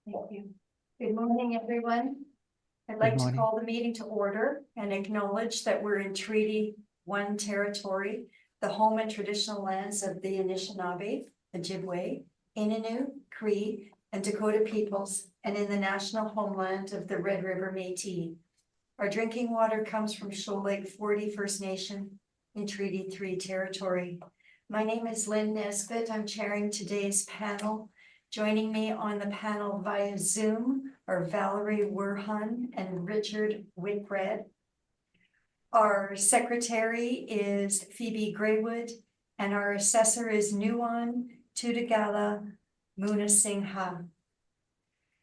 Thank you. Good morning, everyone. I'd Good like to morning. call the meeting to order and acknowledge that we're in Treaty 1 territory, the home and traditional lands of the Anishinaabe, Ojibwe, Innu, Cree, and Dakota peoples, and in the national homeland of the Red River Métis. Our drinking water comes from Shoal Lake 40 First Nation in Treaty 3 territory. My name is Lynn Nesbitt. I'm chairing today's panel. Joining me on the panel via Zoom are Valerie Werhun and Richard Whitbread. Our secretary is Phoebe Graywood, and our assessor is Nuwan Tudagala Munasingha.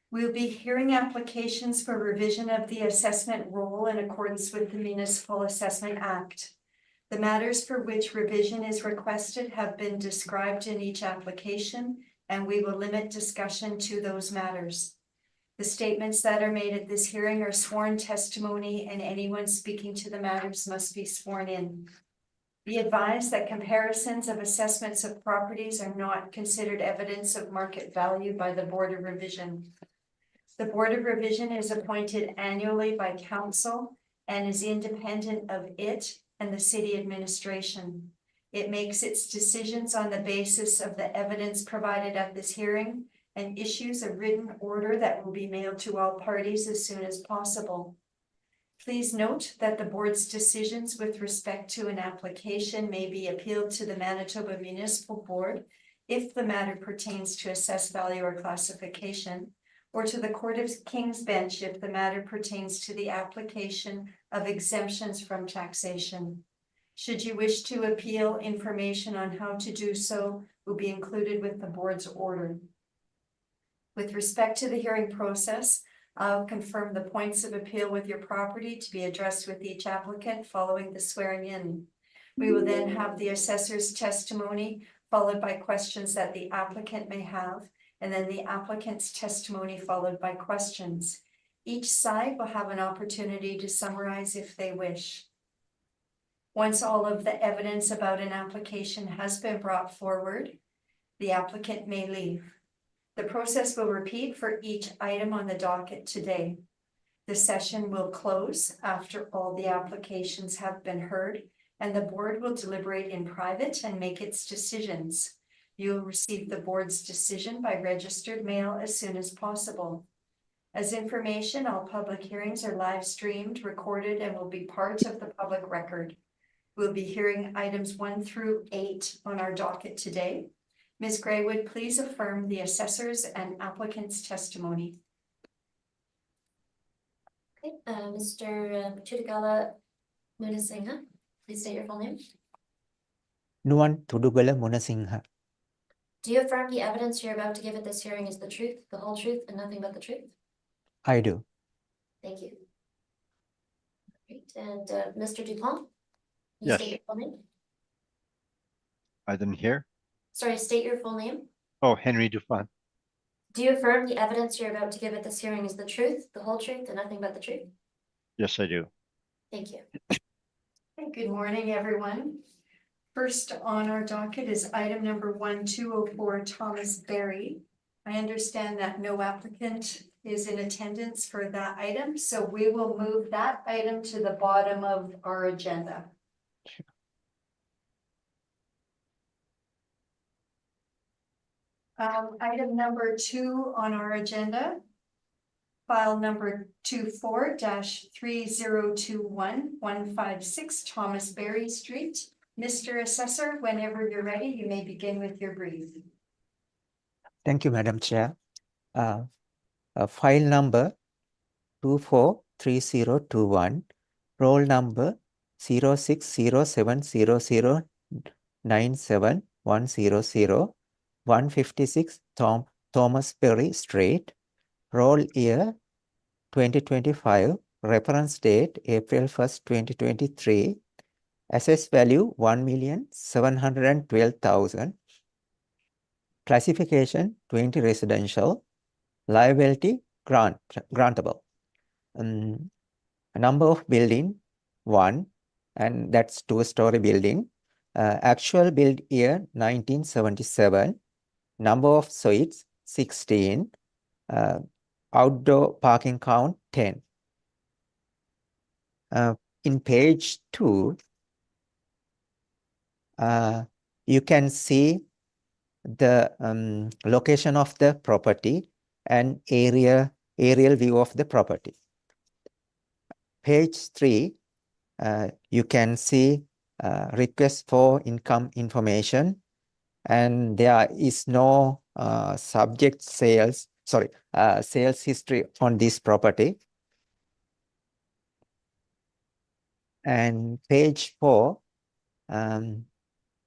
We'll be hearing applications for revision of the assessment roll in accordance with the Municipal Assessment Act. The matters for which revision is requested have been described in each application, and we will limit discussion to those matters. The statements that are made at this hearing are sworn testimony, and anyone speaking to the matters must be sworn in. Be advised that comparisons of assessments of properties are not considered evidence of market value by the Board of Revision. The Board of Revision is appointed annually by council and is independent of it and the city administration. It makes its decisions on the basis of the evidence provided at this hearing and issues a written order that will be mailed to all parties as soon as possible. Please note that the board's decisions with respect to an application may be appealed to the Manitoba Municipal Board if the matter pertains to assessed value or classification, or to the Court of King's Bench if the matter pertains to the application of exemptions from taxation. Should you wish to appeal, information on how to do so will be included with the board's order. With respect to the hearing process, I'll confirm the points of appeal with your property to be addressed with each applicant following the swearing in. We will then have the assessor's testimony followed by questions that the applicant may have, and then the applicant's testimony followed by questions. Each side will have an opportunity to summarize if they wish. Once all of the evidence about an application has been brought forward, the applicant may leave. The process will repeat for each item on the docket today. The session will close after all the applications have been heard, and the board will deliberate in private and make its decisions. You will receive the board's decision by registered mail as soon as possible. As information, all public hearings are live streamed, recorded, and will be part of the public record. We'll be hearing items 1 through 8 on our docket today. Ms. Graywood, please affirm the assessor's and applicant's testimony. Okay, Mr. Tudagala Munasingha, please state your full name. Nuwan Tudugala Munasingha. Do you affirm the evidence you're about to give at this hearing is the truth, the whole truth, and nothing but the truth? I do. Thank you. Great, and Mr. Dupont? Yes. State your full name. I didn't hear. Sorry, state your full name. Oh, Henry Dufont. Do you affirm the evidence you're about to give at this hearing is the truth, the whole truth, and nothing but the truth? Yes, I do. Thank you. Good morning, everyone. First on our docket is item number 1204, Thomas Berry. I understand that no applicant is in attendance for that item, so we will move that item to the bottom of our agenda. Item number 2 on our agenda, file number 24-3021-156 Thomas Berry Street. Mr. Assessor, whenever you're ready, you may begin with your brief. Thank you, Madam Chair. File number 243021, roll number 06070097-100, 156 Thomas Berry Street, roll year 2025, reference date April 1st, 2023, assessed value 1,712,000, classification 20 residential, liability grantable. Number of building 1, and that's 2-story building. Actual build year 1977. Number of suites 16. Outdoor parking count 10. In page 2, you can see the location of the property and aerial view of the property. Page 3, you can see request for income information, and there is no sales history on this property. And page 4,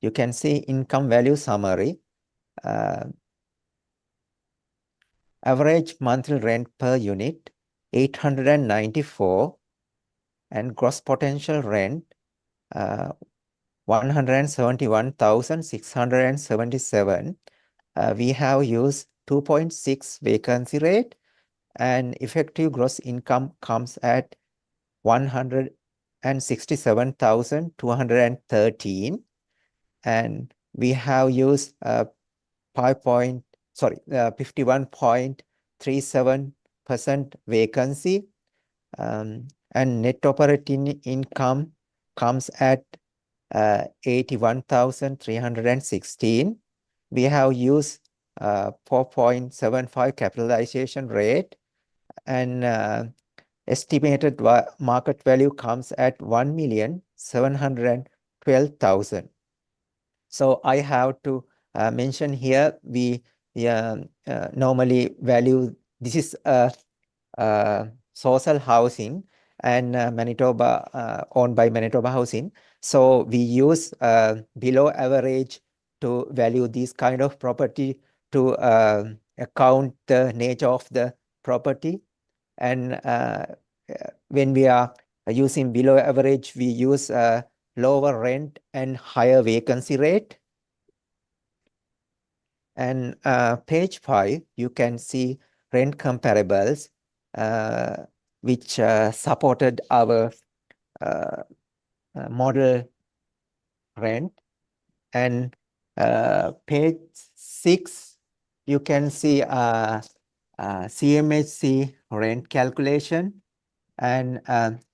you can see income value summary. Average monthly rent per unit 894, and gross potential rent 171,677. We have used 2.6 vacancy rate, and effective gross income comes at 167,213, and we have used 51.37% vacancy, and net operating income comes at 81,316. We have used 4.75 capitalization rate, and estimated market value comes at 1,712,000. So I have to mention here, we normally value, this is social housing, and Manitoba, owned by Manitoba Housing. So we use below average to value this kind of property to account the nature of the property. And when we are using below average, we use lower rent and higher vacancy rate. And page 5, you can see rent comparables, which supported our model rent. And page 6, you can see CMHC rent calculation. And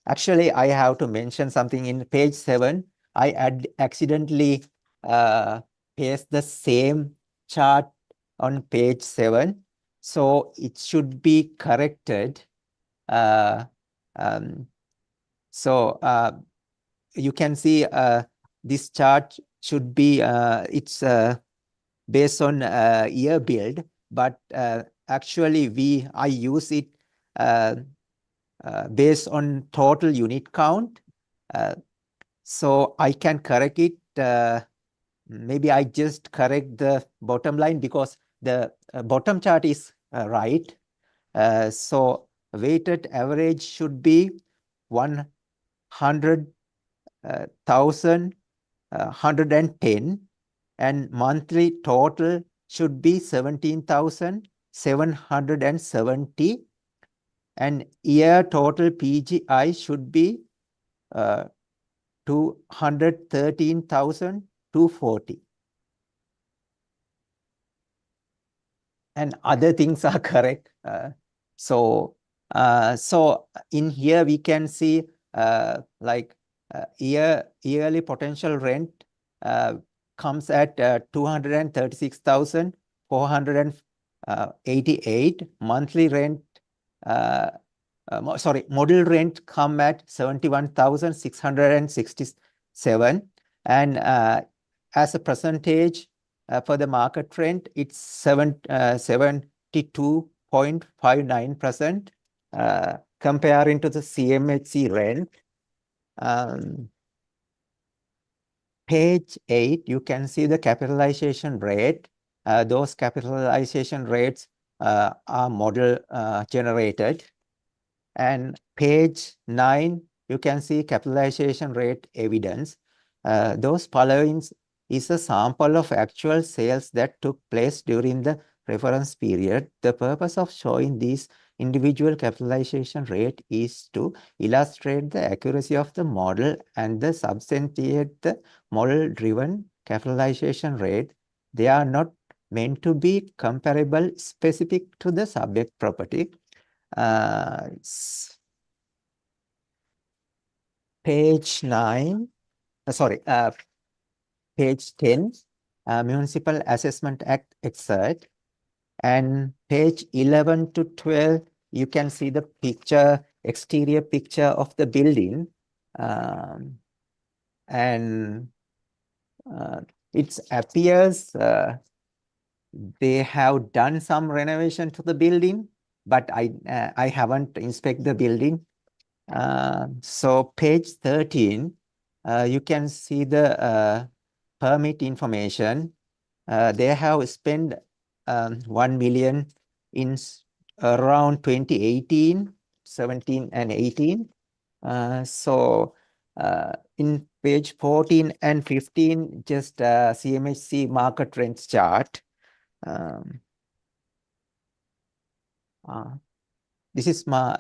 actually, I have to mention something in page 7. I accidentally paste the same chart on page 7. So it should be corrected. You can see this chart should be, it's based on year build, but actually I use it based on total unit count. So I can correct it. Maybe I just correct the bottom line because the bottom chart is right. So weighted average should be 100,110, and monthly total should be 17,770, and year total PGI should be 213,240. And other things are correct. So in here we can see like yearly potential rent comes at 236,488. Monthly rent, model rent come at 71,667, and as a percentage for the market rent, it's 72.59%, comparing to the CMHC rent. Page 8, you can see the capitalization rate. Those capitalization rates are model generated. And page 9, you can see capitalization rate evidence. Those following is a sample of actual sales that took place during the reference period. The purpose of showing these individual capitalization rate is to illustrate the accuracy of the model and the substantiate the model-driven capitalization rate. They are not meant to be comparable specific to the subject property. It's page 9, page 10, Municipal Assessment Act excerpt, and page 11 to 12, you can see the picture, exterior picture of the building. And it appears they have done some renovation to the building, but I haven't inspected the building. So page 13, you can see the permit information. They have spent 1 million in around 2018, 17 and 18. So in page 14 and 15, just CMHC market rents chart. This is my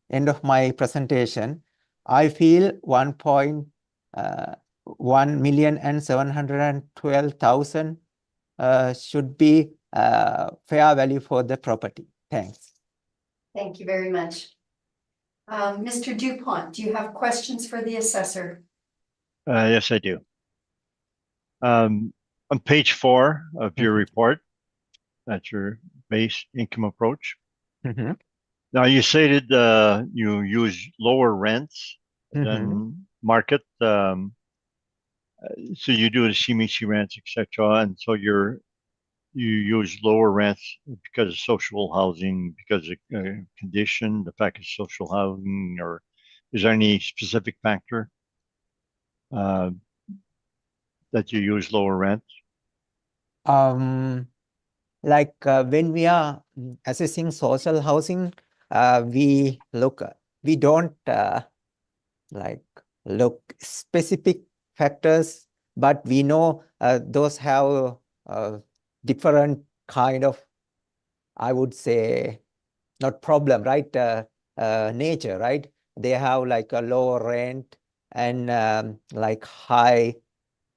end of my presentation. I feel 1,712,000 should be fair value for the property. Thanks. Thank you very much. Mr. Dupont, do you have questions for the assessor? Yes, I do. On page 4 of your report, that's your base income approach. Mhm. Now you stated you use lower rents than market. So you do the CMHC rents, etc. And so you use lower rents because of social housing, because of condition, the fact it's social housing, or is there any specific factor that you use lower rents? Like when we are assessing social housing, we don't like look specific factors, but we know those have different kind of, I would say, not problem, right? Nature, right? They have like a lower rent and like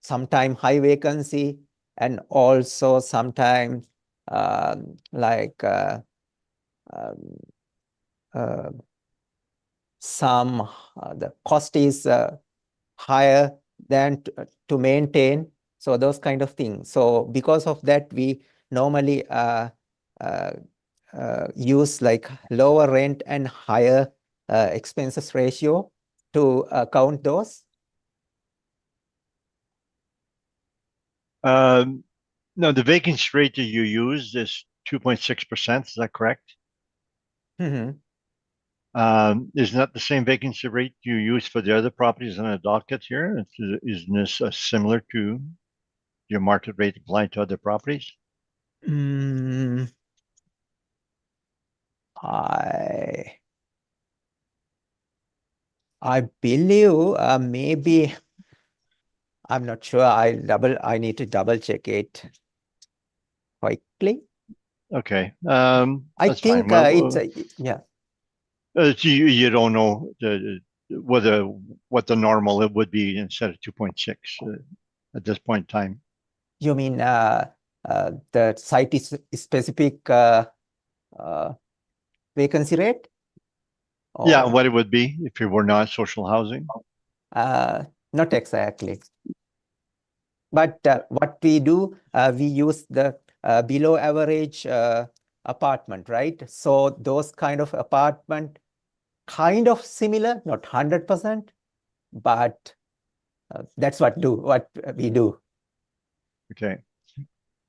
sometime high vacancy, and also sometimes like some the cost is higher than to maintain. So those kind of things. So because of that, we normally use like lower rent and higher expenses ratio to count those. No, the vacancy rate that you use is 2.6%. Is that correct? Mhm. Isn't that the same vacancy rate you use for the other properties on the docket here? Isn't this similar to your market rate applied to other properties? I believe maybe, I'm not sure. I need to double check it quickly. Okay. I That's fine. think Well, yeah. you don't know what the normal it would be instead of 2.6 at this point in time. You mean the site is specific vacancy rate? Yeah, Or, what it would be if it were not social housing. not exactly. But what we do, we use the below average apartment, right? So those kind of apartment, kind of similar, not 100%, but that's what we do. Okay.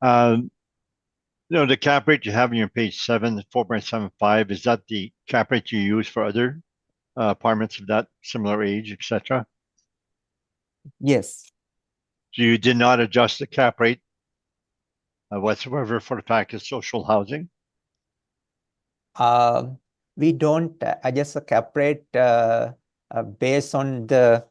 The cap rate you have on your page 7, 4.75, is that the cap rate you use for other apartments of that similar age, etc.? Yes. So you did not adjust the cap rate whatsoever for the fact it's social housing? We don't adjust the cap rate based on the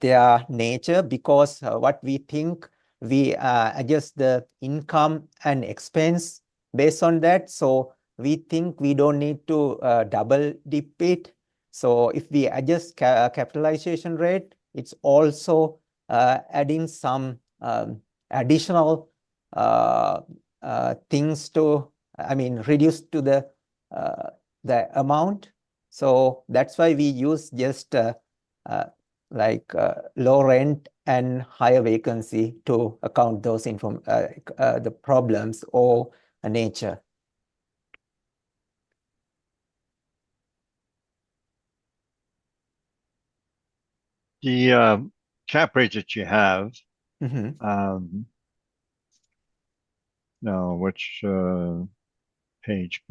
their nature, because what we think, we adjust the income and expense based on that. So we think we don't need to double dip it. So if we adjust capitalization rate, it's also adding some additional things to, reduce to the amount. So that's why we use just low rent and higher vacancy to account those the problems or nature. The cap rates that you have, Mhm. now which page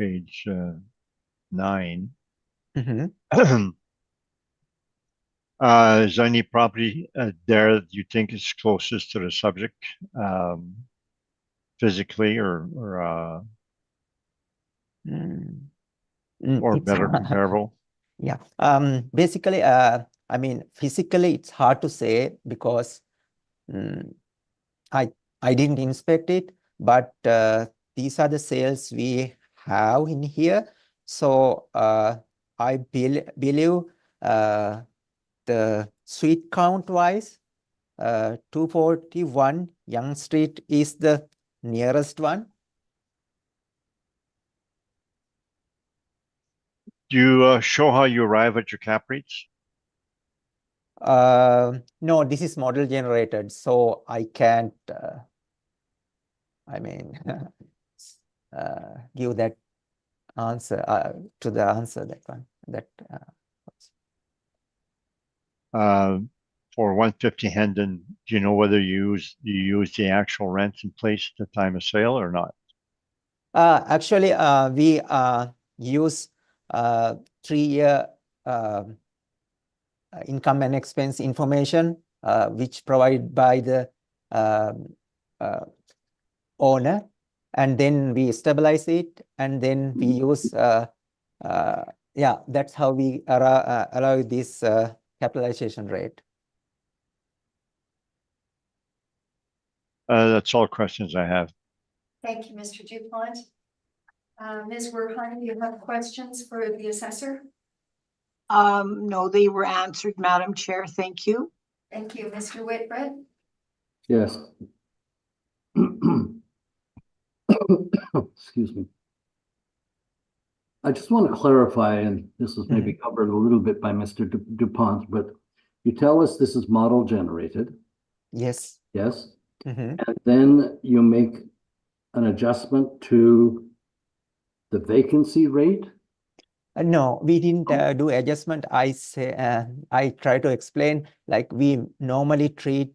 9. Mhm. Is there any property there that you think is closest to the subject, physically or Mm. or It's better comparable? yeah. Basically, physically it's hard to say because I didn't inspect it, but these are the sales we have in here. So I believe the suite count wise, 241 Young Street is the nearest one. Do you show how you arrive at your cap rates? No, this is model generated, so I can't, give that answer to the answer that one. For 150 Hendon, do you know whether you use the actual rents in place at the time of sale or not? Actually, we use 3-year income and expense information, which provided by the owner, and then we stabilize it, and then we use that's how we allow this capitalization rate. That's all questions I have. Thank you, Mr. Dupont. Ms. Werheim, you have questions for the assessor? No, they were answered, Madam Chair. Thank you. Thank you, Mr. Whitbread. Yes. Excuse me. I just want to clarify, and this was maybe covered a little bit by Mr. Dupont, but you tell us this is model generated, Yes. yes? Mhm. And then you make an adjustment to the vacancy rate? No, we didn't do adjustment. I try to explain, like we normally treat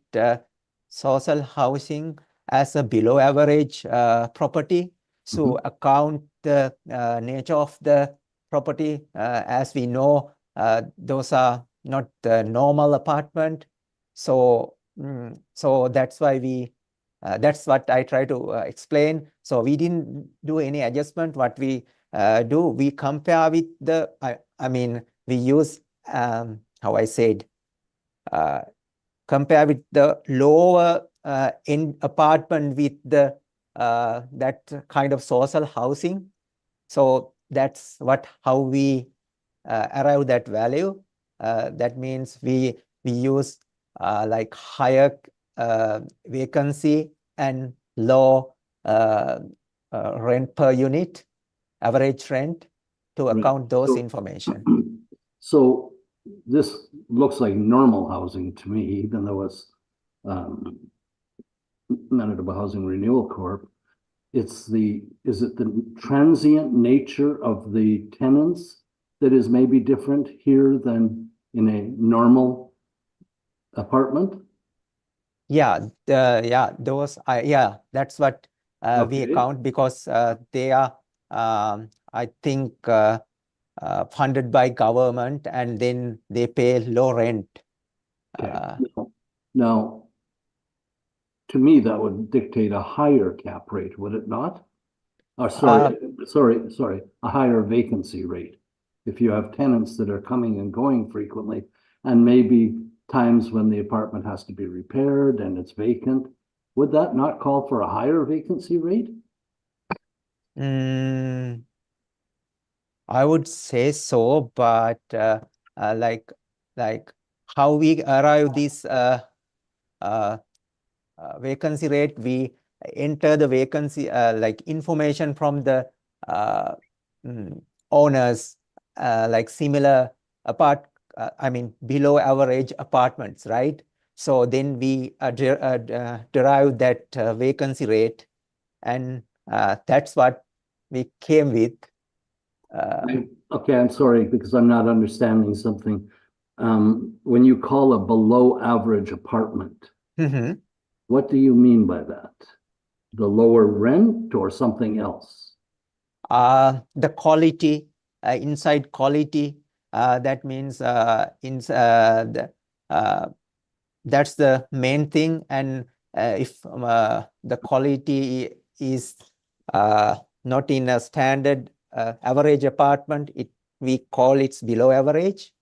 social housing as a below average property. So account the nature of the property, as we know, those are not the normal apartment. So so that's why that's what I try to explain. So we didn't do any adjustment. What we we compare with the, we use, how I said, compare with the lower end apartment with the that kind of social housing. So that's how we arrive that value. That means we use like higher vacancy and low rent per unit, average rent, to Right. account those So- information. So this looks like normal housing to me, even though it's Manitoba Housing Renewal Corp. Is it the transient nature of the tenants that is maybe different here than in a normal apartment? Yeah, that's what we Okay. account, because they are, I think, funded by government, and then they pay low rent. Okay. Now, to me, that would dictate a higher cap rate, would it not? Sorry, a higher vacancy rate. If you have tenants that are coming and going frequently, and maybe times when the apartment has to be repaired and it's vacant, would that not call for a higher vacancy rate? I would say so, but like how we arrive this vacancy rate, we enter the vacancy like information from the owners, like similar below average apartments, right? So then we derive that vacancy rate, and that's what we came with. Okay, I'm sorry, because I'm not understanding something. When you call a below average apartment, Mhm. what do you mean by that? The lower rent or something else? The quality, inside quality, that means that's the main thing. And if the quality is not in a standard average apartment, we call it's below average.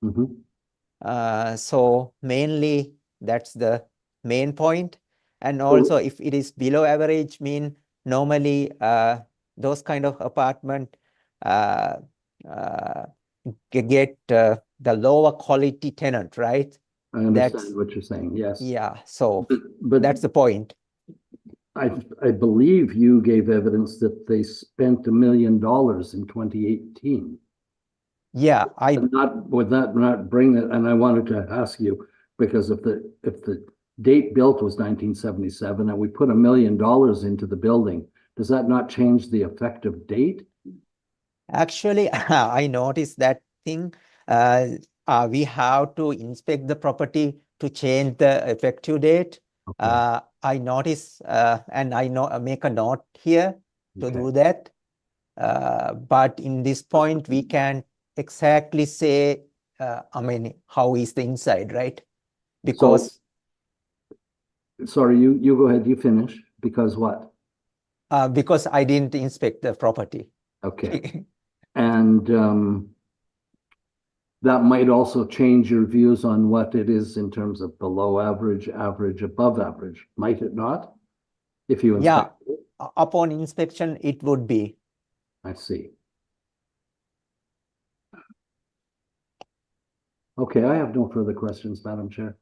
Mhm. So mainly that's the main point. And also if it is below average, mean normally those kind of apartment get the lower quality tenant, right? I understand what you're saying, yes. Yeah, so But that's the point. I believe you gave evidence that they spent $1 million in 2018. Yeah, Would that not bring that, and I wanted to ask you, because if the date built was 1977 and we put $1 million into the building, does that not change the effective date? actually, I noticed that thing. We have to inspect the property to change the effective date. Okay. I notice, and I make a note here to Okay. do that. But in this point, we can exactly say, how is the inside, right? Because Sorry, you go ahead, you finish, because what? because I didn't inspect the property. Okay. And that might also change your views on what it is in terms of below average, average, above average, might it not? If you Yeah, inspect it? upon inspection, it would be. I see. Okay, I have no further questions, Madam Chair.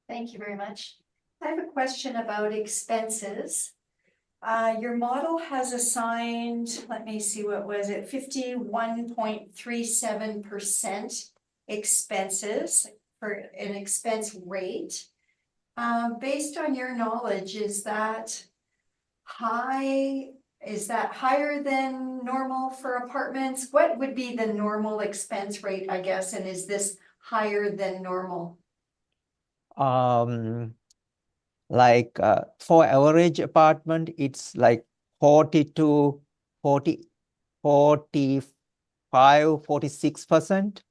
Thank you very much. I have a question about expenses. Your model has assigned, let me see, what was it, 51.37% expenses for an expense rate. Based on your knowledge, is that high? Is that higher than normal for apartments? What would be the normal expense rate, I guess, and is this higher than normal? Like for average apartment, it's like 40 to 40, 45, 46%.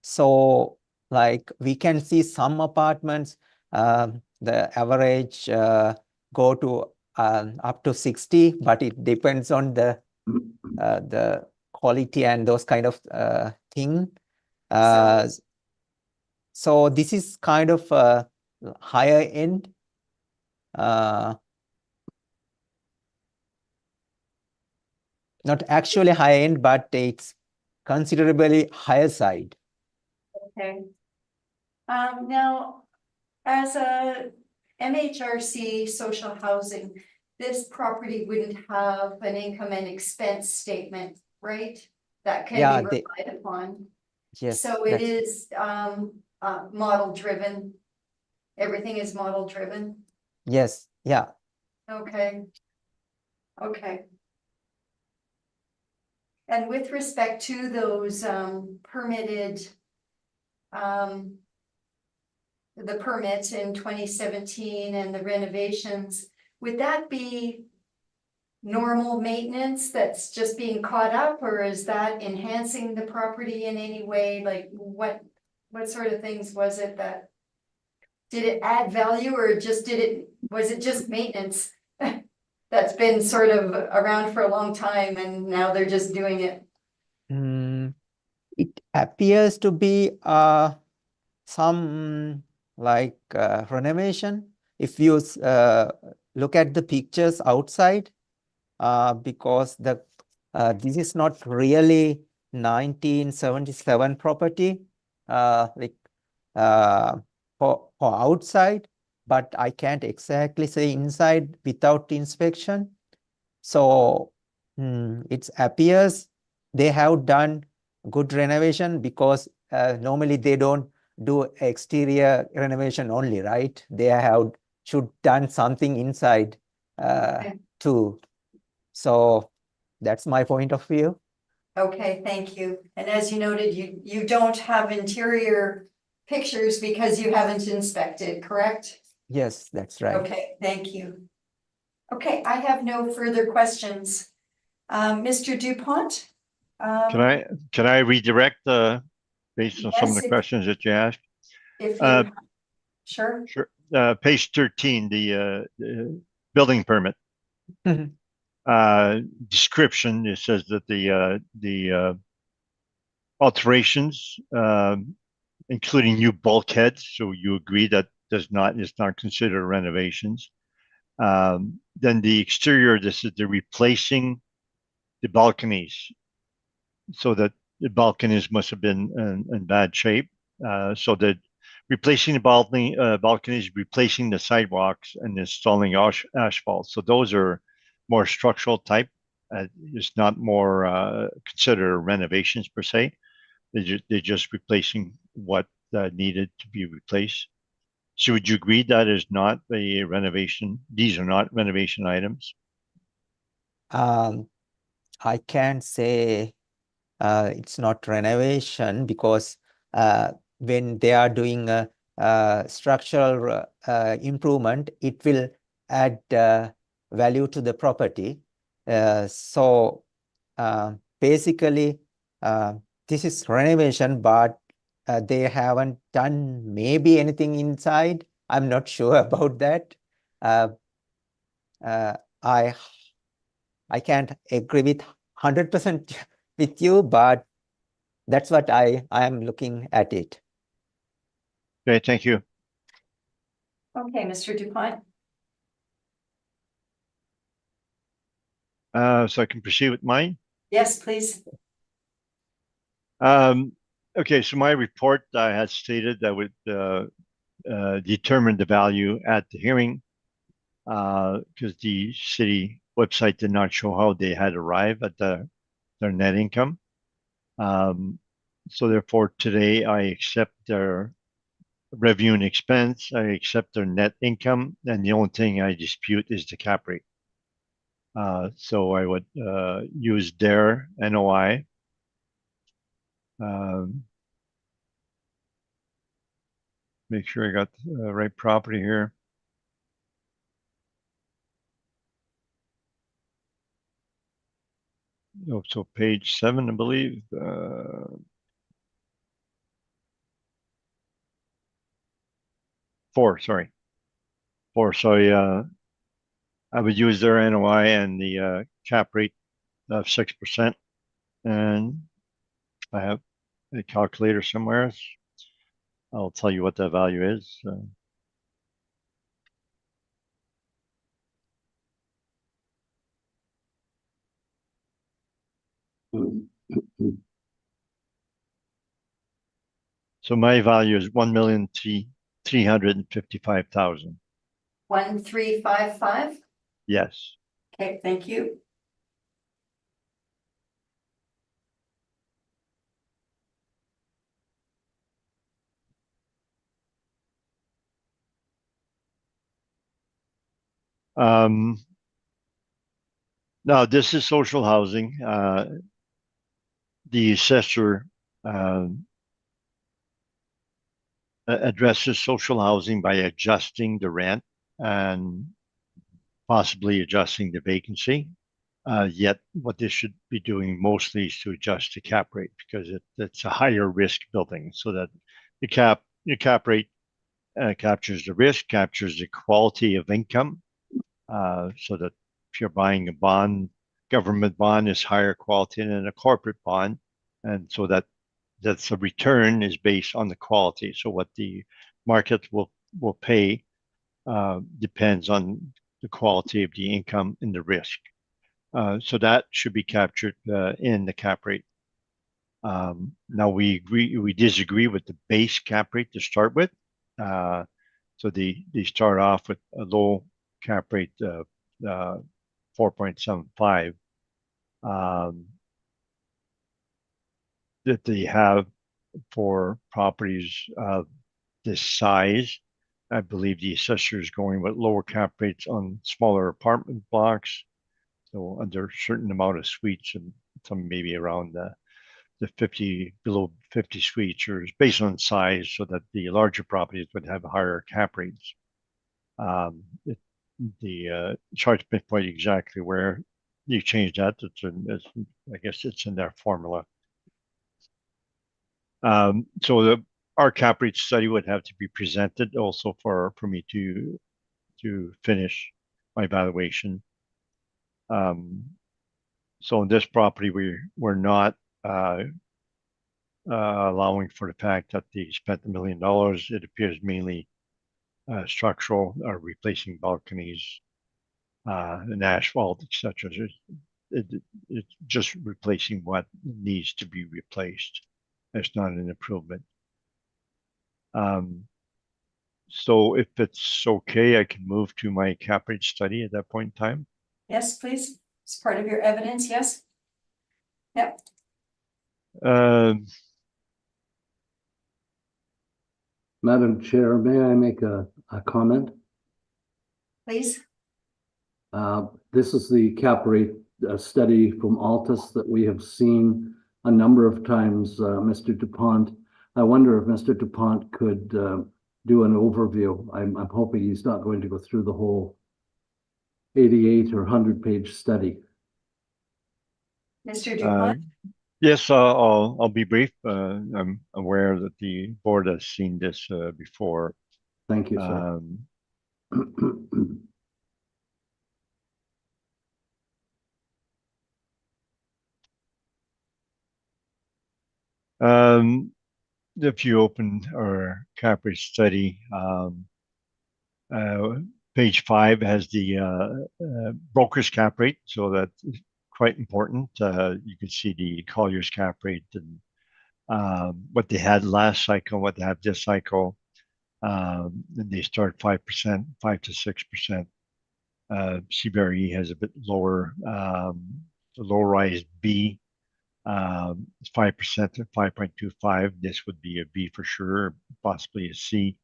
So like we can see some apartments, the average go to up to 60, but it depends on the quality and those kind of thing. So this is kind of higher end. Not actually high end, but it's considerably higher side. Okay. Now, as a MHRC social housing, this property wouldn't have an income and expense statement, right? That can Yeah, be relied upon. yes. So it is model driven. Everything is model driven. Yes, yeah. Okay. Okay. And with respect to those permitted the permits in 2017 and the renovations, would that be normal maintenance that's just being caught up, or is that enhancing the property in any way? Like what sort of things was it that did it add value, or was it just maintenance that's been sort of around for a long time and now they're just doing it? It appears to be some like renovation. If you look at the pictures outside, because this is not really 1977 property, like for outside, but I can't exactly say inside without inspection. So it appears they have done good renovation because normally they don't do exterior renovation only, right? They should done something inside too. So that's my point of view. Okay, thank you. And as you noted, you don't have interior pictures because you haven't inspected, correct? Yes, that's right. Okay, thank you. Okay, I have no further questions. Mr. Dupont? Can I redirect based on some of Yes, the questions that you asked? If Uh, you, sure. Sure. Page 13, the building permit. Mhm. Description, it says that the alterations, including new bulkheads, so you agree that is not considered renovations. Then the exterior, this is the replacing the balconies, so that the balconies must have been in bad shape. So that replacing the balconies, replacing the sidewalks, and installing asphalt. So those are more structural type. It's not more considered renovations per se. They're just replacing what needed to be replaced. So would you agree that is not a renovation? These are not renovation items. I can't say it's not renovation because when they are doing a structural improvement, it will add value to the property. So basically, this is renovation, but they haven't done maybe anything inside. I'm not sure about that. Uh, uh, I can't agree with 100% with you, but that's what I am looking at it. Okay, thank you. Okay, Mr. Dupont. So I can proceed with mine. Yes, please. Okay, so my report, I had stated that would determine the value at the hearing because the city website did not show how they had arrived at their net income. So therefore, today I accept their revenue and expense. I accept their net income, and the only thing I dispute is the cap rate. So I would use their NOI. Make sure I got the right property here. Oh, so page 7, I believe. 4, sorry. 4. So I would use their NOI and the cap rate of 6%. And I have a calculator somewhere. I'll tell you what that value is. So my value is 1,355,000. 1355. Yes. Okay, thank you. Now this is social housing. The assessor addresses social housing by adjusting the rent and possibly adjusting the vacancy. Yet what this should be doing mostly is to adjust the cap rate because it's a higher risk building, so that your cap rate captures the risk, captures the quality of income, so that if you're buying a bond, government bond is higher quality than a corporate bond, and so that's the return is based on the quality. So what the market will pay depends on the quality of the income and the risk. So that should be captured in the cap rate. Now we disagree with the base cap rate to start with. So they start off with a low cap rate of 4.75 that they have for properties of this size. I believe the assessor is going with lower cap rates on smaller apartment blocks. So under a certain amount of suites and some maybe around the 50, below 50 suites, or based on size, so that the larger properties would have higher cap rates. The charts pinpoint exactly where you change that. I guess it's in their formula. So our cap rate study would have to be presented also for me to finish my evaluation. So in this property, we're not allowing for the fact that they spent $1 million. It appears mainly structural, replacing balconies, and asphalt, etc. It's just replacing what needs to be replaced. It's not an improvement. So if it's okay, I can move to my cap rate study at that point in time. Yes, please. It's part of your evidence, yes? Yep. Madam Chair, may I make a comment? Please. This is the cap rate study from Altus that we have seen a number of times, Mr. DuPont. I wonder if Mr. DuPont could do an overview. I'm hoping he's not going to go through the whole 88 or 100-page study. Mr. DuPont? Yes, I'll be brief. I'm aware that the board has seen this before. Thank you, sir. If you open our cap rate study, page 5 has the broker's cap rate, so that's quite important. You can see the Collier's cap rate and what they had last cycle, what they have this cycle. And they start 5%, 5 to 6%. CBRE has a bit lower, the low rise B. It's 5% to 5.25. This would be a B for sure, possibly a C.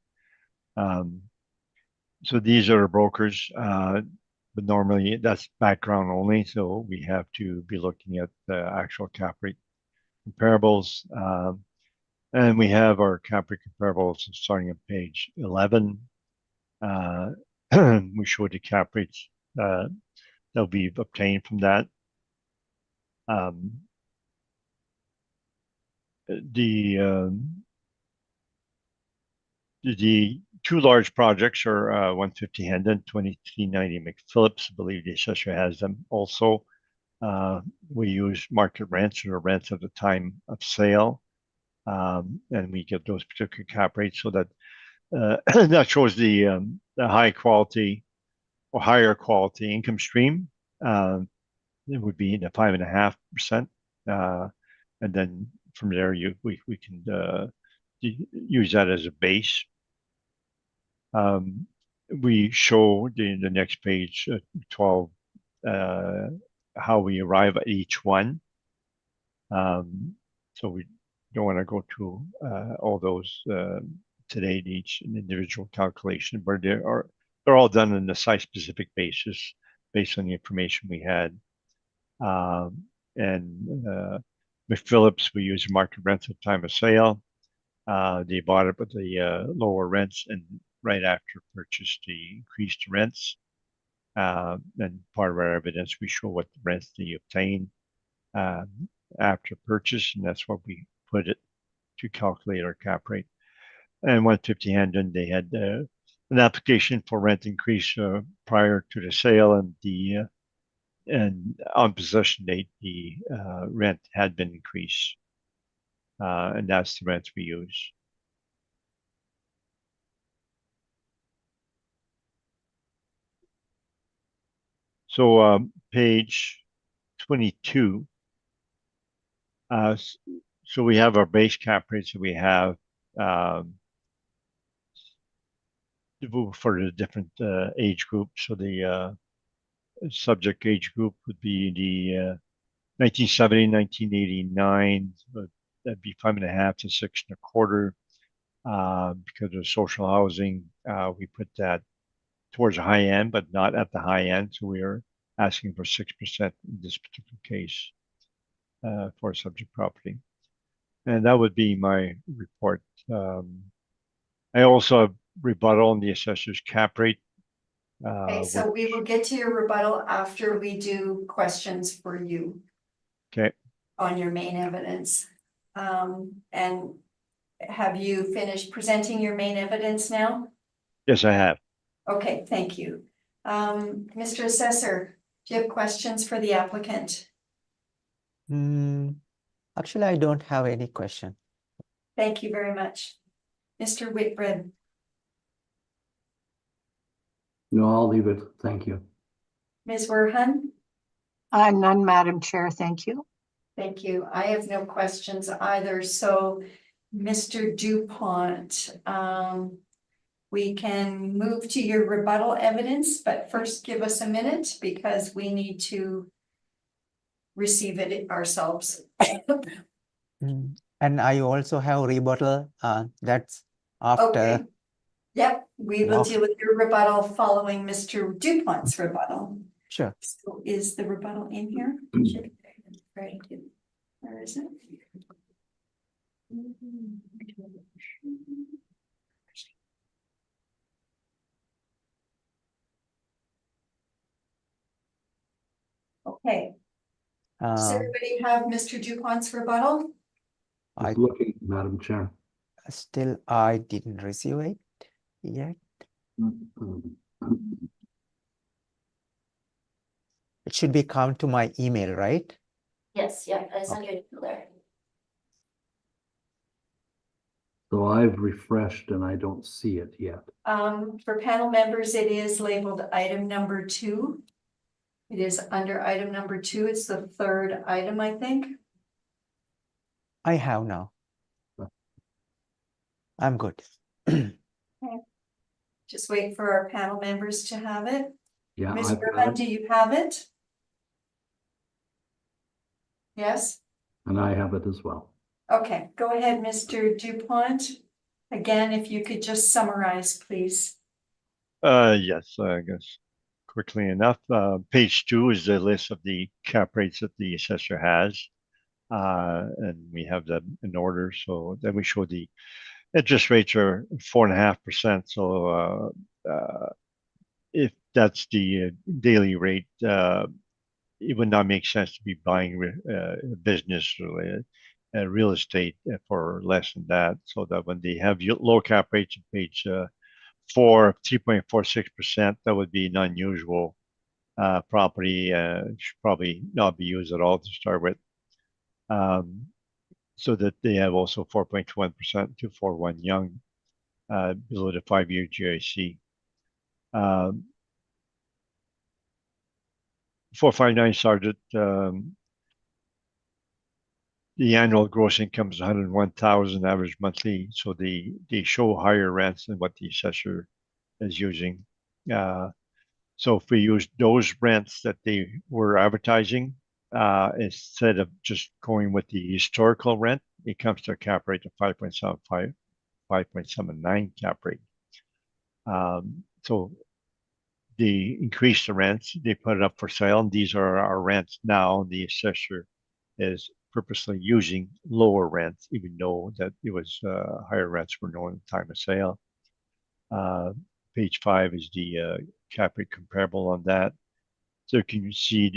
So these are brokers, but normally that's background only. So we have to be looking at the actual cap rate comparables. And we have our cap rate comparables starting on page 11. We showed the cap rates that'll be obtained from that. The two large projects are 150 Hendon, 2390 McPhillips. I believe the assessor has them also. We use market rents or rents at the time of sale. And we get those particular cap rates so that that shows the high quality or higher quality income stream. It would be in the 5.5%. And then from there, we can use that as a base. We show in the next page 12 how we arrive at each one. So we don't want to go through all those today, each individual calculation, but they're all done on a site-specific basis based on the information we had. And McPhillips, we use market rents at time of sale. They bought it with the lower rents, and right after purchase, they increased rents. And part of our evidence, we show what the rents they obtain after purchase, and that's what we put it to calculate our cap rate. And 150 Hendon, they had an application for rent increase prior to the sale, and on possession date, the rent had been increased, and that's the rent we use. So page 22. So we have our base cap rates that we have. for the different age group. So the subject age group would be the 1970, 1989, that'd be 5.5 to 6.25. Because of social housing, we put that towards the high end, but not at the high end. So we are asking for 6% in this particular case for subject property. And that would be my report. I also have rebuttal on the assessor's cap rate. Okay, so we will get to your rebuttal after we do questions for you Okay, on your main evidence. And have you finished presenting your main evidence now? yes, I have. Okay, thank you. Mr. Assessor, do you have questions for the applicant? Actually, I don't have any question. Thank you very much. Mr. Whitbread, No, I'll leave it. Thank you. Ms. Werhan? None, Madam Chair, thank you. Thank you. I have no questions either. So, Mr. Dupont, we can move to your rebuttal evidence, but first give us a minute because we need to receive it ourselves. And I also have rebuttal. That's after. Okay. Yep, we will Okay. deal with your rebuttal following Mr. Dupont's rebuttal. Sure. So is the rebuttal in here? Right. Where is it? Okay, does Um, everybody have Mr. Dupont's rebuttal? I Just looking, Madam Chair. still I didn't receive it yet. It should be come to my email, right? Yes, yeah, I sent you an email there. So I've refreshed and I don't see it yet. For panel members, it is labeled item number 2. It is under item number 2. It's the third item, I think. I have now. I'm good. Just wait for our panel members to have it. Yeah, Ms. I've got Burman, it do you have it? Yes? and I have it as well. Okay, go ahead, Mr. Dupont. Again, if you could just summarize, please. Yes, I guess quickly enough. Page 2 is the list of the cap rates that the assessor has. And we have them in order. So then we show the interest rates are 4.5%. So if that's the daily rate, it would not make sense to be buying business related real estate for less than that. So that when they have low cap rates on page 4, 3.46%, that would be an unusual property. Should probably not be used at all to start with. So that they have also 4.21% to 4.1 young below the 5-year GIC. 459 started. The annual gross income is 101,000 average monthly, so they show higher rents than what the assessor is using. So if we use those rents that they were advertising, instead of just going with the historical rent, it comes to a cap rate of 5.75, 5.79 cap rate. So they increase the rents, they put it up for sale, and these are our rents now. The assessor is purposely using lower rents, even though that it was higher rents were known at the time of sale. Page 5 is the cap rate comparable on that. So can you see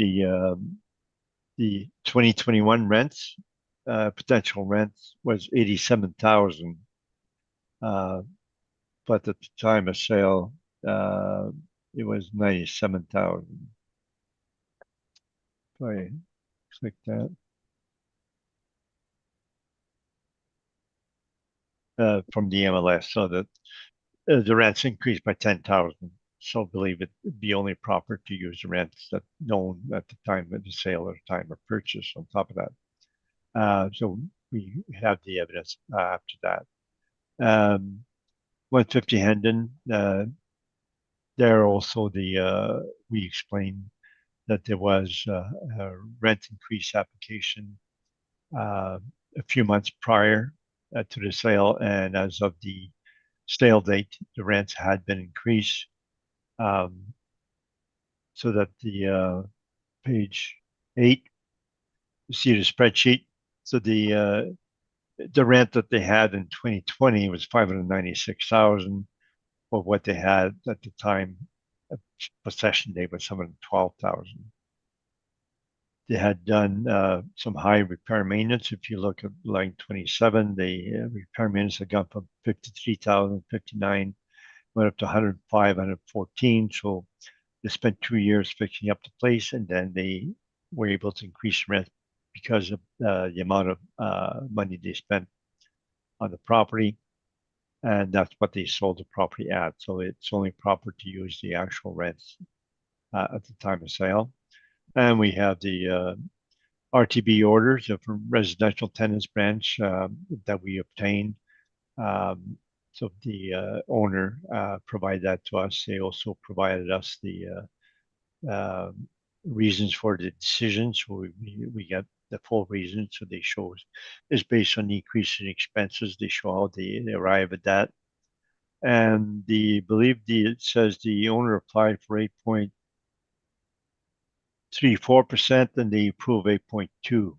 the 2021 rents, potential rents was 87,000. But at the time of sale, it was 97,000. If I click that. From the MLS, so that the rents increased by 10,000. So I believe it would be only proper to use the rents that known at the time of the sale or time of purchase on top of that. So we have the evidence after that. 150 Hendon, there also we explained that there was a rent increase application a few months prior to the sale, and as of the sale date, the rents had been increased. So that the page 8, you see the spreadsheet. So the rent that they had in 2020 was 596,000, or what they had at the time of possession date was 712,000. They had done some high repair maintenance. If you look at line 27, the repair maintenance had gone from 53,000, 59, went up to 105, 114. So they spent 2 years fixing up the place, and then they were able to increase rent because of the amount of money they spent on the property. And that's what they sold the property at. So it's only proper to use the actual rents at the time of sale. And we have the RTB orders from residential tenants branch that we obtained. So the owner provided that to us. They also provided us the reasons for the decision. So we get the full reason. So they show it's based on the increase in expenses. They show how they arrive at that. And it says the owner applied for 8.34%, and they approve 8.2.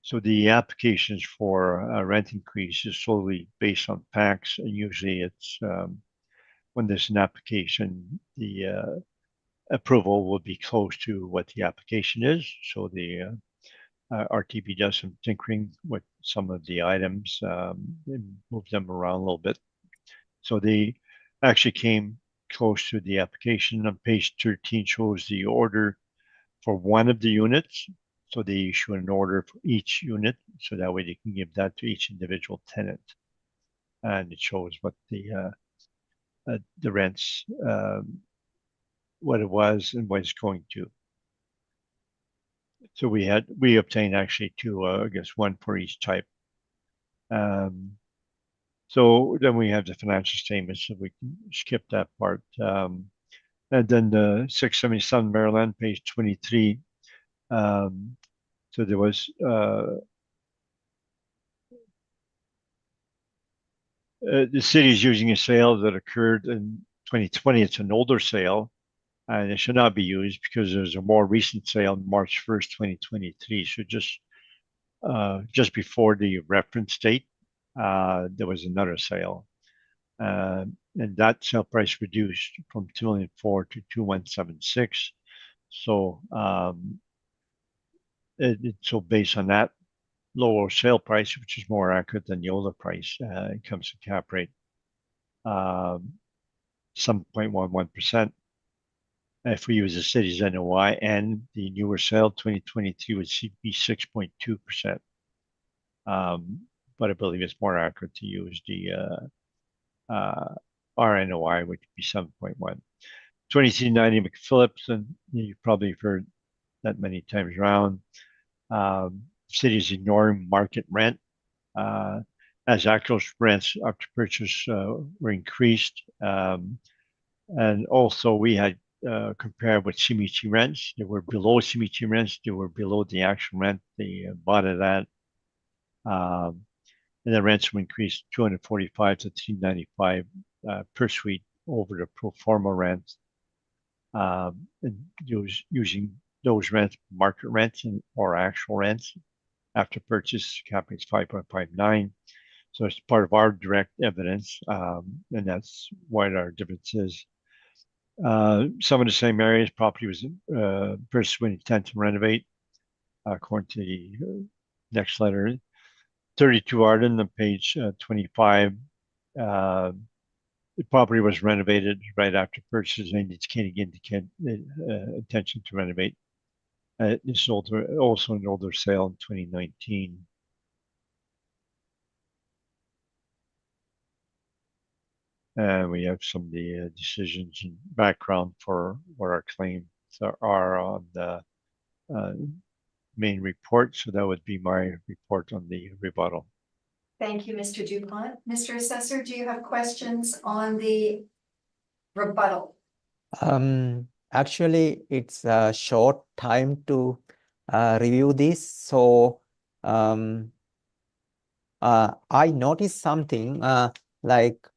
So the applications for a rent increase is solely based on facts, and usually it's when there's an application, the approval will be close to what the application is. So the RTB does some tinkering with some of the items and move them around a little bit. So they actually came close to the application. On page 13 shows the order for one of the units. So they issue an order for each unit, so that way they can give that to each individual tenant. And it shows what the rents, what it was and what it's going to. So we obtained actually two, I guess one for each type. So then we have the financial statements, so we can skip that part. And then the 677 Maryland, page 23. So there was the city is using a sale that occurred in 2020. It's an older sale, and it should not be used because there's a more recent sale on March 1st, 2023. So just before the reference date, there was another sale. And that sale price reduced from 2,004,000 to 2,176. So so based on that lower sale price, which is more accurate than the older price, it comes to cap rate 7.11%. If we use the city's NOI and the newer sale, 2023 would be 6.2%. But I believe it's more accurate to use the our NOI, which would be 7.1. 2390 McPhillips, and you've probably heard that many times around. Cities ignoring market rent as actual rents after purchase were increased. And also we had compared with CMHC rents. They were below CMHC rents. They were below the actual rent they bought it at. And the rents were increased 245 to 395 per suite over the pro forma rent. And using those rents, market rents or actual rents after purchase, cap rate's 5.59. So it's part of our direct evidence, and that's what our difference is. Some of the same areas, property was purchased with intent to renovate, according to the next letter. 32 Arden on page 25. The property was renovated right after purchase and it's indicated intention to renovate. This is also an older sale in 2019. And we have some of the decisions and background for what our claims are on the main report. So that would be my report on the rebuttal. Thank you, Mr. Dupont. Mr. Assessor, do you have questions on the rebuttal? Actually, it's a short time to review this. So I noticed something like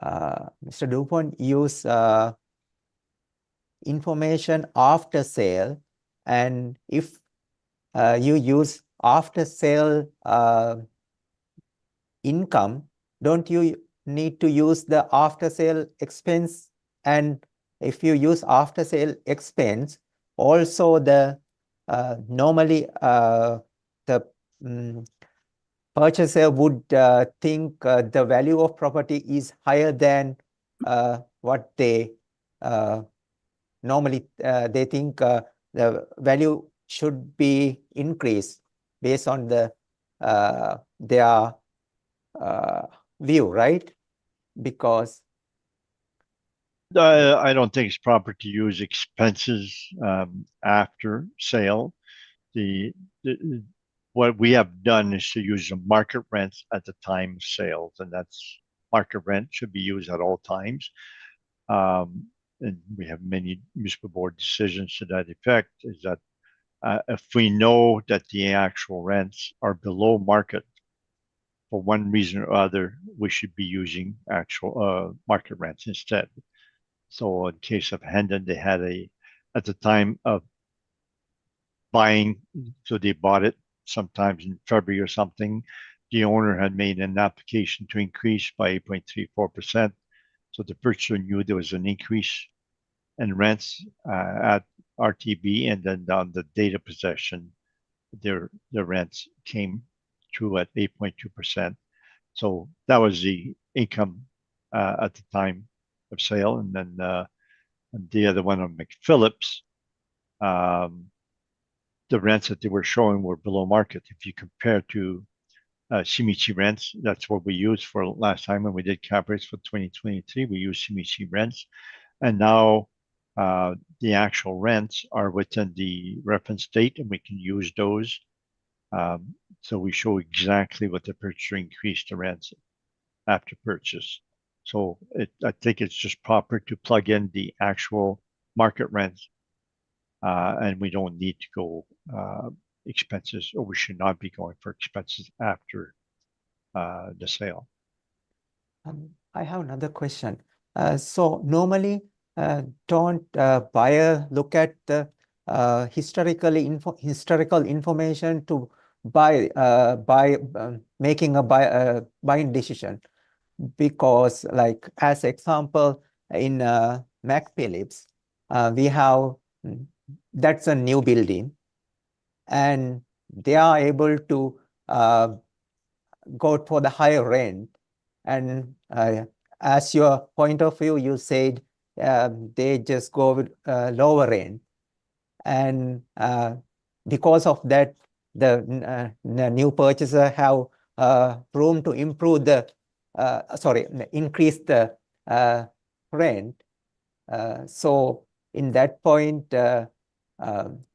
Mr. Dupont used information after sale, and if you use after sale income, don't you need to use the after sale expense? And if you use after sale expense, also the normally the purchaser would think the value of property is higher than what they normally they think the value should be increased based on the their view, right? Because I don't think it's proper to use expenses after sale. The what we have done is to use the market rents at the time of sales, and that's market rent should be used at all times. And we have many municipal board decisions to that effect. Is that if we know that the actual rents are below market for one reason or other, we should be using actual market rents instead. So in case of Hendon, they had at the time of buying, so they bought it sometimes in February or something. The owner had made an application to increase by 8.34%. So the purchaser knew there was an increase in rents at RTB, and then on the date of possession, their rents came true at 8.2%. So that was the income at the time of sale. And then the other one on McPhillips, the rents that they were showing were below market. If you compare to Shimichi rents, that's what we used for last time when we did cap rates for 2023. We used Shimichi rents, and now the actual rents are within the reference date, and we can use those. So we show exactly what the purchaser increased the rents after purchase. So I think it's just proper to plug in the actual market rents, and we don't need to go expenses, or we should not be going for expenses after the sale. I have another question. So normally, don't buyer look at the historical information to buy making a buying decision? Because, like as example, in McPhillips, we have that's a new building, and they are able to go for the higher rent. And as your point of view, you said they just go with lower rent, and because of that, the new purchaser have room to improve the increase the rent. So in that point,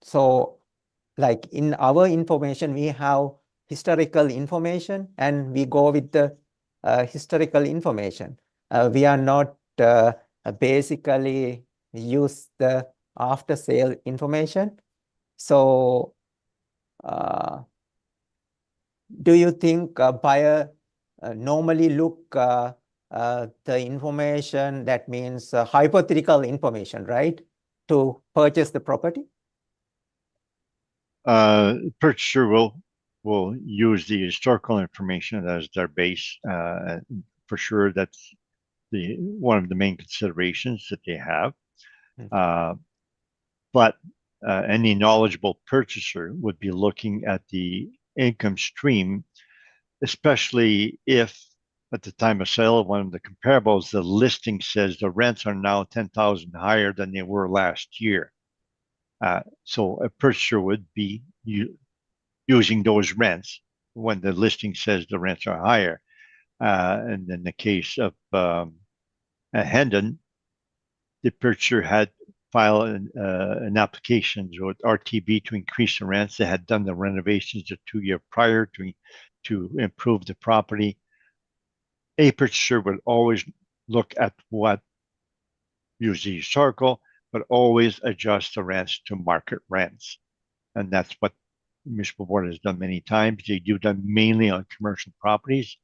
so like in our information, we have historical information, and we go with the historical information. We are not basically use the after sale information. So do you think a buyer normally look the information, that means hypothetical information, right, to purchase the property? Purchaser will use the historical information as their base. For sure, that's one of the main considerations that they have. But any knowledgeable purchaser would be looking at the income stream, especially if at the time of sale of one of the comparables, the listing says the rents are now 10,000 higher than they were last year. So a purchaser would be using those rents when the listing says the rents are higher. And in the case of Hendon, the purchaser had file an application with RTB to increase the rents. They had done the renovations the 2 year prior to improve the property. A purchaser would always look at what usually historical, but always adjust the rents to market rents. And that's what the municipal board has done many times. They do that mainly on commercial properties.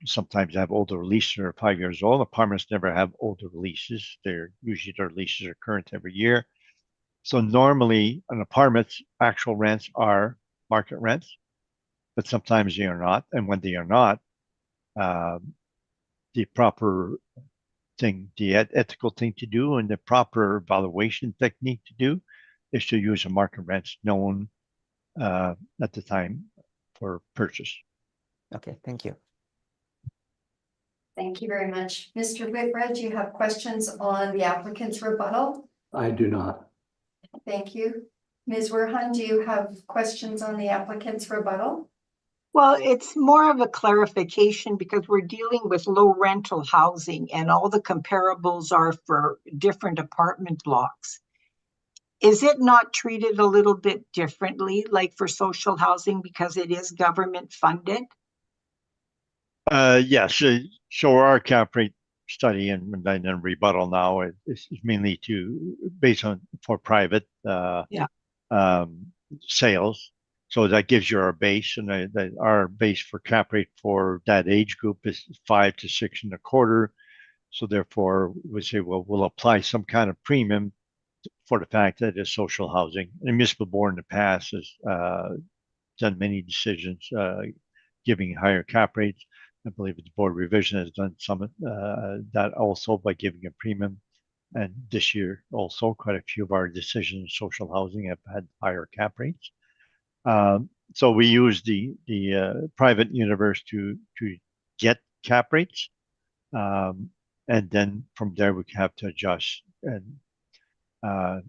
Sometimes have older leases that are 5 years old. Apartments never have older leases. They're usually their leases are current every year. So normally an apartment's actual rents are market rents, but sometimes they are not. And when they are not, the proper thing, the ethical thing to do and the proper valuation technique to do is to use a market rents known at the time for purchase. Okay, thank you. Thank you very much. Mr. Whitbread, do you have questions on the applicant's rebuttal? I do not. Thank you. Ms. Werhan, do you have questions on the applicant's rebuttal? Well, it's more of a clarification because we're dealing with low rental housing and all the comparables are for different apartment blocks. Is it not treated a little bit differently, like for social housing, because it is government funded? Yes, so our cap rate study and then rebuttal now is mainly based on for private sales. So that gives you our base, and our base for cap rate for that age group is 5 to 6.25. So therefore, we say, well, we'll apply some kind of premium for the fact that it's social housing. And the municipal board in the past has done many decisions giving higher cap rates. I believe the board revision has done some that also by giving a premium. And this year also quite a few of our decisions in social housing have had higher cap rates. So we use the private universe to get cap rates. And then from there we have to adjust. And I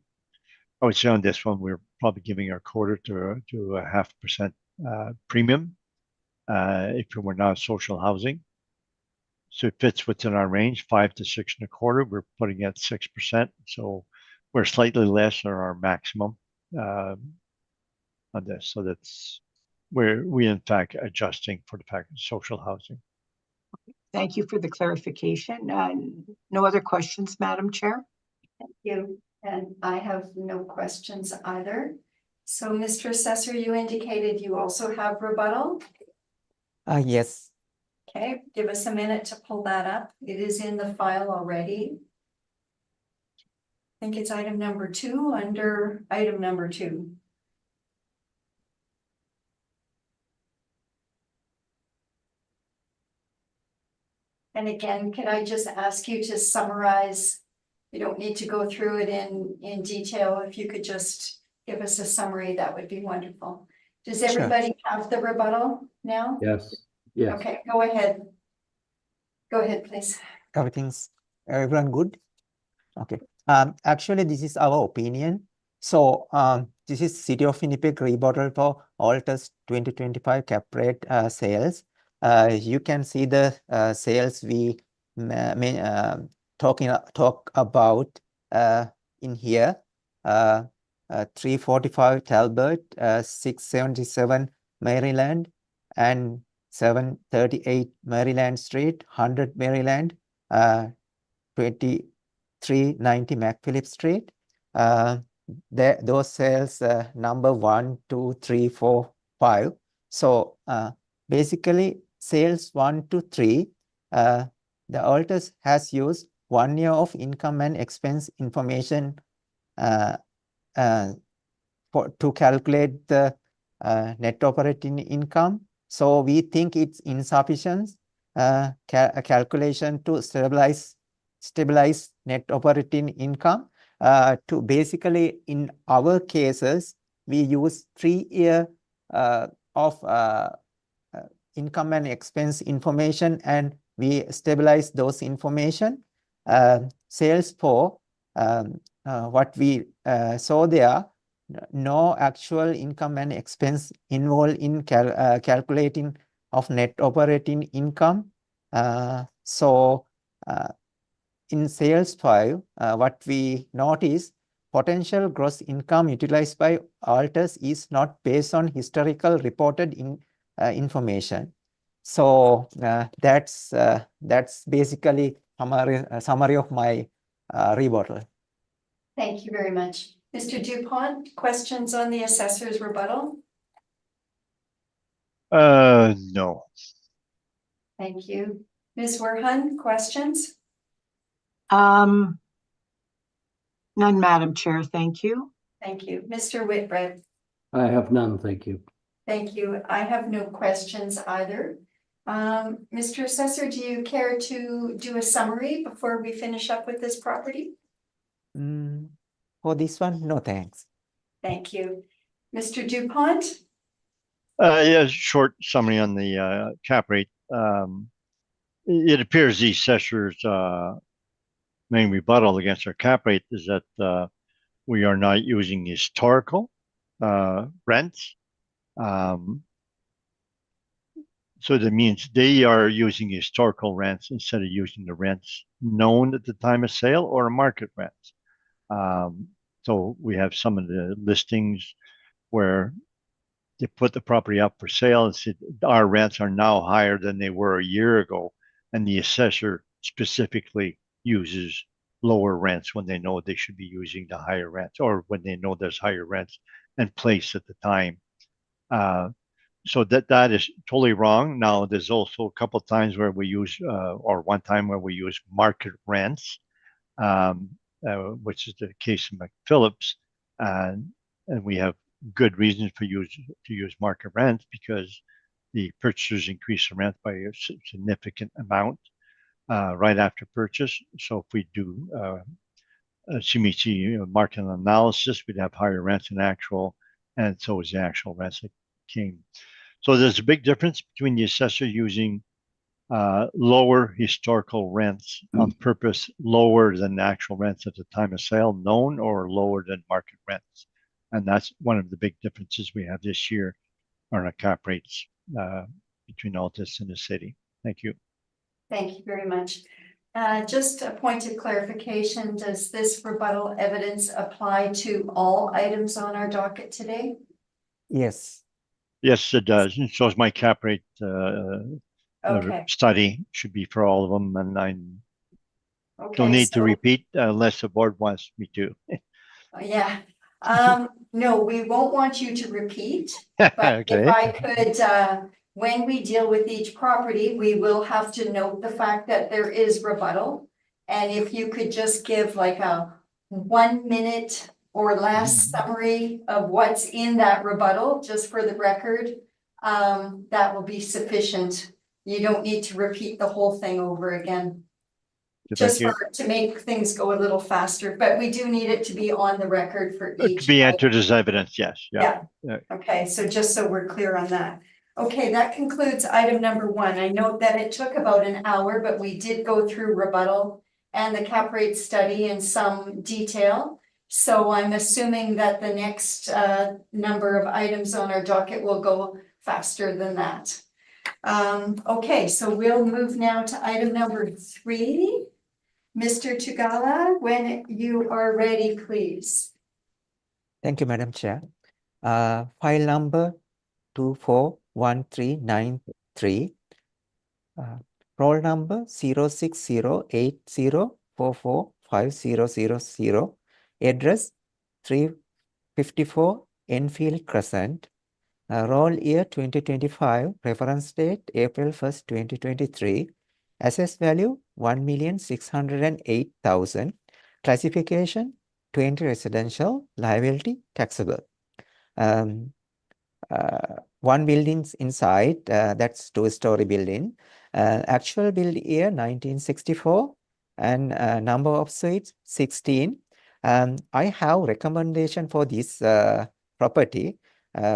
would say on this one, we're probably giving our quarter to 0.5% premium. If it were not social housing. So it fits within our range, 5 to 6.25. We're putting at 6%. So we're slightly less than our maximum on this. So that's where we in fact adjusting for the fact of social housing. Thank you for the clarification. No other questions, Madam Chair? Thank you. And I have no questions either. So Mr. Assessor, you indicated you also have rebuttal. Yes. Okay, give us a minute to pull that up. It is in the file already. I think it's item number 2 under item number 2. And again, can I just ask you to summarize? You don't need to go through it in detail. If you could just give us a summary, that would be wonderful. Does everybody have the rebuttal now? Yes, yes. Okay, go ahead. Go ahead, please. Everyone good? Okay. Actually, this is our opinion. So this is City of Winnipeg rebuttal for Altus 2025 cap rate sales. You can see the sales we talk about in here. 345 Talbot, 677 Maryland, and 738 Maryland Street, 100 Maryland, 2390 McPhillips Street. Those sales number 1, 2, 3, 4, 5. So basically sales 1 to 3, the Altus has used 1 year of income and expense information to calculate the net operating income. So we think it's insufficient calculation to stabilize net operating income. To basically, in our cases, we use 3 year of income and expense information, and we stabilize those information. Sales for what we saw there, no actual income and expense involved in calculating of net operating income. So in sales file, what we notice, potential gross income utilized by alters is not based on historical reported information. So that's basically summary of my rebuttal. Thank you very much. Mr. Dupont, questions on the assessor's rebuttal? No. Thank you. Ms. Werhun, questions? None, Madam Chair, thank you. Thank you. Mr. Whitbread? I have none, thank you. Thank you. I have no questions either. Mr. Assessor, do you care to do a summary before we finish up with this property? For this one, no thanks. Thank you. Mr. Dupont? Yeah, short summary on the cap rate. It appears the assessor's main rebuttal against our cap rate is that we are not using historical rents. So that means they are using historical rents instead of using the rents known at the time of sale or market rents. So we have some of the listings where they put the property up for sale and said our rents are now higher than they were a year ago, and the assessor specifically uses lower rents when they know they should be using the higher rents, or when they know there's higher rents in place at the time. So that is totally wrong. Now, there's also a couple of times where we use, or one time where we use market rents, which is the case of McPhillips, and we have good reasons to use market rent because the purchasers increase the rent by a significant amount right after purchase. So if we do a CMHC market analysis, we'd have higher rents than actual, and so is the actual rents that came. So there's a big difference between the assessor using lower historical rents on purpose, lower than actual rents at the time of sale known, or lower than market rents. And that's one of the big differences we have this year on our cap rates between Altus and the city. Thank you. Thank you very much. Just a point of clarification, does this rebuttal evidence apply to all items on our docket today? Yes. Yes, it does. And so is my cap rate Okay. study should be for all of them, and I don't Okay, need to so- repeat unless the board wants me to. Yeah, no, we won't want you to repeat, but if Okay. I could, when we deal with each property, we will have to note the fact that there is rebuttal. And if you could just give like a 1 minute or less summary of what's in that rebuttal, just for the record, that will be sufficient. You don't need to repeat the whole thing over again. Just Thank for, to make things go a little faster, but we do need it to be on the record for you. each. To be item. entered as evidence, yes. Yeah. Okay, so just so we're clear on that. Okay, that concludes item number 1. I note that it took about an hour, but we did go through rebuttal and the cap rate study in some detail. So I'm assuming that the next number of items on our docket will go faster than that. Okay, so we'll move now to item number 3. Mr. Tugala, when you are ready, please. Thank you, Madam Chair. File number 241393. Roll number 06080445000. Address 354 Enfield Crescent. Roll year 2025. Reference date April 1st, 2023. Assessed value 1,608,000. Classification 20 residential. Liability taxable. One building's inside, that's 2-story building. Actual build year 1964, and number of suites 16. I have recommendation for this property.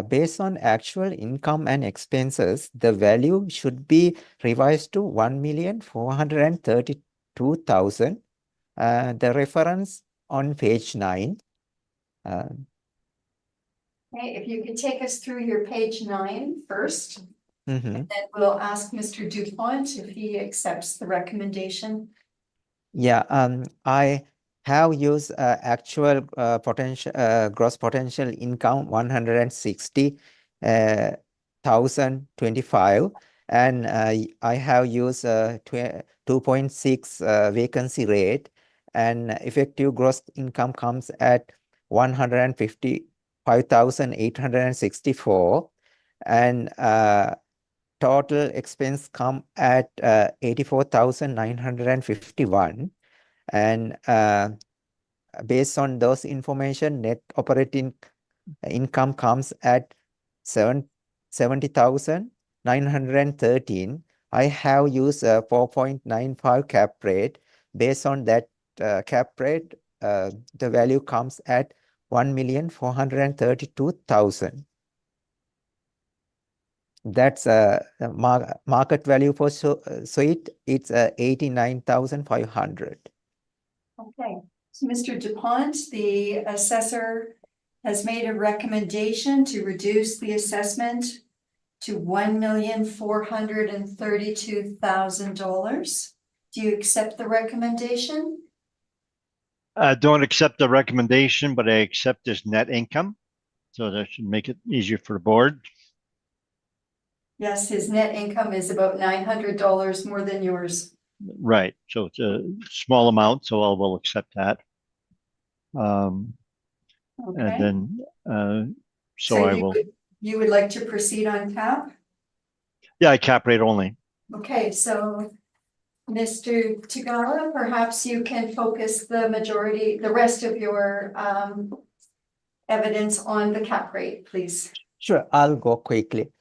Based on actual income and expenses, the value should be revised to 1,432,000. The reference on page 9. Okay, if you could take us through your page 9 first, Mhm. and then we'll ask Mr. Dupont if he accepts the recommendation. Yeah, I have used actual potential gross potential income 160,025, and I have used 2.6 vacancy rate, and effective gross income comes at 155,864, and total expense come at 84,951, and based on those information, net operating income comes at 70,913. I have used a 4.95 cap rate. Based on that cap rate, the value comes at 1,432,000. That's market value for suite. It's 89,500. Okay, so Mr. DuPont, the assessor has made a recommendation to reduce the assessment to $1,432,000. Do you accept the recommendation? I don't accept the recommendation, but I accept this net income. So that should make it easier for the board. Yes, his net income is about $900 more than yours. Right. So it's a small amount, so I will accept that. And Okay, then, so so I will, you would like to proceed on cap? yeah, cap rate only. Okay, so Mr. Tagala, perhaps you can focus the rest of your evidence on the cap rate, please. Sure, I'll go quickly.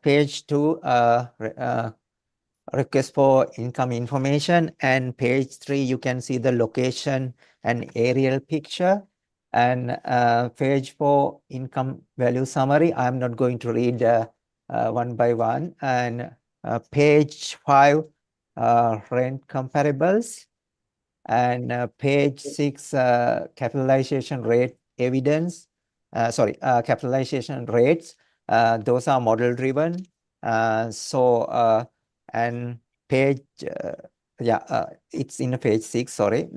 Page 2, request for income information, and page 3, you can see the location and aerial picture. And page 4, income value summary. I'm not going to read one by one. And page 5, rent comparables. And page 6, capitalization rate evidence. Capitalization rates. Those are model driven. And page, it's in page 6, sorry.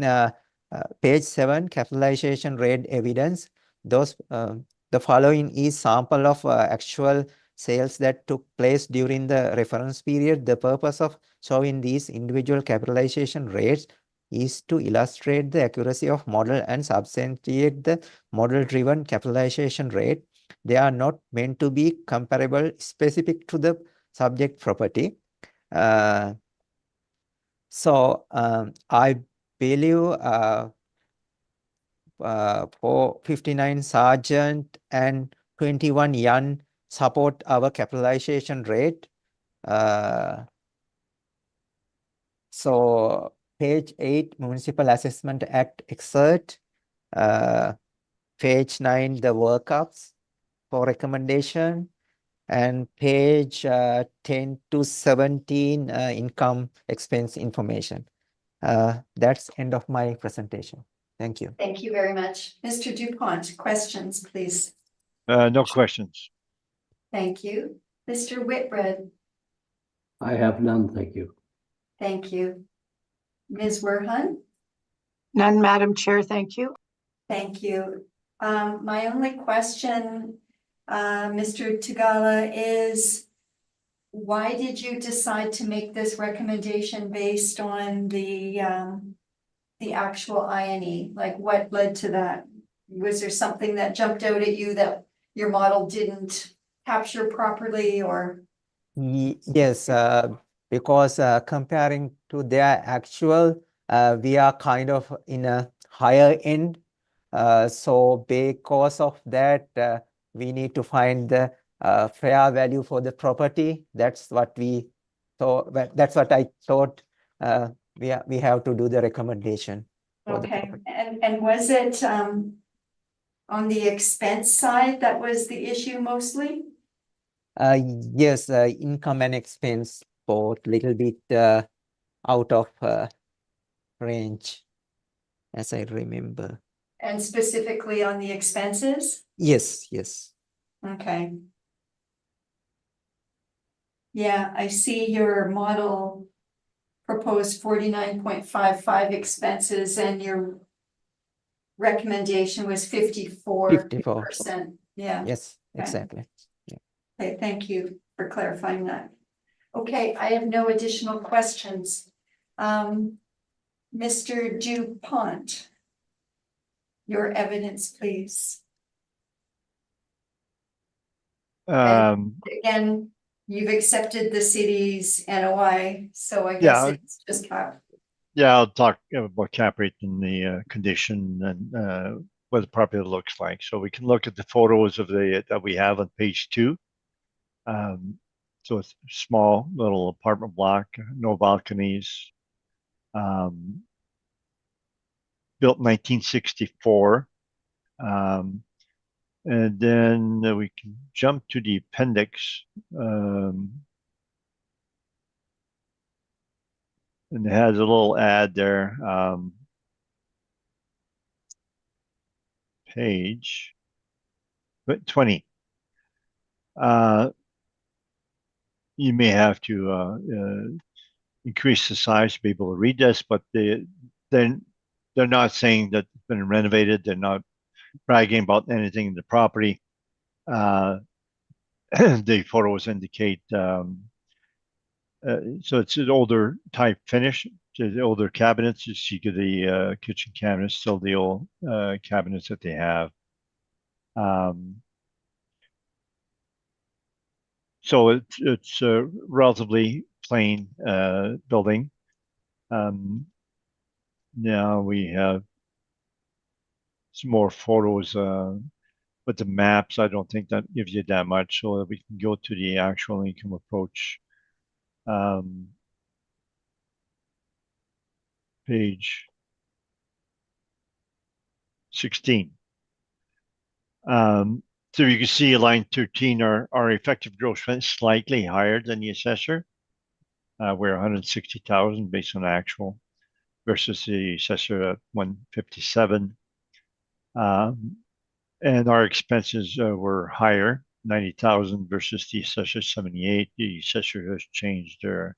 Page 7, capitalization rate evidence. Those, the following is sample of actual sales that took place during the reference period. The purpose of showing these individual capitalization rates is to illustrate the accuracy of model and substantiate the model-driven capitalization rate. They are not meant to be comparable specific to the subject property. I believe for 59 Sergeant and 21 Young support our capitalization rate. So page 8, Municipal Assessment Act excerpt. Page 9, the workups for recommendation. And page 10 to 17, income expense information. That's end of my presentation. Thank you. Thank you very much. Mr. DuPont, questions, please. No questions. Thank you. Mr. Whitbread, I have none, thank you. thank you. Ms. Werhan, None, Madam Chair, thank you. thank you. My only question, Mr. Tagala, is why did you decide to make this recommendation based on the actual INE? Like, what led to that? Was there something that jumped out at you that your model didn't capture properly, or? Yes, because comparing to their actual, we are kind of in a higher end. So because of that, we need to find the fair value for the property. That's what we thought. That's what I thought. We have to do the recommendation for the Okay, property. and was it on the expense side that was the issue mostly? Yes, income and expense both little bit out of range, as I remember. And specifically on the expenses? Yes, yes. Okay. Yeah, I see your model proposed 49.55 expenses and your recommendation was 54%. Yeah, Yes, Okay. exactly. okay, thank you for clarifying that. Okay, I have no additional questions. Mr. Dupont, your evidence, please. Again, you've accepted the city's NOI, so I guess Yeah. it's just cap. Yeah, I'll talk about cap rate and the condition and what the property looks like. So we can look at the photos of that we have on page 2. So it's a small little apartment block, no balconies. Built 1964. And then we can jump to the appendix. And it has a little ad there. Page 20. You may have to increase the size to be able to read this, but they're not saying that it's been renovated. They're not bragging about anything in the property. The photos indicate so it's an older type finish. The older cabinets, you see the kitchen cabinets, still the old cabinets that they have. So it's a relatively plain building. Now we have some more photos with the maps. I don't think that gives you that much, so that we can go to the actual income approach. Page 16. So you can see line 13, our effective gross rent is slightly higher than the assessor. We're 160,000 based on actual versus the assessor at 157. And our expenses were higher, 90,000 versus the assessor 78. The assessor has changed their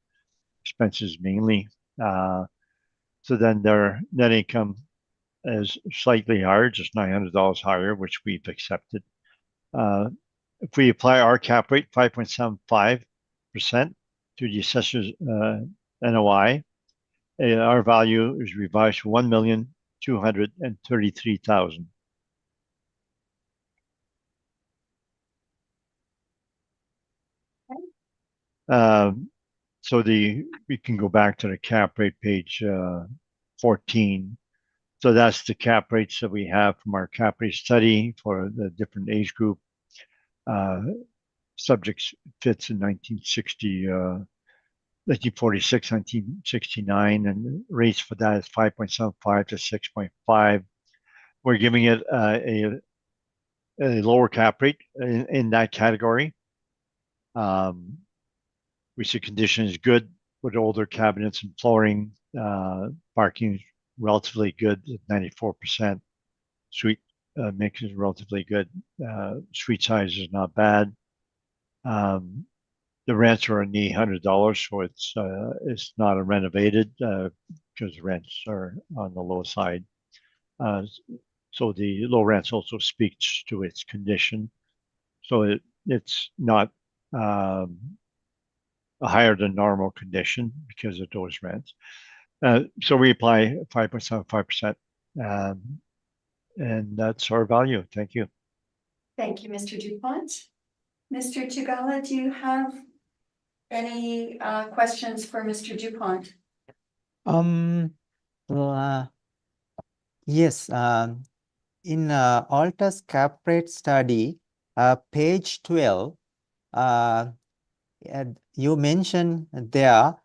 expenses mainly. So then their net income is slightly higher, just $900 higher, which we've accepted. If we apply our cap rate, 5.75% to the assessor's NOI, our value is revised to $1,233,000. So we can go back to the cap rate page 14. So that's the cap rates that we have from our cap rate study for the different age group. Subjects fits in 1960, 1946, 1969, and rates for that is 5.75 to 6.5. We're giving it a lower cap rate in that category. We see condition is good with older cabinets and flooring. Parking is relatively good at 94%. Suite mix is relatively good. Suite size is not bad. The rents are in the $100, so it's not a renovated because the rents are on the low side. So the low rents also speaks to its condition. So it's not a higher than normal condition because of those rents. So we apply 5.75%, and that's our value. Thank you. Thank you, Mr. Dupont. Mr. Tagala, do you have any questions for Mr. Dupont? Yes, in Alta's cap rate study, page 12, you mentioned there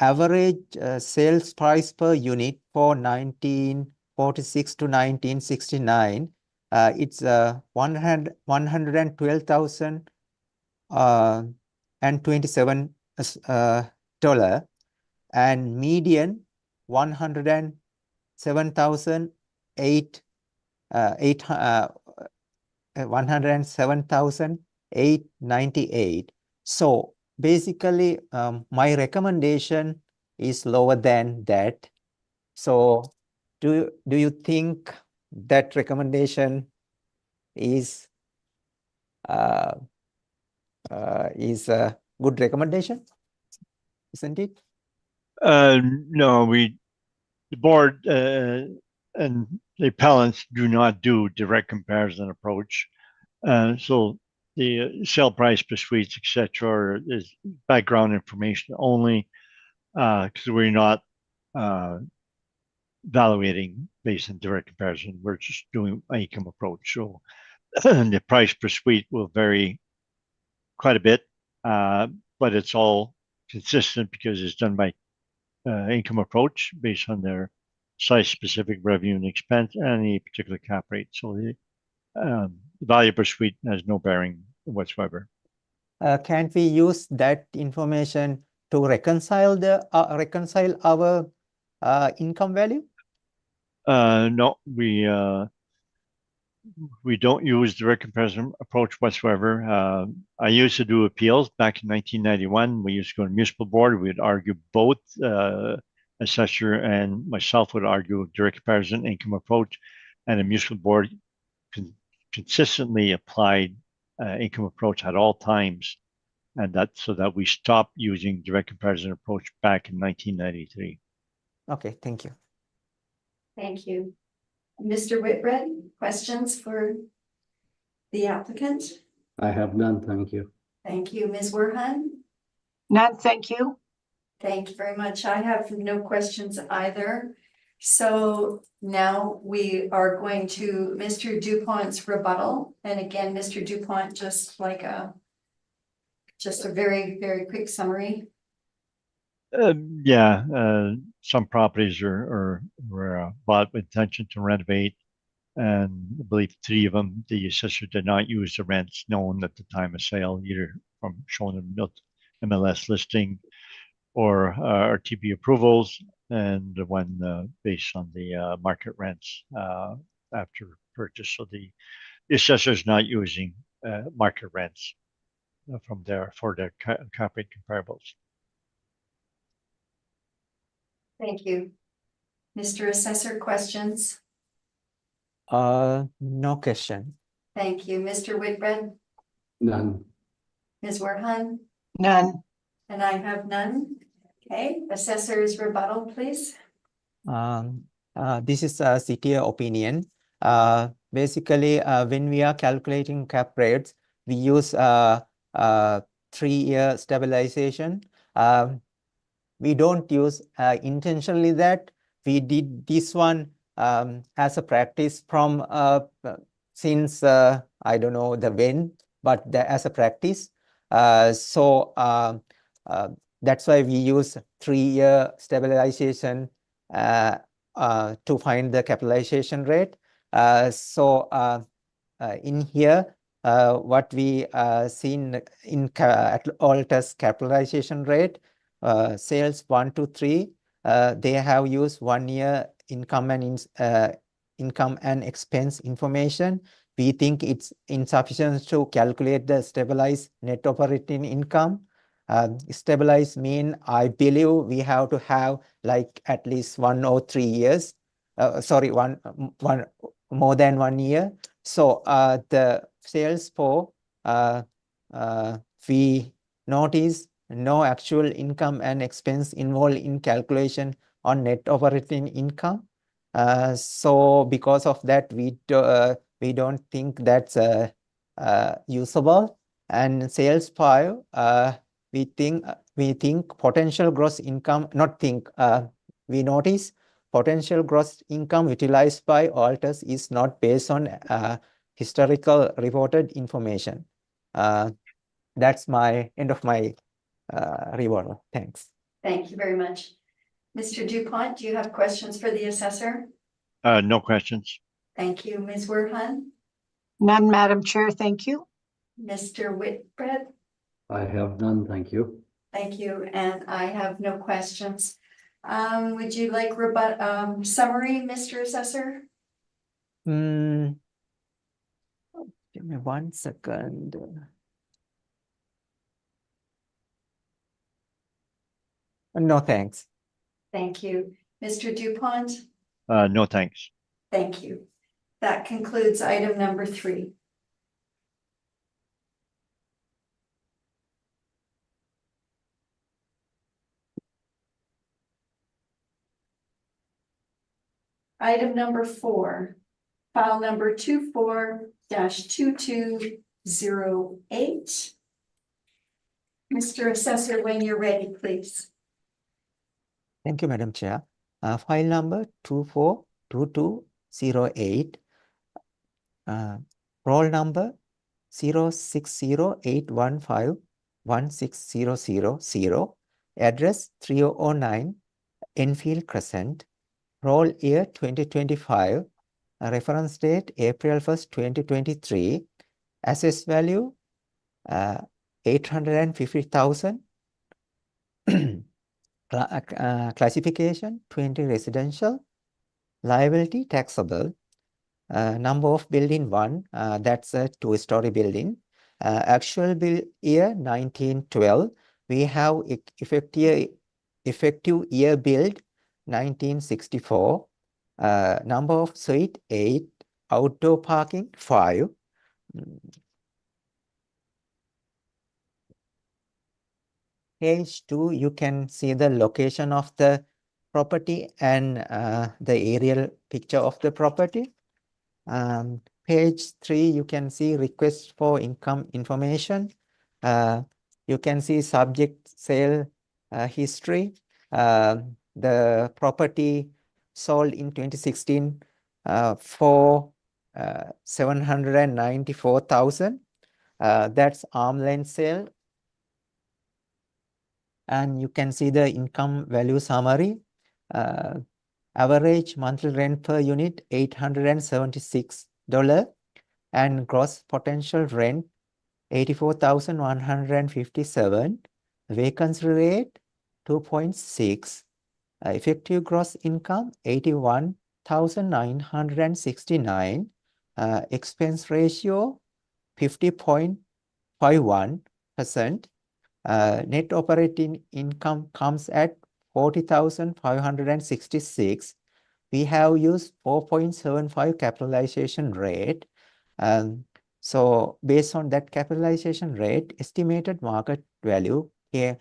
average sales price per unit for 1946 to 1969. It's 112,000 and $27 and median 107,898. So basically, my recommendation is lower than that. So do you think that recommendation is a good recommendation, isn't it? No, the board and the appellants do not do direct comparison approach. So the sale price per suites, etc., is background information only, because we're not evaluating based on direct comparison. We're just doing an income approach. So the price per suite will vary quite a bit, but it's all consistent because it's done by income approach based on their site-specific revenue and expense and the particular cap rate. So the value per suite has no bearing whatsoever. Can't we use that information to reconcile our income value? No, we don't use direct comparison approach whatsoever. I used to do appeals back in 1991. We used to go to municipal board. We'd argue both assessor and myself would argue direct comparison income approach, and the municipal board consistently applied income approach at all times, and that's so that we stopped using direct comparison approach back in 1993. Okay, thank you. Thank you. Mr. Whitbread, questions for the applicant? I have none, thank you. Thank you. Ms. Werhan? None, thank you. Thank you very much. I have no questions either. So now we are going to Mr. Dupont's rebuttal. And again, Mr. Dupont, just a very, very quick summary. Some properties were bought with intention to renovate, and I believe 3 of them, the assessor did not use the rents known at the time of sale, either from showing them MLS listing or RTB approvals, and the one based on the market rents after purchase. So the assessor is not using market rents for their cap rate comparables. Thank you. Mr. Assessor, questions? No question. Thank you. Mr. Whitbread? None. Ms. Werhan? None. And I have none. Okay, assessor's rebuttal, please. This is a CTA opinion. Basically, when we are calculating cap rates, we use 3-year stabilization. We don't use intentionally that. We did this one as a practice from since I don't know the when, but as a practice. So that's why we use 3-year stabilization to find the capitalization rate. In here, what we seen at Altus capitalization rate, sales 1 to 3, they have used 1 year income and expense information. We think it's insufficient to calculate the stabilized net operating income. Stabilized mean, I believe we have to have like at least 1 or 3 years. One more than 1 year. So the sales for we notice no actual income and expense involved in calculation on net operating income. So because of that, we don't think that's usable. And sales 5, we think potential gross income, we notice potential gross income utilized by Altus is not based on historical reported information. That's my end of my rebuttal. Thanks. Thank you very much. Mr. Dupont, do you have questions for the assessor? No questions. Thank you. Ms. Werhan? None, Madam Chair, thank you. Mr. Whitbread? I have none, thank you. Thank you. And I have no questions. Would you like summary, Mr. Assessor? Give me 1 second. No, thanks. Thank you. Mr. Dupont? No, thanks. Thank you. That concludes item number 3. Item number 4, file number 24-2208. Mr. Assessor, when you're ready, please. Thank you, Madam Chair. File number 242208, roll number 06081516000, address 3009 Enfield Crescent, roll year 2025, reference date April 1st, 2023, assess value 850,000. Classification 20 residential, liability taxable, number of building 1, that's a 2-story building, actual year 1912, we have effective year build 1964, number of suite 8, outdoor parking 5. Page 2, you can see the location of the property and the aerial picture of the property. Page 3, you can see request for income information. You can see subject sale history. The property sold in 2016 for 794,000. That's arm length sale. And you can see the income value summary. Average monthly rent per unit $876 and gross potential rent 84,157. Vacancy rate 2.6. Effective gross income 81,969. Expense ratio 50.51%. Net operating income comes at 40,566. We have used 4.75 capitalization rate. So based on that capitalization rate, estimated market value here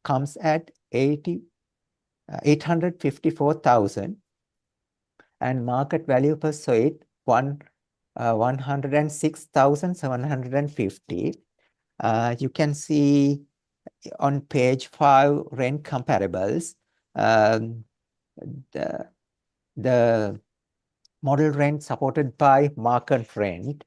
comes at 854,000, and market value per suite 106,750. You can see on page 5 rent comparables. The model rent supported by market rent.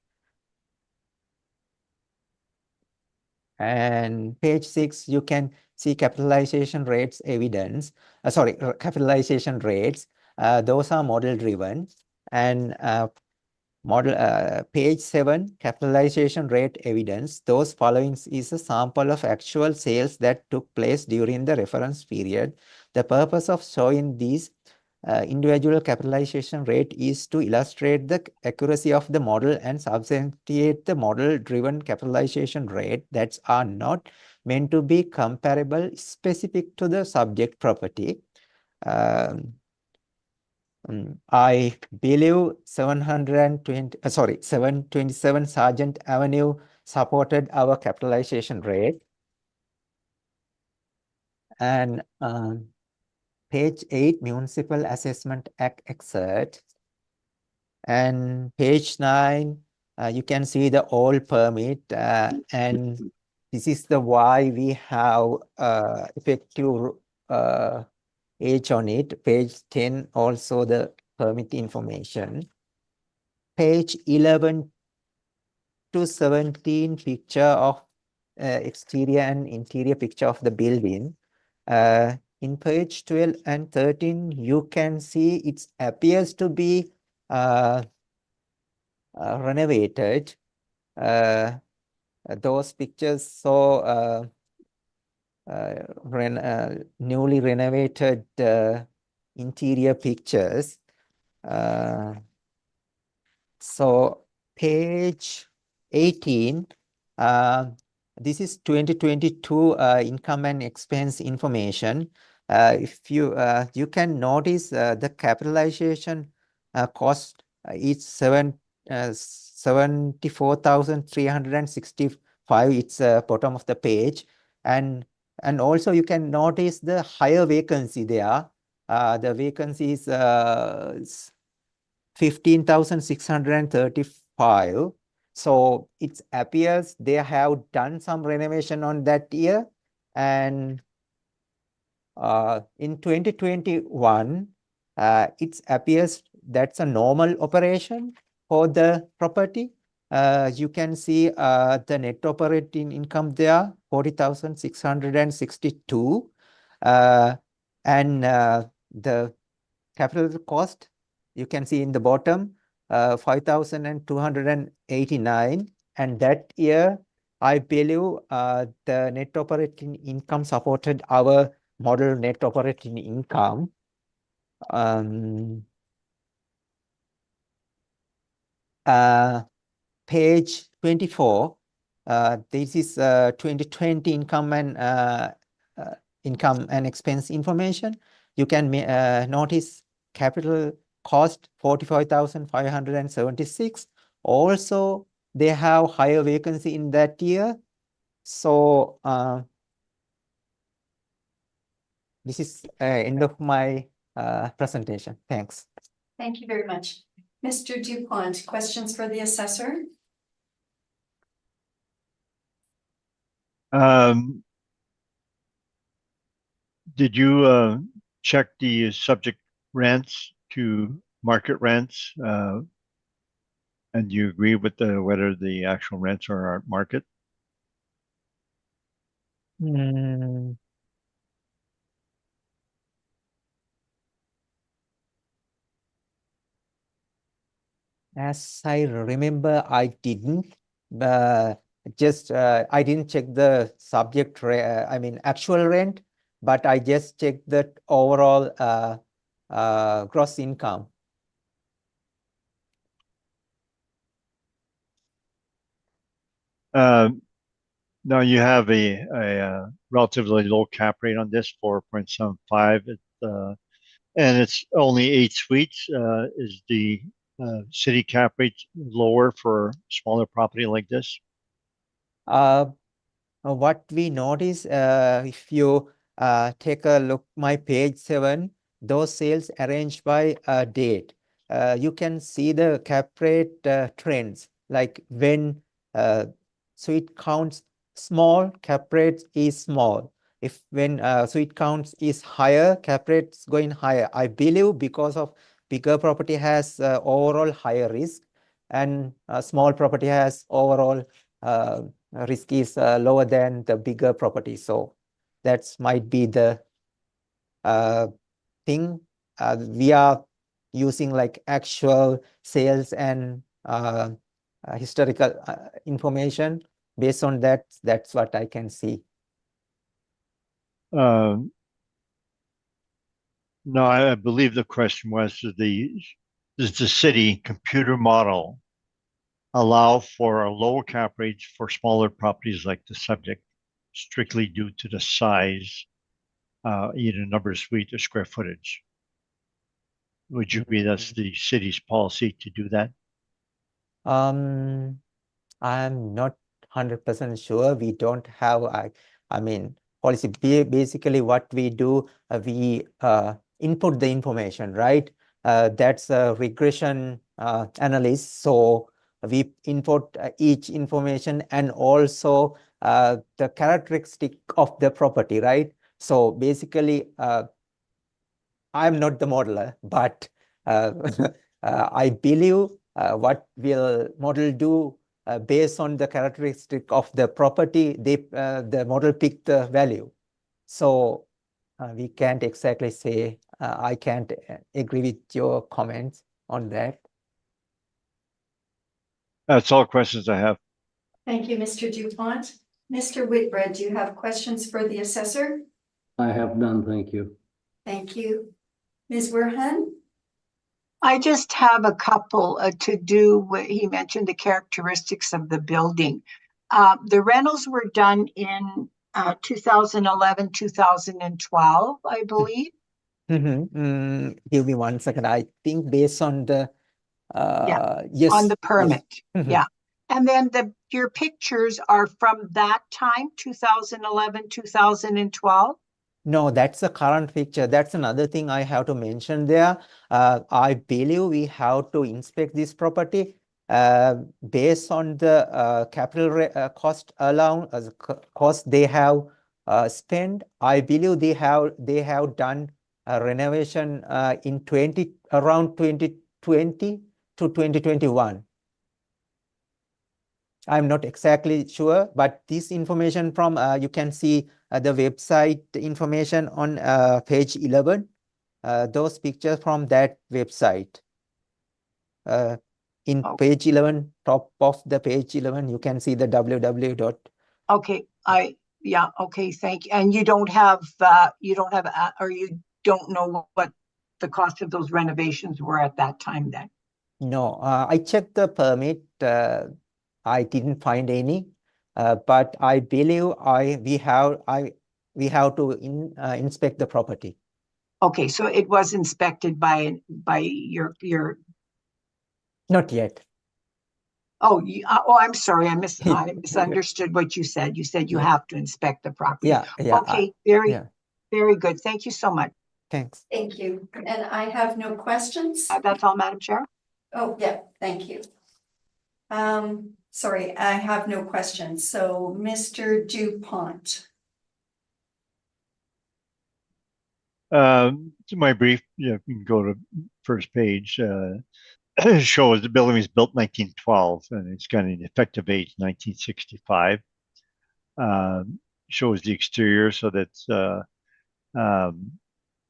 And page 6, you can see capitalization rates evidence. Capitalization rates. Those are model driven. And page 7, capitalization rate evidence. Those following is a sample of actual sales that took place during the reference period. The purpose of showing these individual capitalization rate is to illustrate the accuracy of the model and substantiate the model-driven capitalization rate that are not meant to be comparable specific to the subject property. I believe 727 Sargent Avenue supported our capitalization rate. And page 8, Municipal Assessment Act excerpt. And page 9, you can see the old permit. And this is the why we have effective age on it. Page 10, also the permit information. Page 11 to 17, picture of exterior and interior picture of the building. In page 12 and 13, you can see it appears to be renovated. Those pictures show newly renovated interior pictures. So page 18, this is 2022 income and expense information. If you you can notice the capitalization cost is 74,365. It's bottom of the page, and also you can notice the higher vacancy there. The vacancy is 15,635. So it appears they have done some renovation on that year, and in 2021, it appears that's a normal operation for the property. You can see the net operating income there, 40,662. And the capital cost, you can see in the bottom, 5,289. And that year, I believe the net operating income supported our model net operating income. Page 24, this is 2020 income and expense information. You can notice capital cost 45,576. Also, they have higher vacancy in that year. So this is end of my presentation. Thanks. Thank you very much. Mr. Dupont, questions for the assessor? Did you check the subject rents to market rents? And do you agree with whether the actual rents are at market? As I remember, I didn't. Just I didn't check the subject, I mean actual rent, but I just checked the overall gross income. Now you have a relatively low cap rate on this, 4.75. And it's only 8 suites. Is the city cap rate lower for smaller property like this? What we notice, if you take a look, my page 7, those sales arranged by date, you can see the cap rate trends, like when suite counts small, cap rate is small. If when suite counts is higher, cap rate's going higher. I believe because of bigger property has overall higher risk, and small property has overall risk is lower than the bigger property. So that's might be the thing. We are using like actual sales and historical information. Based on that, that's what I can see. No, I believe the question was, does the city computer model allow for a lower cap rate for smaller properties like the subject, strictly due to the size, either number of suites or square footage? Would you agree that's the city's policy to do that? I'm not 100% sure. We don't have, I mean, policy. Basically, what we do, we input the information, right? That's a regression analysis. So we input each information and also the characteristic of the property, right? So basically, I'm not the modeler, but I believe what will model do based on the characteristic of the property, the model pick the value. So we can't exactly say, I can't agree with your comments on that. That's all questions I have. Thank you, Mr. Dupont. Mr. Whitbread, do you have questions for the assessor? I have none, thank you. Thank you. Ms. Werhan? I just have a couple to do what he mentioned, the characteristics of the building. The rentals were done in 2011, 2012, I believe. Give me 1 second. I think based on the yes, On the permit, Mhm. yeah. And then your pictures are from that time, 2011, 2012? No, that's the current picture. That's another thing I have to mention there. I believe we have to inspect this property based on the capital cost cost they have spent. I believe they have done a renovation in around 2020 to 2021. I'm not exactly sure, but this information from you can see the website information on page 11. Those pictures from that website. In Oh. page 11, top of the page 11, you can see the www. Okay, okay, thank you. And you don't have, or you don't know what the cost of those renovations were at that time then? No, I checked the permit. I didn't find any, but I believe we have to inspect the property. Okay, so it was inspected by your, Not yet. I'm sorry, I misunderstood what you said. You said you Yeah. have to inspect the property. Yeah. Okay, Yeah. very good. Thank you so much. Thanks. Thank you. And I have no questions. That's all, Madam Chair. Oh, yeah, thank you. Sorry, I have no questions. So Mr. Dupont. To my brief, you can go to first page. Shows the building was built 1912 and it's got an effective age 1965. Shows the exterior, so that's the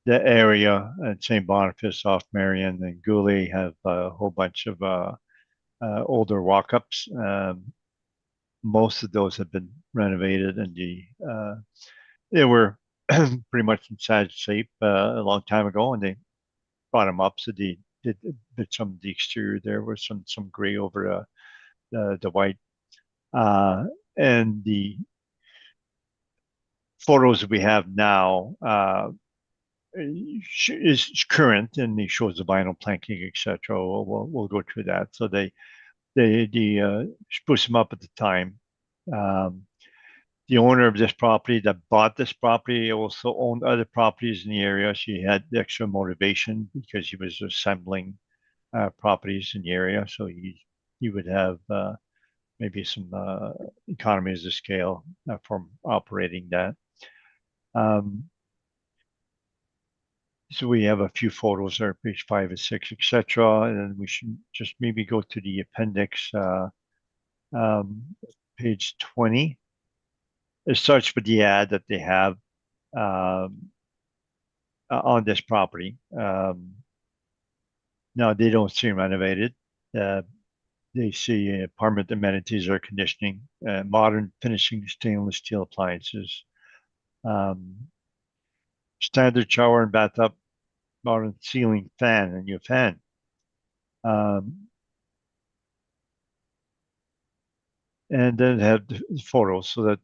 area at St. Boniface off Marion and Goulet have a whole bunch of older walk-ups. Most of those have been renovated, and they were pretty much in sad shape a long time ago, and they brought them up. So they did some of the exterior there with some gray over the white, and the photos we have now is current, and it shows the vinyl planking, etc. We'll go through that. So they spruce them up at the time. The owner of this property that bought this property also owned other properties in the area. So he had extra motivation because he was assembling properties in the area. So he would have maybe some economies of scale from operating that. So we have a few photos there, page 5 and 6, etc. And then we should just maybe go to the appendix, page 20. It starts with the ad that they have on this property. Now they don't seem renovated. They see apartment amenities, air conditioning, modern finishing stainless steel appliances, standard shower and bathtub, modern ceiling fan, and new fan. And then have the photos, so that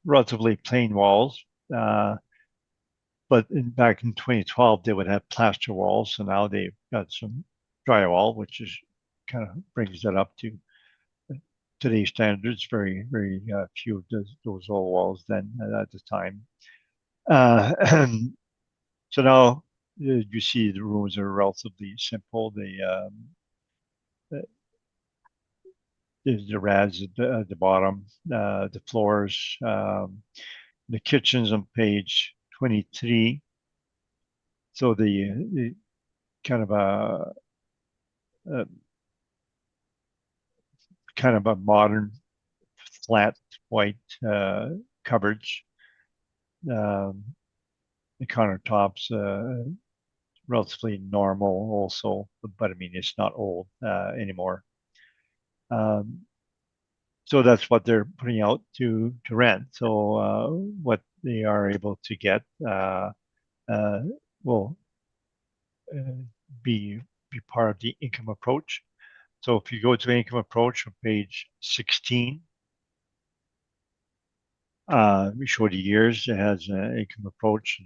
relatively plain walls. But back in 2012, they would have plaster walls, so now they've got some drywall, which is kind of brings that up to today's standards. Very, very few of those old walls then at the time. So now you see the rooms are relatively simple. The rads at the bottom, the floors, the kitchens on page 23. So the kind of a modern flat white cupboards. The countertops relatively normal also, but I mean it's not old anymore. So that's what they're putting out to rent. So what they are able to get will be part of the income approach. So if you go to income approach on page 16, We show the years. It has an income approach.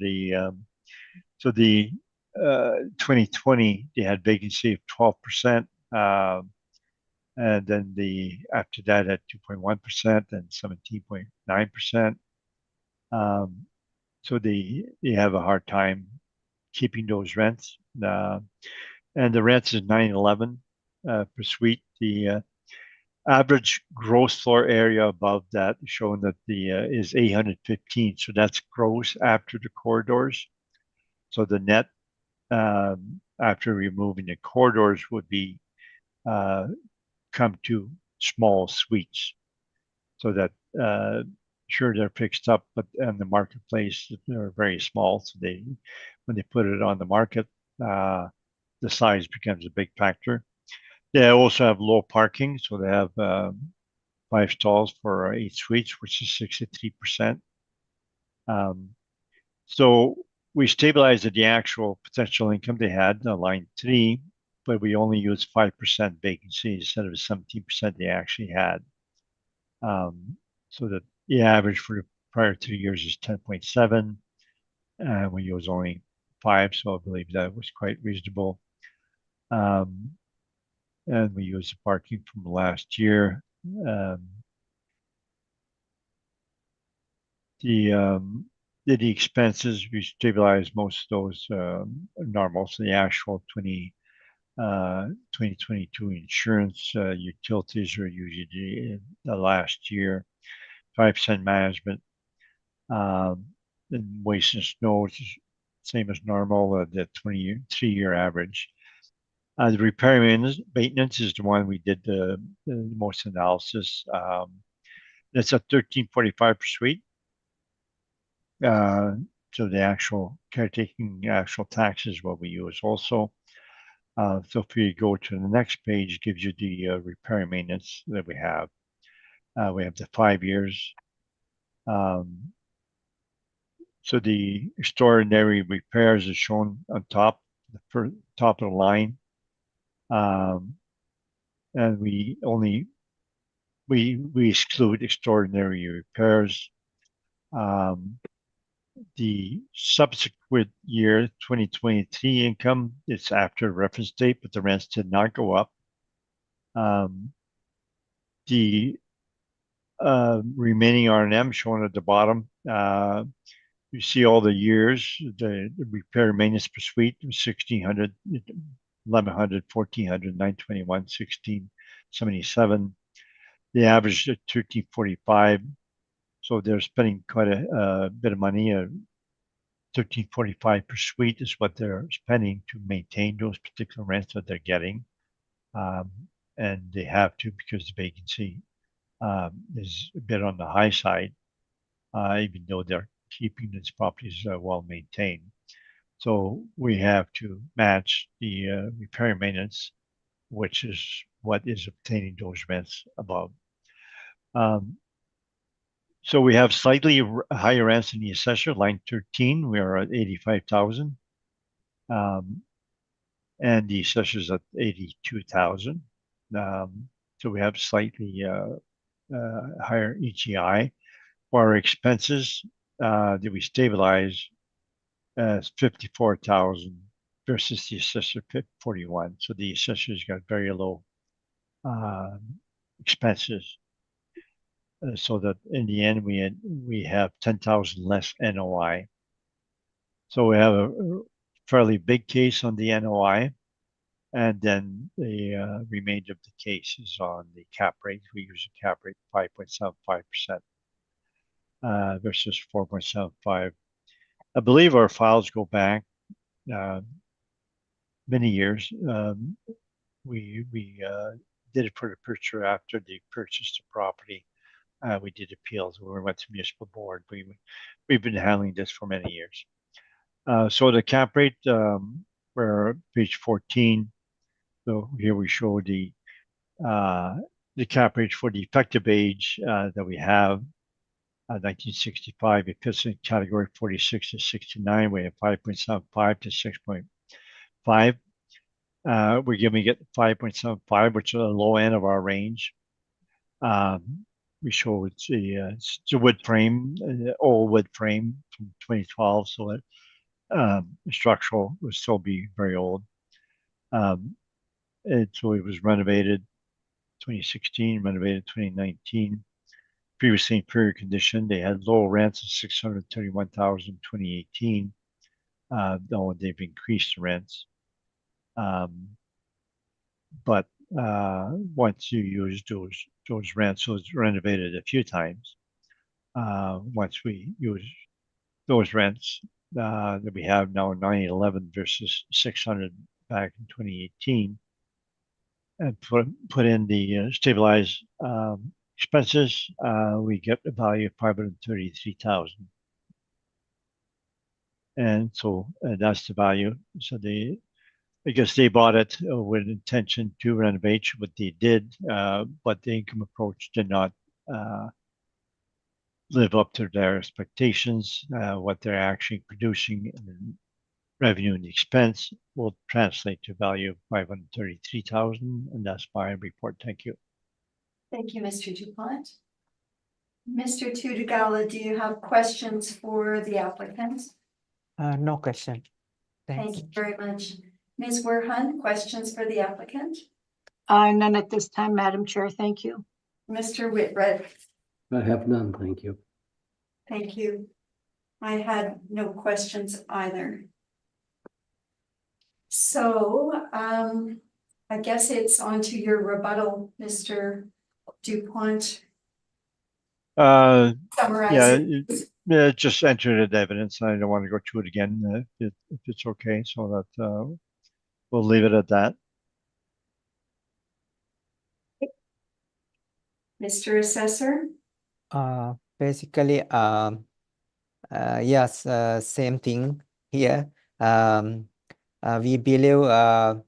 So the 2020 they had vacancy of 12%, and then after that at 2.1% and 17.9%. So they have a hard time keeping those rents. And the rents is $911 per suite. The average gross floor area above that showing that is 815. So that's gross after the corridors. So the net after removing the corridors would be come to small suites. So that sure they're fixed up, but in the marketplace they're very small. So when they put it on the market, the size becomes a big factor. They also have low parking, so they have 5 stalls for 8 suites, which is 63%. So we stabilized the actual potential income they had, line 3, but we only used 5% vacancy instead of the 17% they actually had. So that the average for the prior 2 years is 10.7, and we used only 5, so I believe that was quite reasonable. And we used the parking from last year. The expenses, we stabilized most of those normal. So the actual 2022 insurance, utilities are usually the last year, 5% management, and waste and snow, which is same as normal, the 3-year average. The repair maintenance is the one we did the most analysis. It's at $13.45 per suite. So the actual caretaking, actual tax is what we use also. So if you go to the next page, it gives you the repair and maintenance that we have. We have the 5 years. So the extraordinary repairs is shown on top, the top of the line. And we exclude extraordinary repairs. The subsequent year, 2023 income, it's after reference date, but the rents did not go up. The remaining R&M shown at the bottom, you see all the years, the repair maintenance per suite was 1,600, 1,100, 1,400, 921, 1,677. The average is 1,345. So they're spending quite a bit of money. $1,345 per suite is what they're spending to maintain those particular rents that they're getting. And they have to because the vacancy is a bit on the high side, even though they're keeping these properties well maintained. So we have to match the repair and maintenance, which is what is obtaining those rents above. So we have slightly higher rents in the assessor, line 13, we are at 85,000. And the assessor's at 82,000. So we have slightly higher EGI. For our expenses, that we stabilize as 54,000 versus the assessor 41. So the assessor's got very low expenses. So that in the end we have 10,000 less NOI. So we have a fairly big case on the NOI, and then the remainder of the case is on the cap rate. We use a cap rate 5.75% versus 4.75. I believe our files go back many years. We did it for the purchaser after they purchased the property. We did appeals. We went to municipal board. We've been handling this for many years. So the cap rate, we're page 14. So here we show the cap rate for the effective age that we have. 1965, it fits in category 46 to 69. We have 5.75 to 6.5. We're giving it 5.75, which is the low end of our range. we show it's a wood frame, old wood frame from 2012, so it structural would still be very old. And so it was renovated 2016, renovated 2019. Previously inferior condition, they had low rents of 631,000 2018. Though they've increased the rents. But once you use those rents, so it's renovated a few times. Once we use those rents that we have now 911 versus 600 back in 2018, and put in the stabilized expenses, we get a value of 533,000. And so that's the value. So I guess they bought it with intention to renovate, what they did, but the income approach did not live up to their expectations. What they're actually producing in revenue and expense will translate to value of 533,000, and that's my report. Thank you. Thank you, Mr. Dupont. Mr. Tudegala, do you have questions for the applicant? No question. Thank Thanks. you very much. Ms. Werhan, questions for the applicant? None at this time, Madam Chair. Thank you. Mr. Whitred, I have none, thank you. thank you. I had no questions either. So, I guess it's on to your rebuttal, Mr. Dupont. Summarize Yeah, it. yeah, just entered it evidence. I don't want to go through it again if it's okay, so that we'll leave it at that. Mr. Assessor? Basically, yes, same thing here. We believe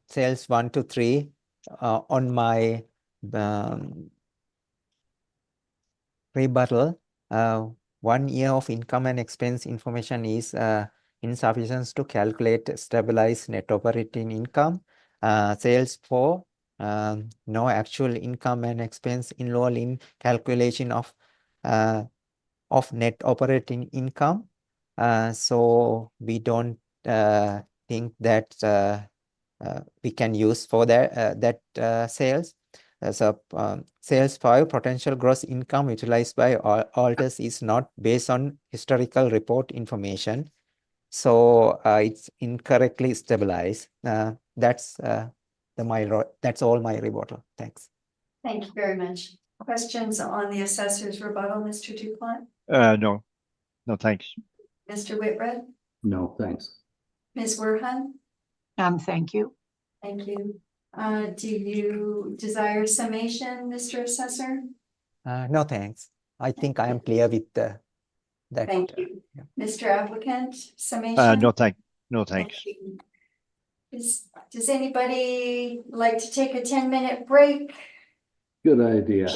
sales 1 to 3 on my rebuttal. 1 year of income and expense information is insufficient to calculate stabilized net operating income. Sales 4, no actual income and expense involved in calculation of net operating income. So we don't think that we can use for that sales. So sales 5, potential gross income utilized by Altus is not based on historical report information. So it's incorrectly stabilized. That's all my rebuttal. Thanks. Thank you very much. Questions on the assessor's rebuttal, Mr. Dupont? No, thanks. Mr. Whitred? No, thanks. Ms. Werhan? Thank you. Thank you. Do you desire summation, Mr. Assessor? No, thanks. I think I am clear with that. Thank you. Yeah. Mr. Applicant, summation? No, thanks. Thank you. Does anybody like to take a 10-minute break? Good idea.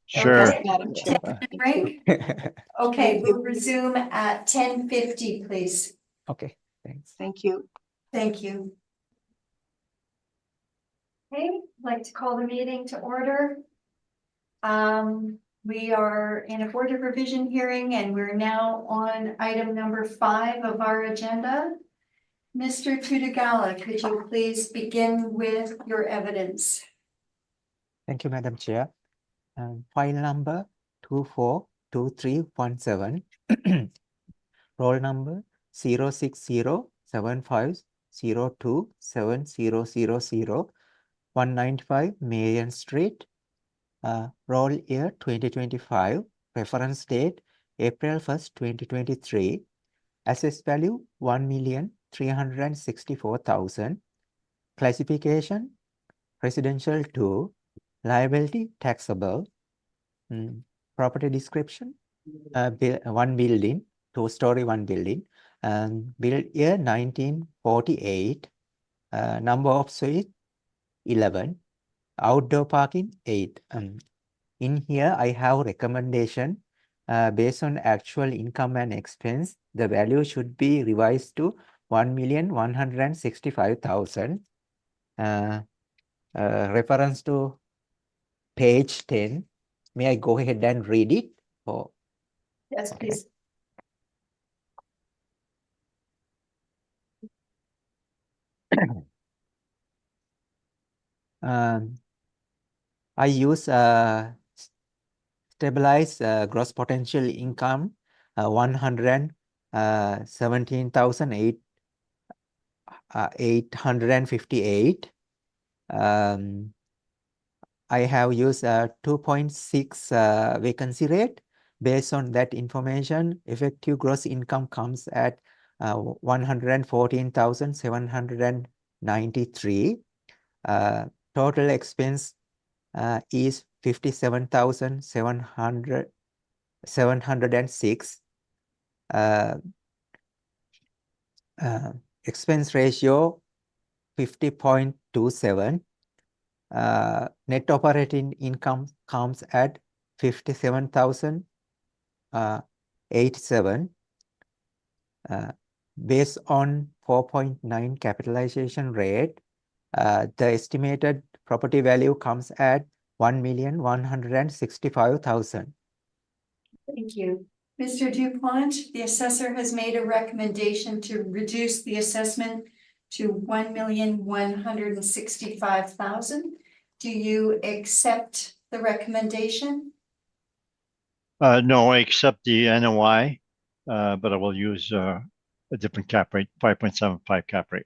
Sure. Okay. Madam Chair. 10-minute break? Okay, we'll resume at 10:50, please. Okay, thanks. Thank you. Thank you. Okay, I'd like to call the meeting to order. We are in a Board of Revision hearing and we're now on item number 5 of our agenda. Mr. Tudegala, could you please begin with your evidence? Thank you, Madam Chair. File number 242317, roll number 06075027000, 195 Marion Street, roll year 2025, reference date April 1st, 2023, assessed value 1,364,000, classification residential 2, liability taxable, property description, one building, 2-story one building, built year 1948, number of suite 11, outdoor parking 8. In here I have recommendation based on actual income and expense, the value should be revised to 1,165,000. Reference to page 10, may I go ahead and read it? Or Yes, please. um, I use stabilized gross potential income 117,858. I have used 2.6 vacancy rate. Based on that information, effective gross income comes at 114,793. Total expense is 57,706. Expense ratio 50.27. Net operating income comes at 57,087. Based on 4.9 capitalization rate, the estimated property value comes at 1,165,000. Thank you. Mr. Dupont, the assessor has made a recommendation to reduce the assessment to 1,165,000. Do you accept the recommendation? No, I accept the NOI, but I will use a different cap rate, 5.75 cap rate.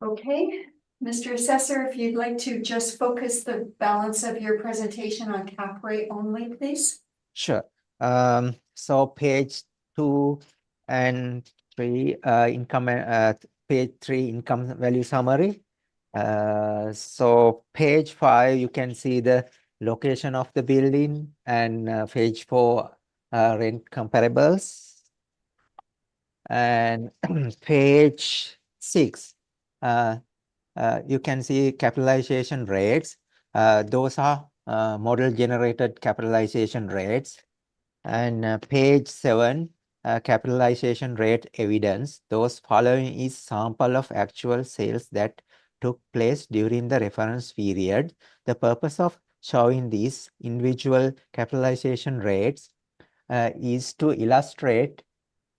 Okay, Mr. Assessor, if you'd like to just focus the balance of your presentation on cap rate only, please. Sure. So page 2 and 3, page 3 income value summary. So page 5, you can see the location of the building, and page 4, rent comparables. And page 6, you can see capitalization rates. Those are model generated capitalization rates. And page 7, capitalization rate evidence. Those following is sample of actual sales that took place during the reference period. The purpose of showing these individual capitalization rates is to illustrate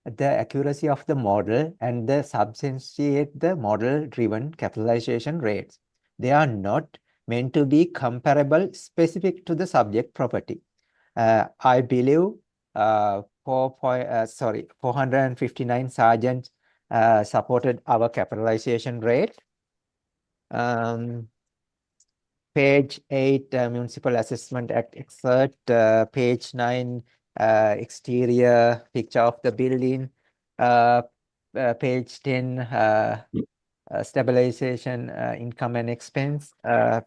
the accuracy of the model and the substantiate the model driven capitalization rates. They are not meant to be comparable specific to the subject property. I believe 459 sergeants supported our capitalization rate. Page 8, Municipal Assessment Act excerpt. Page 9, exterior picture of the building. Page 10, stabilization income and expense.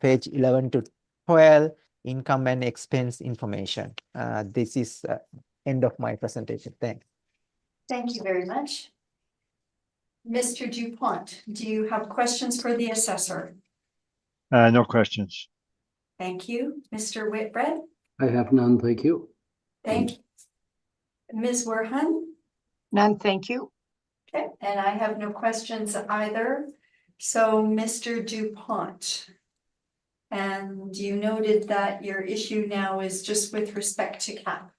Page 11 to 12, income and expense information. This is end of my presentation. Thanks. Thank you very much. Mr. Dupont, do you have questions for the assessor? No questions. Thank you. Mr. Whitbread? I have none, thank you. Thank you. Ms. Werhan? None, thank you. Okay, and I have no questions either. So, Mr. Dupont, and you noted that your issue now is just with respect to cap.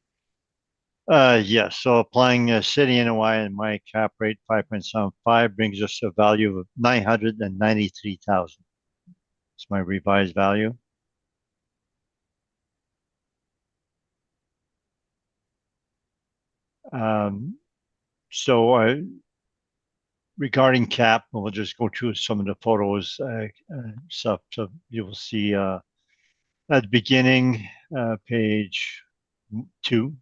Yes, so applying city NOI and my cap rate 5.75 brings us a value of 993,000. It's my revised value. So regarding cap, we'll just go through some of the photos stuff. So you will see at the beginning, page 2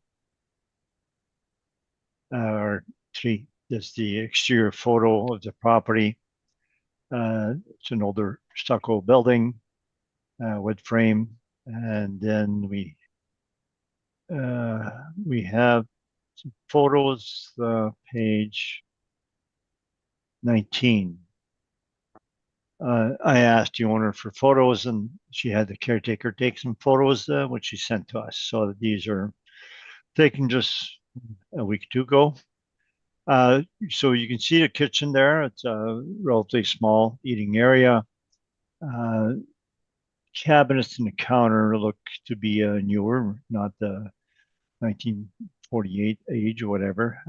or 3. There's the exterior photo of the property. It's an older stucco building, wood frame, and then we have some photos, page 19. I asked the owner for photos, and she had the caretaker take some photos, which she sent to us. So these are taken just a week or two ago. So you can see the kitchen there. It's a relatively small eating area. cabinets and the counter look to be newer, not the 1948 age or whatever.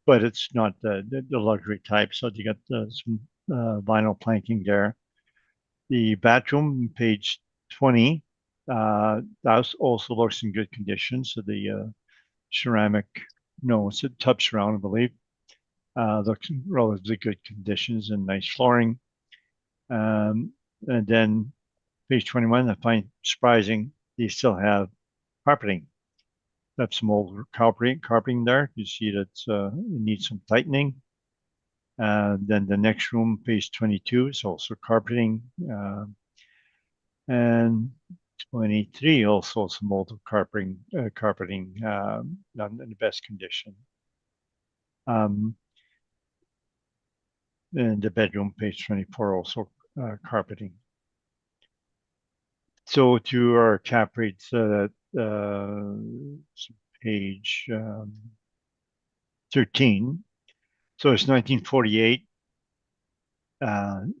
But it's not the luxury type. So you got some vinyl planking there. The bathroom, page 20, that also looks in good condition. So the ceramic, no, it's a tub surround, I believe. Looks in relatively good conditions and nice flooring. And then page 21, I find surprising, they still have carpeting. That's some old carpeting there. You see that it needs some tightening. Then the next room, page 22, is also carpeting. And 23, also some old carpeting, not in the best condition. And the bedroom, page 24, also carpeting. So to our cap rates, page 13. So it's 1948.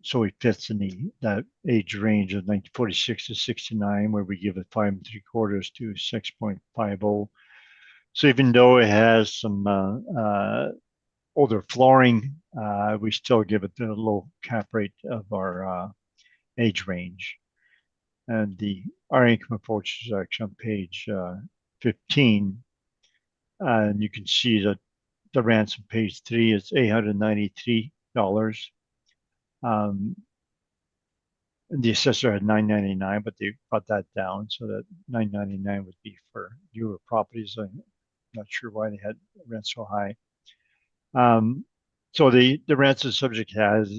So it fits in that age range of 1946 to 69, where we give it 5.75 to 6.50. So even though it has some older flooring, we still give it the low cap rate of our age range. And our income approach is actually on page 15. And you can see that the rents on page 3 is $893. The assessor had $999, but they brought that down so that $999 would be for newer properties. I'm not sure why they had rent so high. So the rents the subject has,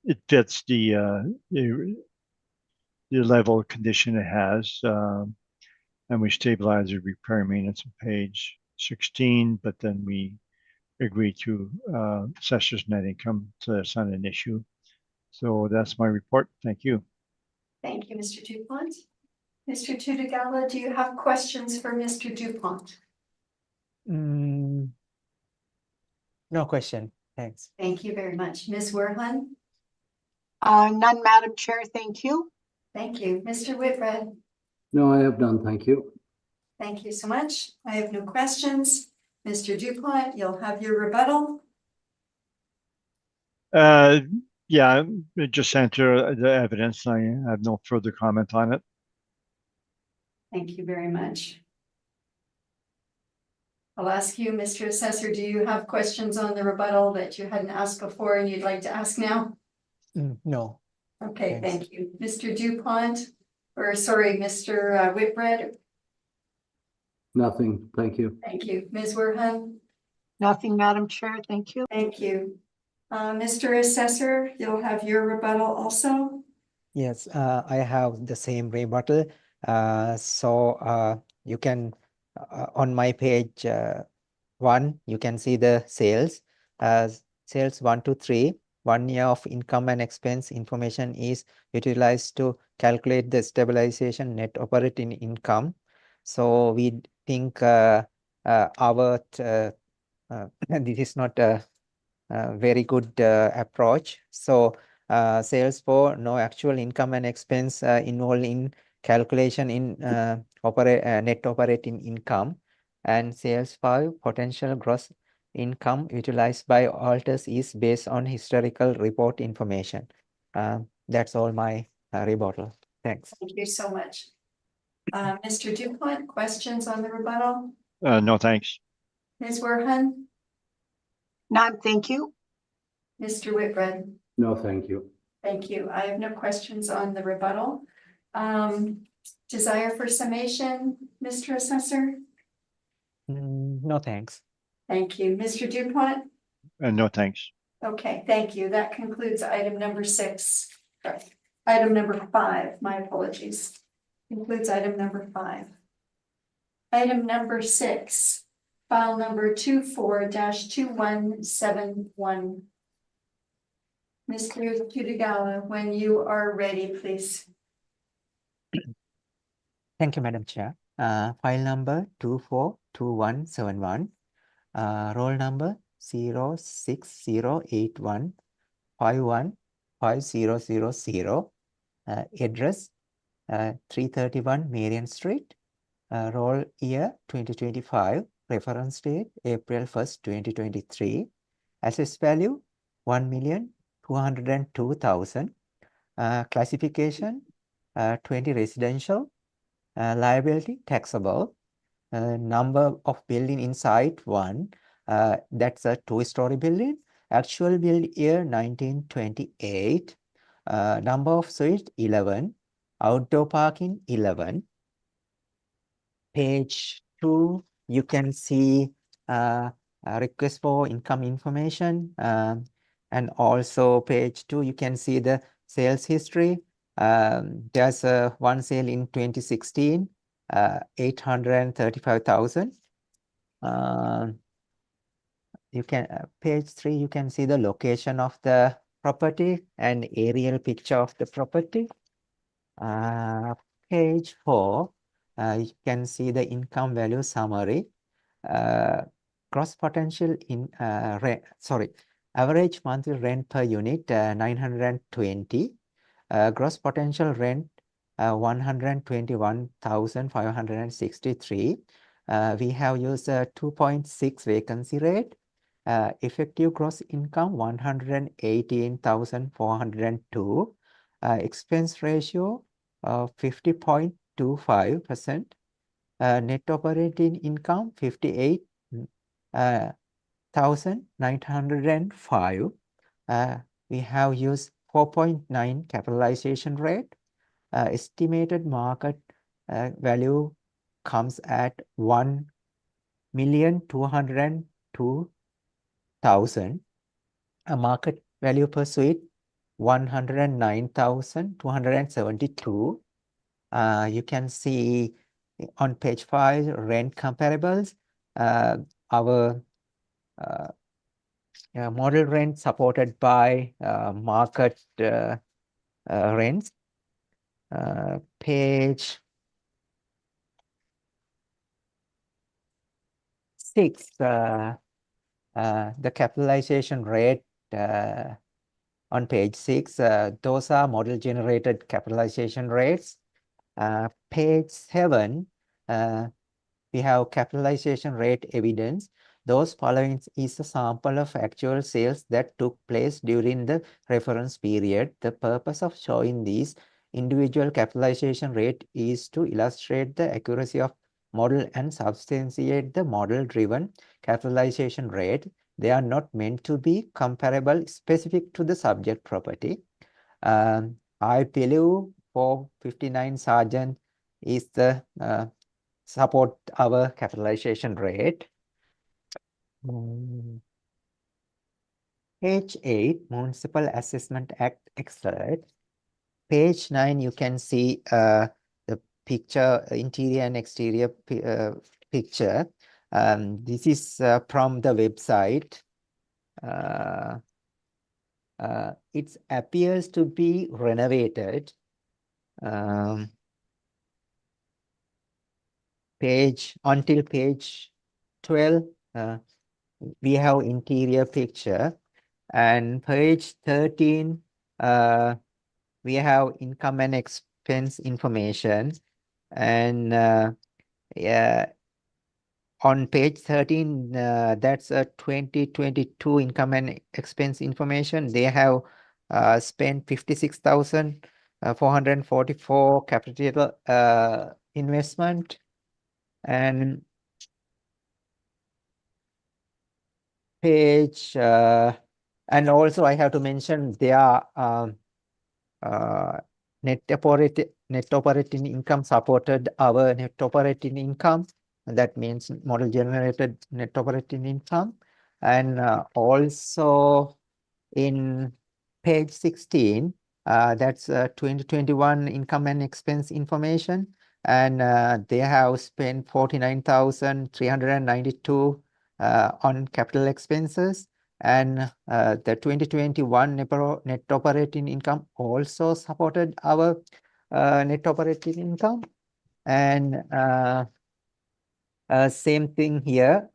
it fits the level of condition it has, and we stabilize the repair and maintenance on page 16, but then we agree to assessor's net income, so that's not an issue. So that's my report. Thank you. Thank you, Mr. Dupont. Mr. Tutagala, do you have questions for Mr. Dupont? No question. Thanks. Thank you very much. Ms. Werhan? None, Madam Chair, thank you. Thank you. Mr. Whitbread? No, I have none, thank you. Thank you so much. I have no questions. Mr. Dupont, you'll have your rebuttal. Yeah, just enter the evidence. I have no further comment on it. Thank you very much. I'll ask you, Mr. Assessor, do you have questions on the rebuttal that you hadn't asked before and you'd like to ask now? No. Okay, Thanks. thank you. Mr. Dupont, or sorry, Mr. Whitbread, Nothing, thank you. thank you. Ms. Werhan? Nothing, Madam Chair, thank you. Thank you. Mr. Assessor, you'll have your rebuttal also. Yes, I have the same rebuttal. You can on my page 1, you can see the sales. Sales 1 to 3. 1 year of income and expense information is utilized to calculate the stabilization net operating income. So we think this is not a very good approach. So sales 4, no actual income and expense involved in calculation in net operating income. And sales 5, potential gross income utilized by alters is based on historical report information. That's all my rebuttal. Thanks. Thank you so much. Mr. Dupont, questions on the rebuttal? No, thanks. Ms. Werhan? None, thank you. Mr. Whitbread? No, thank you. Thank you. I have no questions on the rebuttal. Desire for summation, Mr. Assessor? No, thanks. Thank you. Mr. Dupont? No, thanks. Okay, thank you. That concludes item number 6. Sorry, item number 5, my apologies. Concludes item number 5. Item number 6, file number 24-2171. Mr. Tutagala, when you are ready, please. Thank you, Madam Chair. File number 242171. Roll number 0608151 5000. Address 331 Marion Street. Roll year 2025. Reference date April 1st, 2023. Assessed value 1,202,000. Classification 20 residential. Liability taxable. Number of building inside 1. That's a 2-story building. Actual build year 1928. Number of suites 11. Outdoor parking 11. Page 2, you can see a request for income information. And also page 2, you can see the sales history. There's one sale in 2016, 835,000. You can page 3, you can see the location of the property and aerial picture of the property. Page 4, you can see the income value summary. Gross potential in average monthly rent per unit 920. Gross potential rent 121,563. We have used 2.6 vacancy rate. Effective gross income 118,402. Expense ratio 50.25%. Net operating income 58,905. We have used 4.9 capitalization rate. Estimated market value comes at 1,202,000. Market value per suite 109,272. You can see on page 5 rent comparables. Our model rent supported by market rents. Page 6, the capitalization rate on page 6, those are model generated capitalization rates. Page 7, we have capitalization rate evidence. Those following is a sample of actual sales that took place during the reference period. The purpose of showing these individual capitalization rate is to illustrate the accuracy of model and substantiate the model-driven capitalization rate. They are not meant to be comparable specific to the subject property. I believe 459 Sargent is the support our capitalization rate. Page 8, Municipal Assessment Act excerpt. Page 9, you can see the picture, interior and exterior picture. This is from the website. It appears to be renovated. Until page 12, we have interior picture, and page 13, we have income and expense information, and on page 13, that's a 2022 income and expense information. They have spent 56,444 capital investment, and page and also I have to mention their net operating income supported our net operating income. That means model generated net operating income. And also in page 16, that's 2021 income and expense information. And they have spent 49,392 on capital expenses. And the 2021 net operating income also supported our net operating income. And same thing here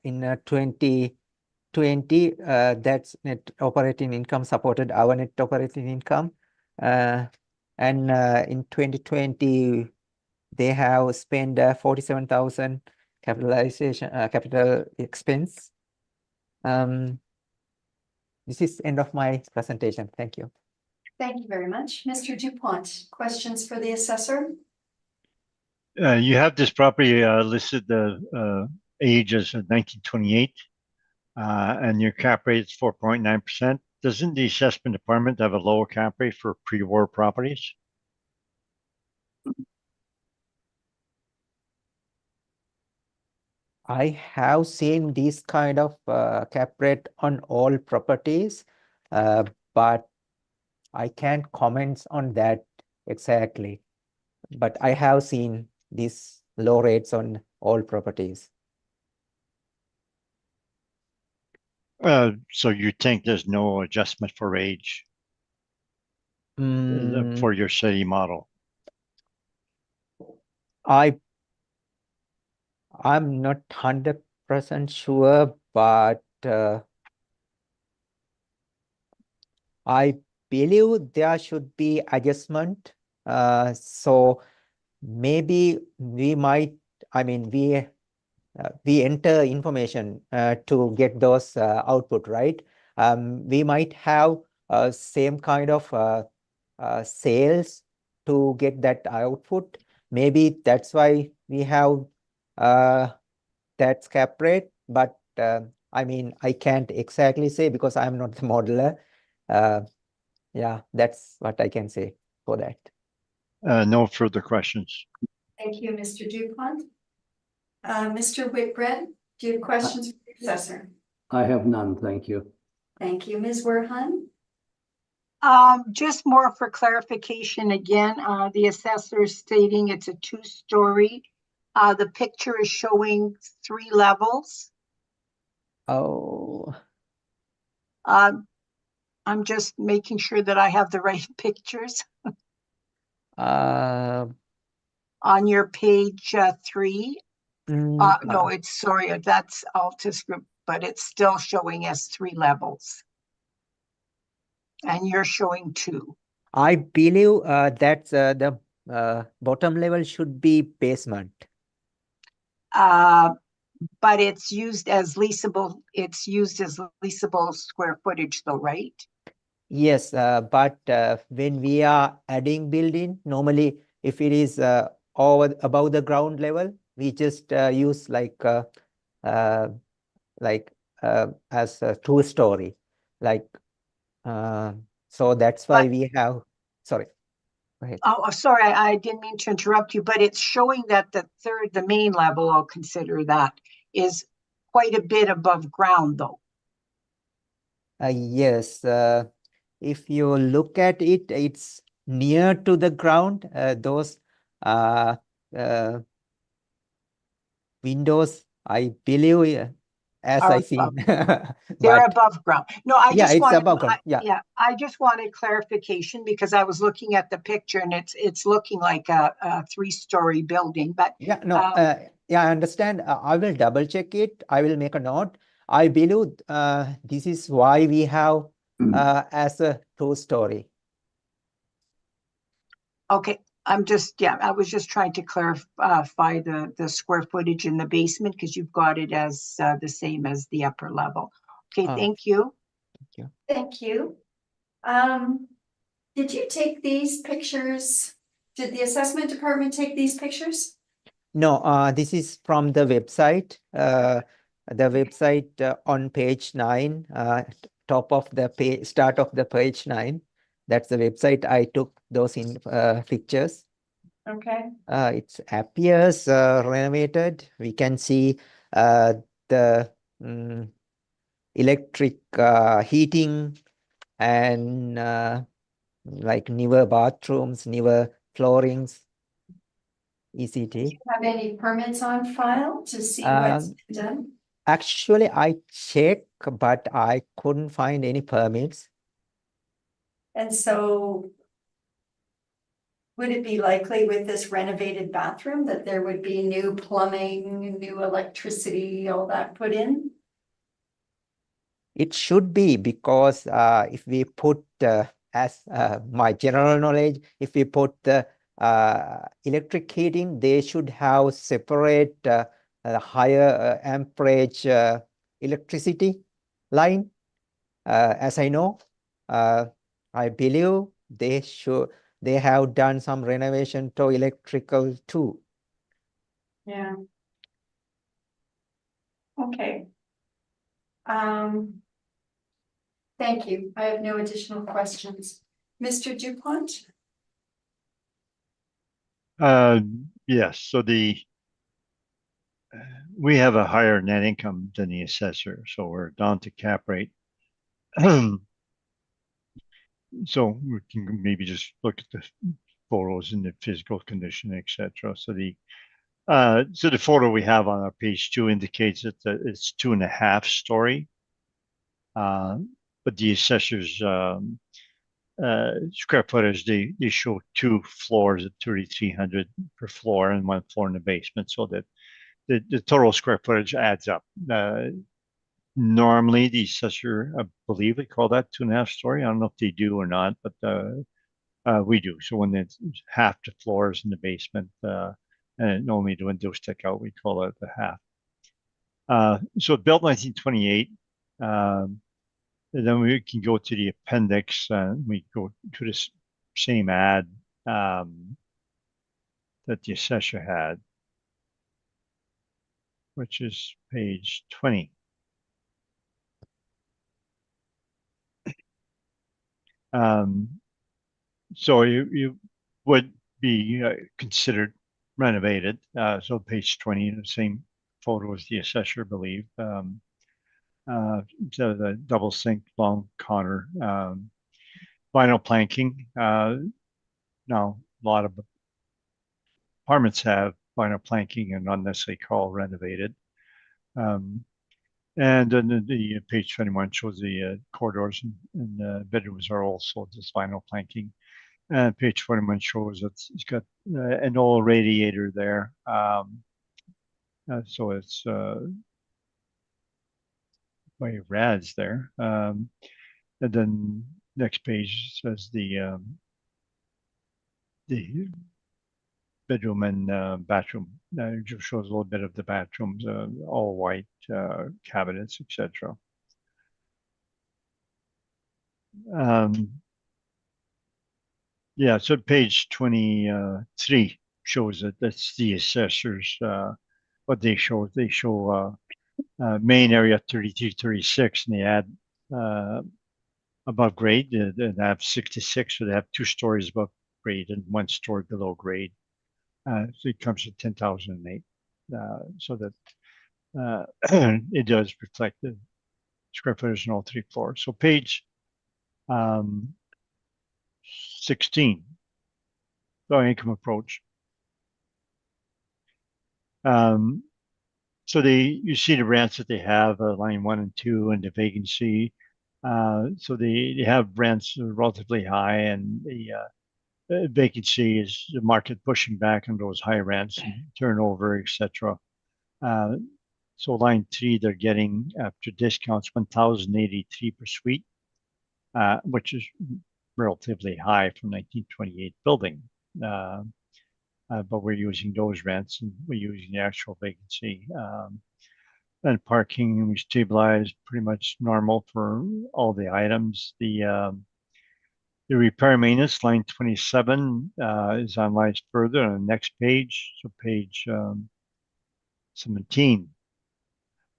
in 2022 2020, that's net operating income supported our net operating income. And in 2020, they have spent 47,000 capitalization, capital expense. This is end of my presentation. Thank you. Thank you very much. Mr. Dupont, questions for the assessor? You have this property listed age as 1928, and your cap rate is 4.9%. Doesn't the assessment department have a lower cap rate for pre-war properties? I have seen this kind of cap rate on all properties, but I can't comment on that exactly. But I have seen these low rates on all properties. So you think there's no adjustment for age for your city model? I'm not 100% sure, but I believe there should be adjustment. So maybe we might, I mean, we enter information to get those output, right? We might have same kind of sales to get that output. Maybe that's why we have that cap rate, but I mean, I can't exactly say because I'm not the modeler. Yeah, that's what I can say for that. No further questions. Thank you, Mr. Dupont. Mr. Whitbread, do you have questions for the assessor? I have none, thank you. Thank you, Ms. Werhan. Just more for clarification again, the assessor is stating it's a 2-story. The picture is showing 3 levels. Oh, I'm just making sure that I have the right pictures uh, on your page 3. mm, No, it's sorry, that's Altus Group, but it's still showing as 3 levels. And you're showing 2. I believe that's the bottom level should be basement. But it's used as leasable square footage though, right? Yes, but when we are adding building, normally if it is above the ground level, we just use like as a 2-story, like so that's why we have. Sorry, go ahead. Oh, sorry, I didn't mean to interrupt you, but it's showing that the main level, I'll consider that, is quite a bit above ground though. Yes, if you look at it, it's near to the ground. Those windows, I believe, as Are I seen, They're but above ground. No, yeah, it's above ground. Yeah, I just wanted clarification because I was looking at the picture and it's looking like a 3-story building, but yeah, no, yeah, I understand. I will double check it. I will make a note. I believe this is why we have as a 2-story. okay. I was just trying to clarify the square footage in the basement because you've got it as the same as the upper level. Okay, thank you. Thank you. Thank you. Did you take these pictures? Did the assessment department take these pictures? No, this is from the website. The website on page 9, top of the page, start of the page 9. That's the website. I took those in pictures. Okay. It appears renovated. We can see the electric heating and like newer bathrooms, newer floorings, ECT. Have any permits on file to see what's been done? Actually, I checked, but I couldn't find any permits. And so would it be likely with this renovated bathroom that there would be new plumbing, new electricity, all that put in? It should be because if we put, as my general knowledge, if we put the electric heating, they should have separate higher amperage electricity line. As I know, I believe they have done some renovation to electrical too. Yeah. Okay. Thank you. I have no additional questions. Mr. Dupont? Yes, so we have a higher net income than the assessor, so we're down to cap rate. So we can maybe just look at the photos and the physical condition, etc. So the photo we have on our page 2 indicates that it's 2.5 story. But the assessor's square footage, they show 2 floors at 3,300 per floor and 1 floor in the basement, so that the total square footage adds up. Normally, the assessor, I believe they call that 2.5 story. I don't know if they do or not, but we do. So when it's half the floors in the basement, and only the windows stick out, we call it the half. So built 1928. And then we can go to the appendix and we go to this same ad that the assessor had, which is page 20. So you would be considered renovated. So page 20, the same photo as the assessor, I believe. So the double sink, long counter, vinyl planking. Now, a lot of apartments have vinyl planking and not necessarily called renovated. And then the page 21 shows the corridors and bedrooms are also just vinyl planking. And page 21 shows it's got an old radiator there. So it's by rads there. And then next page says the bedroom and bathroom. It just shows a little bit of the bathrooms, all white cabinets, etc. Yeah, so page 23 shows that that's the assessors. What they show, main area 33, 36, and they add above grade. They have 66, so they have 2 stories above grade and 1 story below grade. So it comes to 10,008. So that it does reflect the square footage in all 3 floors. So page 16, low income approach. So you see the rents that they have, line 1 and 2, and the vacancy. So they have rents relatively high, and the vacancy is the market pushing back on those high rents, and turnover, etc. So line 3, they're getting after discounts 1,083 per suite, which is relatively high for 1928 building. But we're using those rents and we're using the actual vacancy. And parking, we stabilized pretty much normal for all the items. The repair maintenance, line 27, is analyzed further on the next page. So page 17.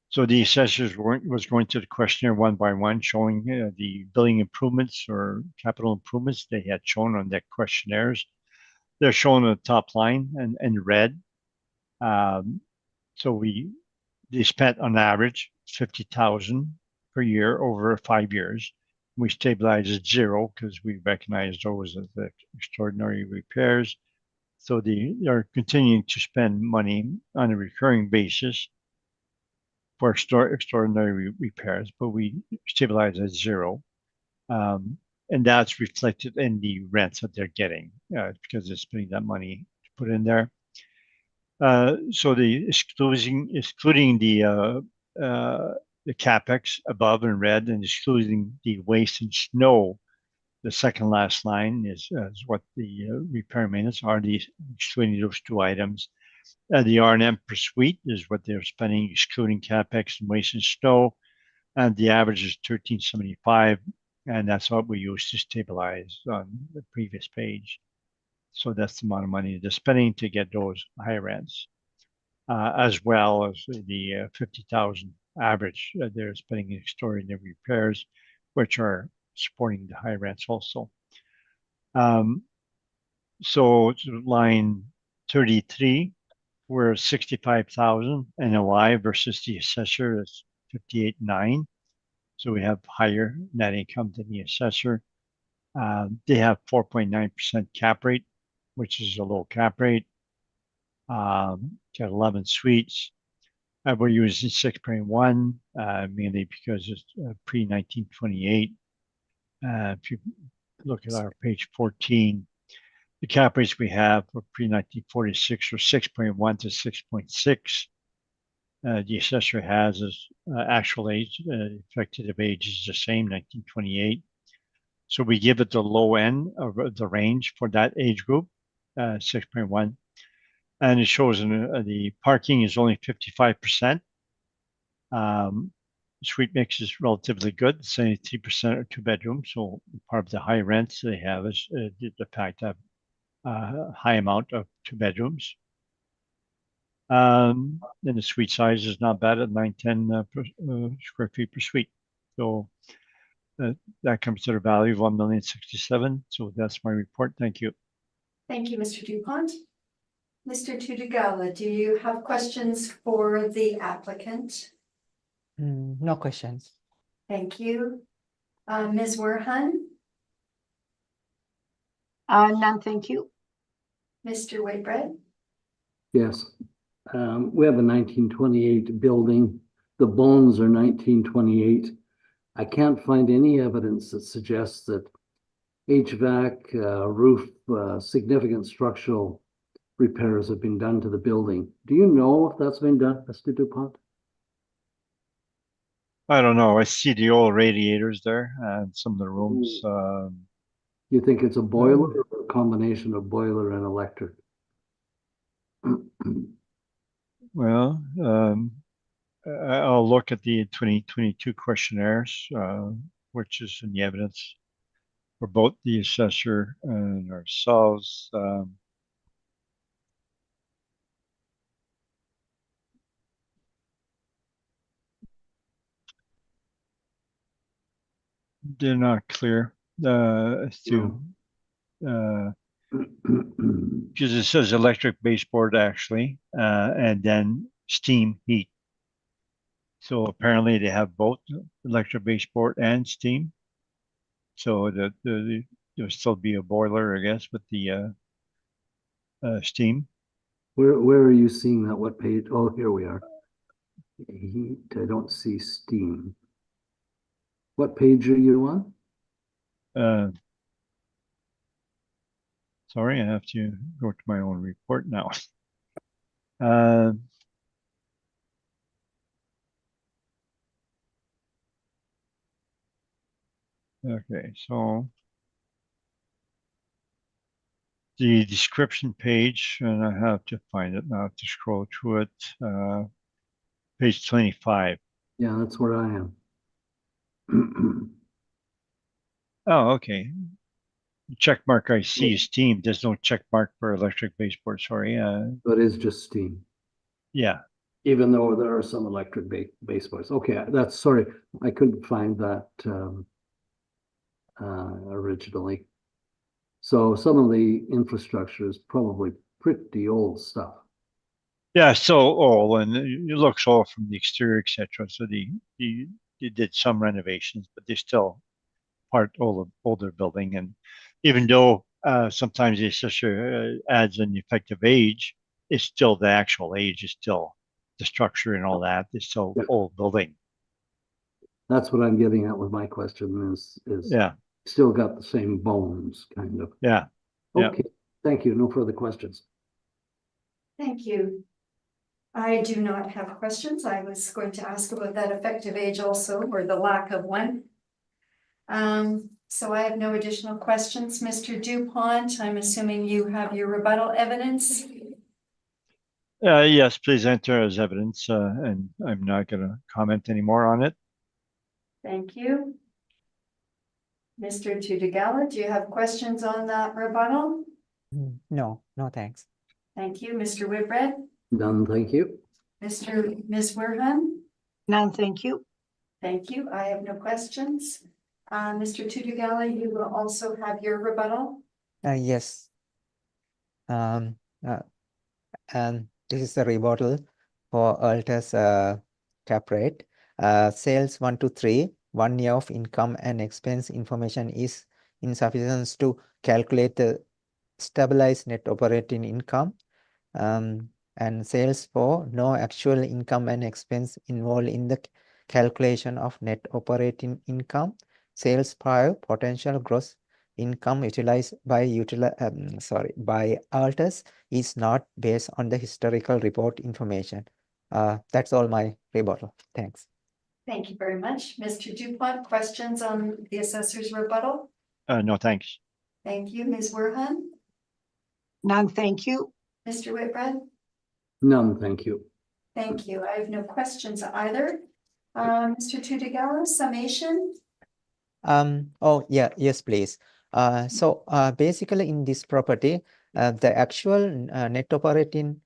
So the assessors was going to the questionnaire one by one, showing the building improvements or capital improvements they had shown on their questionnaires. They're shown on the top line in red. So they spent on average 50,000 per year over 5 years. We stabilized at 0 because we recognize those as the extraordinary repairs. So they're continuing to spend money on a recurring basis for extraordinary repairs, but we stabilize at 0. And that's reflected in the rents that they're getting because they're spending that money to put in there. So the excluding the the CapEx above in red and excluding the waste and snow. The second last line is what the repair maintenance are, these excluding those two items. The R&M per suite is what they're spending, excluding CapEx and waste and snow. And the average is $1,375. And that's what we use to stabilize on the previous page. So that's the amount of money they're spending to get those high rents, as well as the 50,000 average they're spending in extraordinary repairs, which are supporting the high rents also. So line 33, we're 65,000 NOI versus the assessor is 58.9. So we have higher net income than the assessor. They have 4.9% cap rate, which is a low cap rate. Got 11 suites. We're using 6.1, mainly because it's pre-1928. If you look at our page 14, the cap rates we have for pre-1946 are 6.1 to 6.6. The assessor has as actual age, effective age is the same, 1928. So we give it the low end of the range for that age group, 6.1. And it shows in the parking is only 55%. Suite mix is relatively good, 73% are 2-bedroom. So part of the high rents they have is the fact that high amount of 2 bedrooms. And the suite size is not bad at 910 square feet per suite. So that comes to the value of $1,067,000. So that's my report. Thank you. Thank you, Mr. Dupont. Mr. Tudigala, do you have questions for the applicant? No questions. Thank you. Ms. Werhan, None, thank you. Mr. Whitbread, Yes. We have a 1928 building. The bones are 1928. I can't find any evidence that suggests that HVAC, roof, significant structural repairs have been done to the building. Do you know if that's been done, Mr. Dupont? I don't know. I see the old radiators there and some of the rooms. You think it's a boiler or a combination of boiler and electric? Well, I'll look at the 2022 questionnaires, which is in the evidence for both the assessor and ourselves. They're not clear as to because it says electric baseboard actually, and then steam heat. So apparently they have both electric baseboard and steam. So that there'll still be a boiler, I guess, with the steam. Where are you seeing that? What page? Oh, here we are. Heat, I don't see steam. What page are you on? Sorry, I have to go to my own report now. Okay, so the description page, and I have to find it now to scroll through it. Page 25. Yeah, that's where I am. Oh, okay. The check mark I see is steam. There's no check mark for electric baseboard. Sorry. But it is just steam, Yeah. even though there are some electric baseboards. Okay, that's sorry. I couldn't find that originally. So some of the infrastructure is probably pretty old stuff. Yeah, so old, and it looks old from the exterior, etc. So they did some renovations, but they're still part older building. And even though sometimes the assessor adds an effective age, it's still the actual age is still the structure and all that. It's still old building. That's what I'm getting at with my question is Yeah. Still got the same bones, kind of. Yeah. Okay, thank you. No further questions. thank you. I do not have questions. I was going to ask about that effective age also, or the lack of one. So I have no additional questions. Mr. Dupont, I'm assuming you have your rebuttal evidence. Yes, please enter as evidence, and I'm not going to comment anymore on it. Thank you. Mr. Tudegala, do you have questions on that rebuttal? No, no, thanks. Thank you. Mr. Whitbread, None, thank you. Ms. Werhan? None, thank you. Thank you. I have no questions. Mr. Tudegala, you will also have your rebuttal. Yes. This is the rebuttal for Altus cap rate. Sales 1 to 3, 1 year of income and expense information is insufficient to calculate the stabilized net operating income. And sales 4, no actual income and expense involved in the calculation of net operating income. Sales 5, potential gross income utilized by Altus is not based on the historical report information. That's all my rebuttal. Thanks. Thank you very much. Mr. Dupont, questions on the assessor's rebuttal? No, thanks. Thank you. Ms. Werhan? None, thank you. Mr. Whitbread? None, thank you. Thank you. I have no questions either. Mr. Tudegala, summation? Oh, yeah, yes, please. So basically in this property, the actual net operating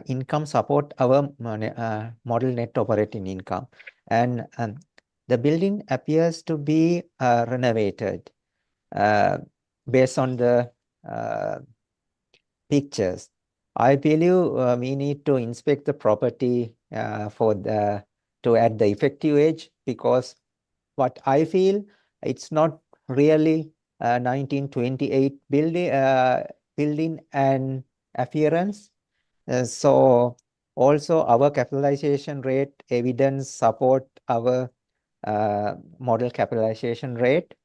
income support our model net operating income. And the building appears to be renovated based on the pictures. I believe we need to inspect the property to add the effective age, because what I feel, it's not really 1928 building and appearance. So also our capitalization rate evidence support our model capitalization rate.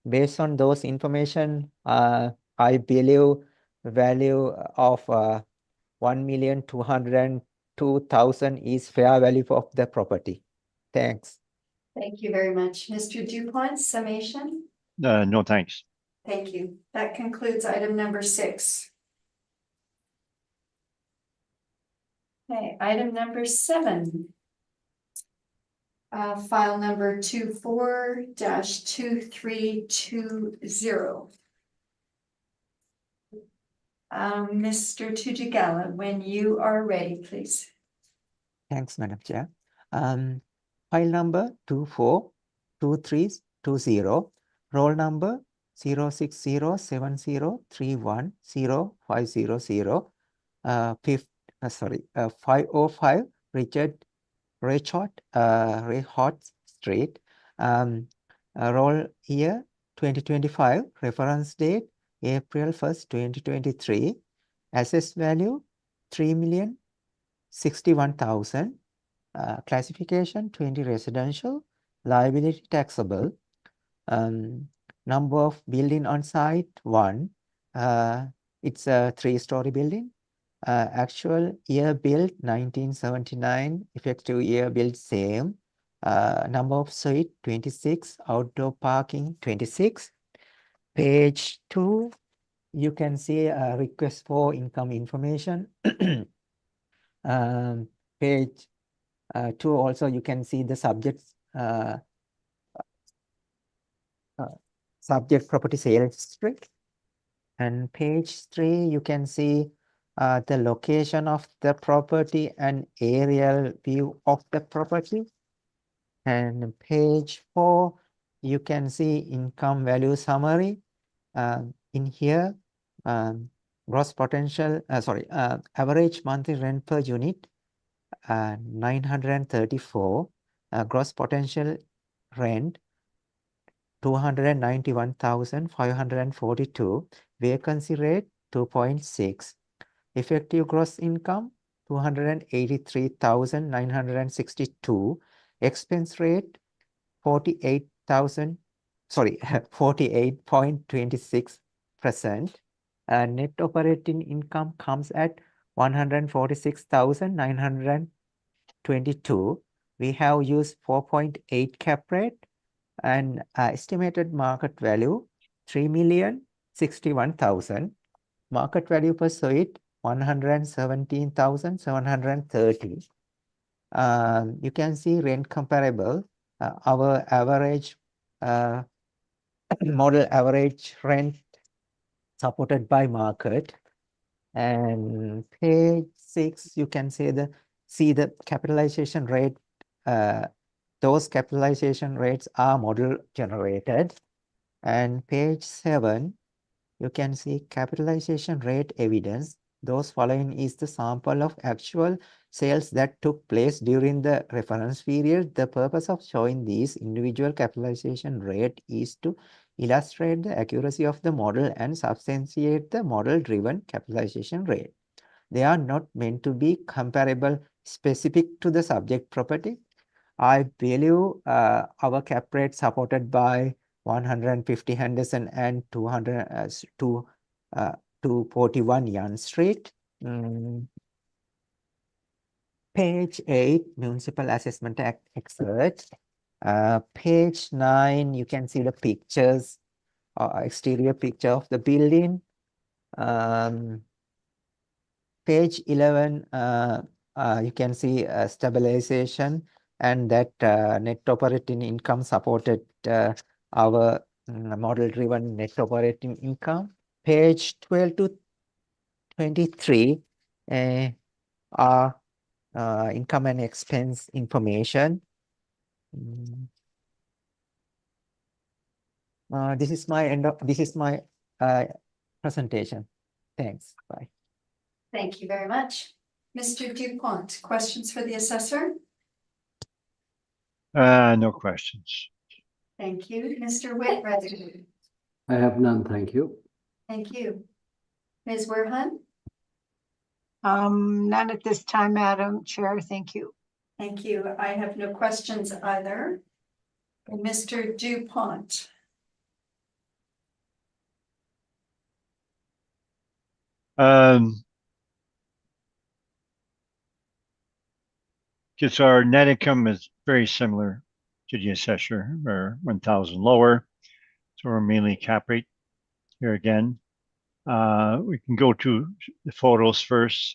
Based on those information, I believe value of 1,202,000 is fair value of the property. Thanks. Thank you very much. Mr. Dupont, summation? No, thanks. Thank you. That concludes item number 6. Okay, item number 7. File number 24-2320. Mr. Tudegala, when you are ready, please. Thanks, Madam Chair. File number 242320, roll number 06070310500, 505 Rayhot Street, roll year 2025, reference date April 1st, 2023, assessed value 3,061,000, classification 20 residential, liability taxable, number of building on site 1, it's a 3-story building, actual year built 1979, effective year built same, number of suite 26, outdoor parking 26. Page 2, you can see a request for income information. Page 2 also you can see the subjects subject property sales history. And page 3 you can see the location of the property and aerial view of the property. And page 4 you can see income value summary. In here gross potential average monthly rent per unit 934, gross potential rent 291,542, vacancy rate 2.6, effective gross income 283,962, expense rate 48.26%. Net operating income comes at 146,922. We have used 4.8 cap rate and estimated market value 3,061,000. Market value per suite 117,730. You can see rent comparable. Our average model average rent supported by market. And page 6, you can see the capitalization rate. Those capitalization rates are model generated. And page 7, you can see capitalization rate evidence. Those following is the sample of actual sales that took place during the reference period. The purpose of showing these individual capitalization rate is to illustrate the accuracy of the model and substantiate the model-driven capitalization rate. They are not meant to be comparable specific to the subject property. I believe our cap rate supported by 150 Henderson and 241 Yonge Street. Page 8, Municipal Assessment Act excerpt. Page 9, you can see the pictures, exterior picture of the building. Page 11, you can see stabilization, and that net operating income supported our model-driven net operating income. Page 12 to 23 are income and expense information. This is my presentation. Thanks. Bye. Thank you very much. Mr. Dupont, questions for the assessor? No questions. Thank you. Mr. Whitbread? I have none, thank you. Thank you. Ms. Werhan? None at this time, Madam Chair. Thank you. Thank you. I have no questions either. And Mr. Dupont? Because our net income is very similar to the assessor, or 1,000 lower. So we're mainly cap rate here again. We can go to the photos first.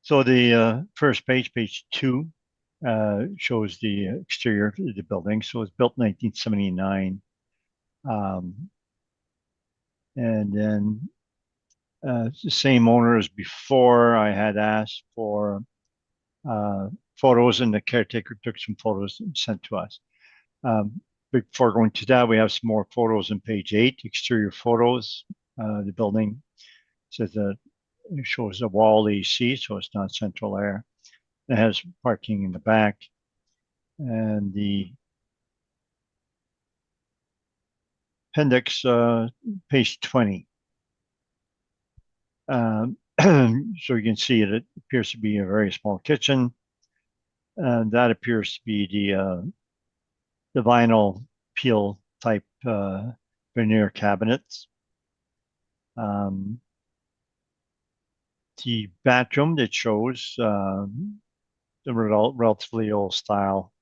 So the first page, page 2, shows the exterior of the building. So it's built in 1979. And then it's the same owner as before. I had asked for photos, and the caretaker took some photos and sent to us. Before going to that, we have some more photos on page 8, exterior photos. The building says that it shows a wall AC, so it's not central air. It has parking in the back. And the appendix, page 20. So you can see it appears to be a very small kitchen. And that appears to be the vinyl peel type veneer cabinets. The bathroom that shows the relatively old style.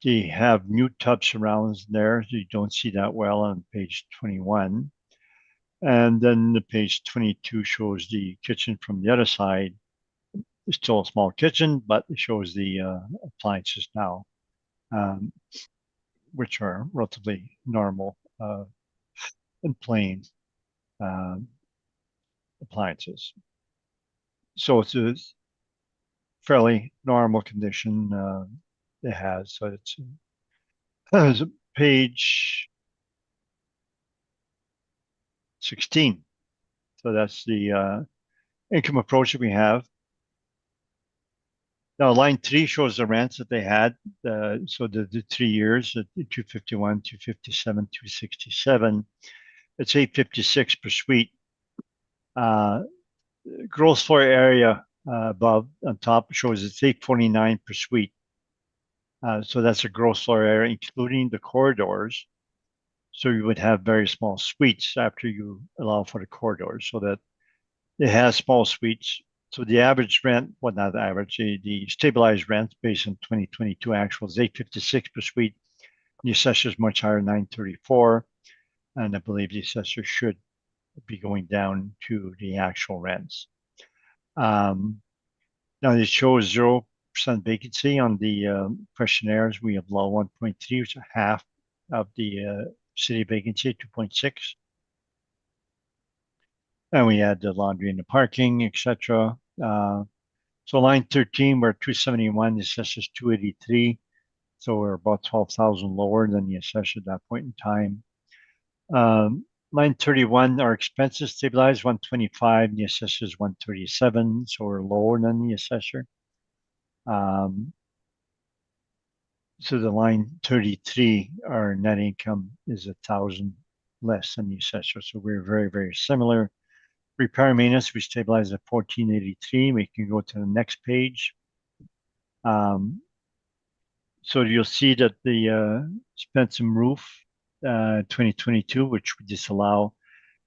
They have new tub surrounds there. You don't see that well on page 21. And then the page 22 shows the kitchen from the other side. It's still a small kitchen, but it shows the appliances now, which are relatively normal and plain appliances. So it's a fairly normal condition it has. So it's page 16. So that's the income approach that we have. Now, line 3 shows the rents that they had. So the 3 years, 251, 257, 267. It's 856 per suite. Gross floor area above on top shows it's 849 per suite. So that's a gross floor area, including the corridors. So you would have very small suites after you allow for the corridors, so that it has small suites. So the average rent, well, not the average, the stabilized rent based on 2022 actual is $856 per suite. The assessor is much higher, $934, and I believe the assessor should be going down to the actual rents. Now it shows 0% vacancy on the questionnaires. We have low 1.3, which is half of the city vacancy, 2.6. And we add the laundry and the parking, etc. So line 13, we're 271, the assessor's 283. So we're about 12,000 lower than the assessor at that point in time. Line 31, our expenses stabilized 125, the assessor's 137, so we're lower than the assessor. So the line 33, our net income is 1,000 less than the assessor. So we're very, very similar. Repair maintenance, we stabilized at 1483. We can go to the next page. So you'll see that the spent some roof 2022, which we disallow,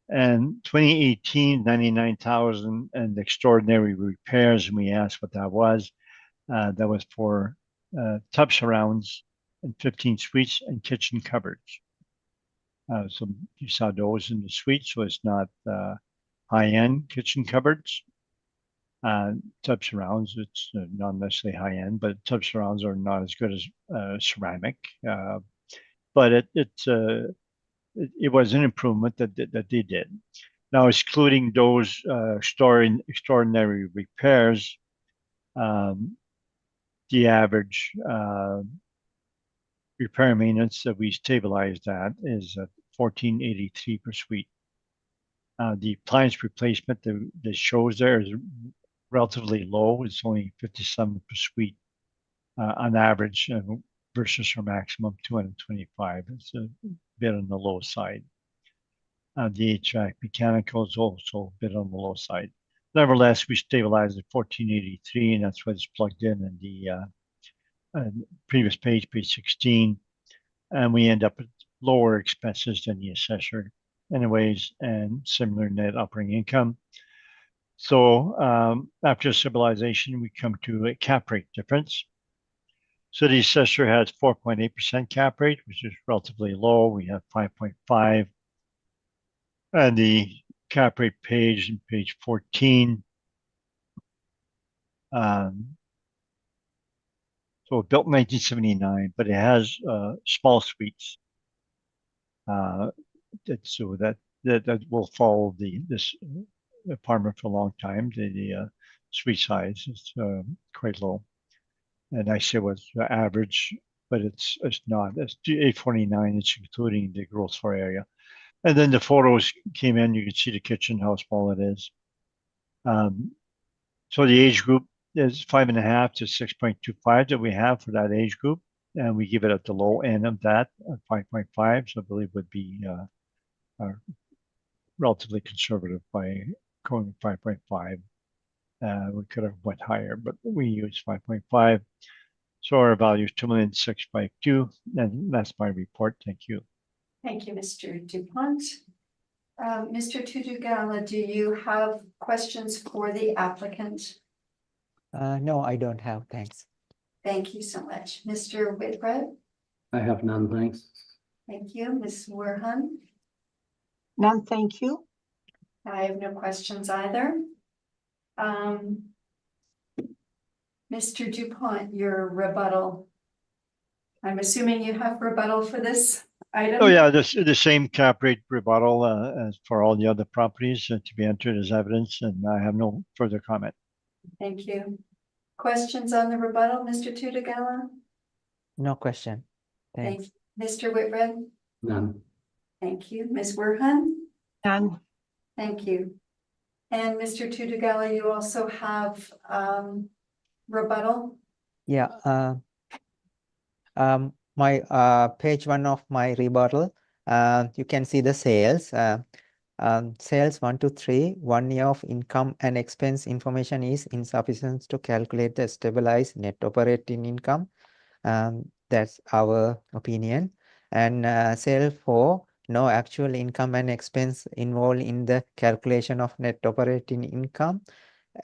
and 2018, 99,000, and extraordinary repairs. And we asked what that was. That was for tub surrounds and 15 suites and kitchen cupboards. So you saw those in the suite, so it's not high-end kitchen cupboards. Tub surrounds, it's not necessarily high-end, but tub surrounds are not as good as ceramic. But it was an improvement that they did. Now, excluding those extraordinary repairs, the average repair maintenance that we stabilized at is at 1483 per suite. The appliance replacement that shows there is relatively low. It's only 57 per suite on average versus our maximum 225. It's a bit on the low side. The HVAC mechanical is also a bit on the low side. Nevertheless, we stabilized at 1483, and that's what's plugged in the previous page, page 16. And we end up with lower expenses than the assessor anyways, and similar net operating income. So after stabilization, we come to a cap rate difference. So the assessor has 4.8% cap rate, which is relatively low. We have 5.5. And the cap rate page in page 14. So built in 1979, but it has small suites. So that will follow this apartment for a long time. The suite size is quite low, and I say it was average, but it's not. It's 849. It's including the gross floor area, and then the photos came in. You can see the kitchen, how small it is. So the age group is 5.5 to 6.25 that we have for that age group, and we give it at the low end of that at 5.5. So I believe would be relatively conservative by going 5.5. We could have went higher, but we use 5.5. So our value is 2,652,000, and that's my report. Thank you. Thank you, Mr. Dupont. Mr. Tudugala, do you have questions for the applicant? No, I don't have, thanks. Thank you so much. Mr. Whitbread? I have none, thanks. Thank you. Ms. Werhan? None, thank you. I have no questions either. Mr. Dupont, your rebuttal. I'm assuming you have rebuttal for this item? Oh yeah, the same cap rate rebuttal as for all the other properties to be entered as evidence, and I have no further comment. Thank you. Questions on the rebuttal, Mr. Tudugala? No question. Thanks. Mr. Whitbread? None. Thank you. Ms. Werhan? None. Thank you. And Mr. Tudugala, you also have rebuttal? Yeah. My page 1 of my rebuttal, you can see the sales. Sales 1 to 3, 1 year of income and expense information is insufficient to calculate the stabilized net operating income. That's our opinion. And sale for no actual income and expense involved in the calculation of net operating income.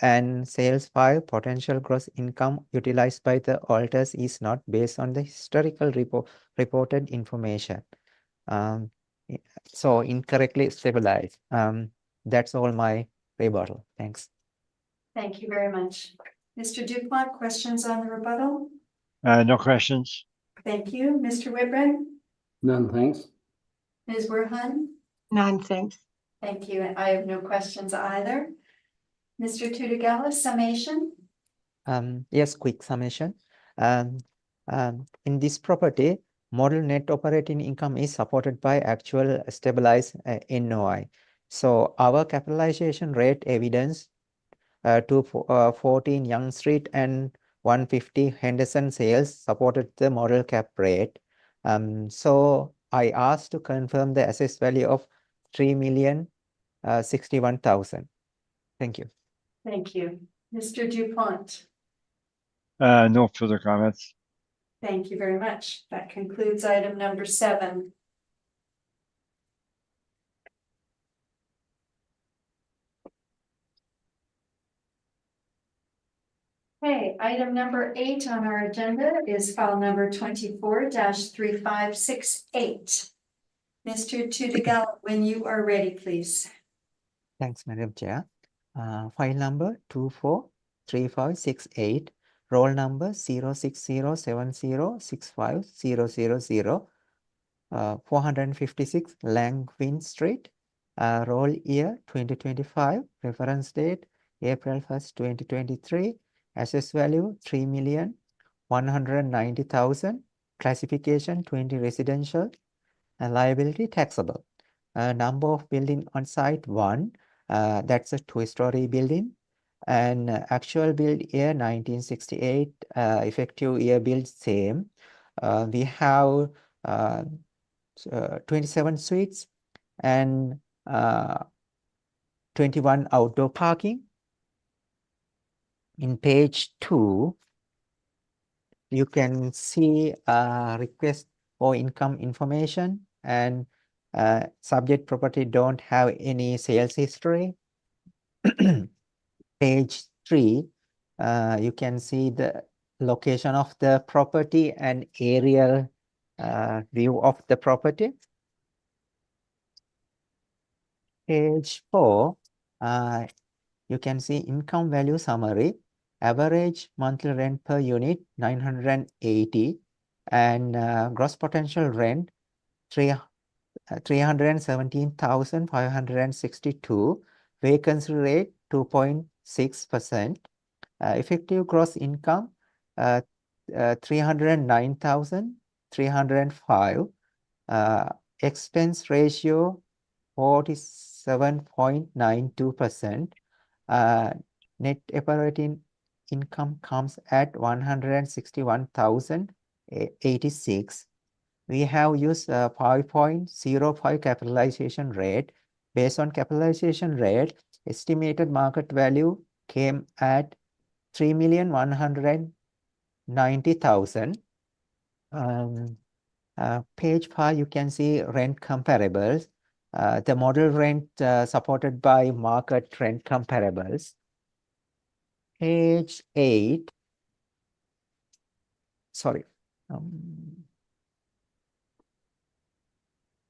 And sales 5, potential gross income utilized by the auditors is not based on the historical reported information. Um, so incorrectly stabilized. That's all my rebuttal. Thanks. Thank you very much. Mr. Dupont, questions on the rebuttal? No questions. Thank you. Mr. Whitburn? None, thanks. Ms. Werhan? None, thanks. Thank you. I have no questions either. Mr. Tudigala, summation? Yes, quick summation. In this property, model net operating income is supported by actual stabilized NOI. So our capitalization rate evidence 14 Young Street and 150 Henderson sales supported the model cap rate. So I asked to confirm the assessed value of 3,061,000. Thank you. Thank you. Mr. Dupont? No further comments. Thank you very much. That concludes item number 7. Okay, item number 8 on our agenda is file number 24-3568. Mr. Tudigala, when you are ready, please. Thanks, Madam Chair. File number 243568, roll number 06070650000, 456 Langwin Street, roll year 2025, reference date April 1st, 2023, assess value 3,190,000, classification 20 residential, liability taxable. Number of building on site 1, that's a 2-story building, and actual build year 1968, effective year build same. We have 27 suites and 21 outdoor parking. In page 2, you can see request for income information, and subject property don't have any sales history. Page 3, you can see the location of the property and aerial view of the property. Page 4, you can see income value summary. Average monthly rent per unit 980, and gross potential rent 317,562. Vacancy rate 2.6%. Effective gross income 309,305. Expense ratio 47.92%. Net operating income comes at 161,086. We have used 5.05 capitalization rate. Based on capitalization rate, estimated market value came at 3,190,000. Page 5, you can see rent comparables. The model rent supported by market rent comparables. Page 8, sorry.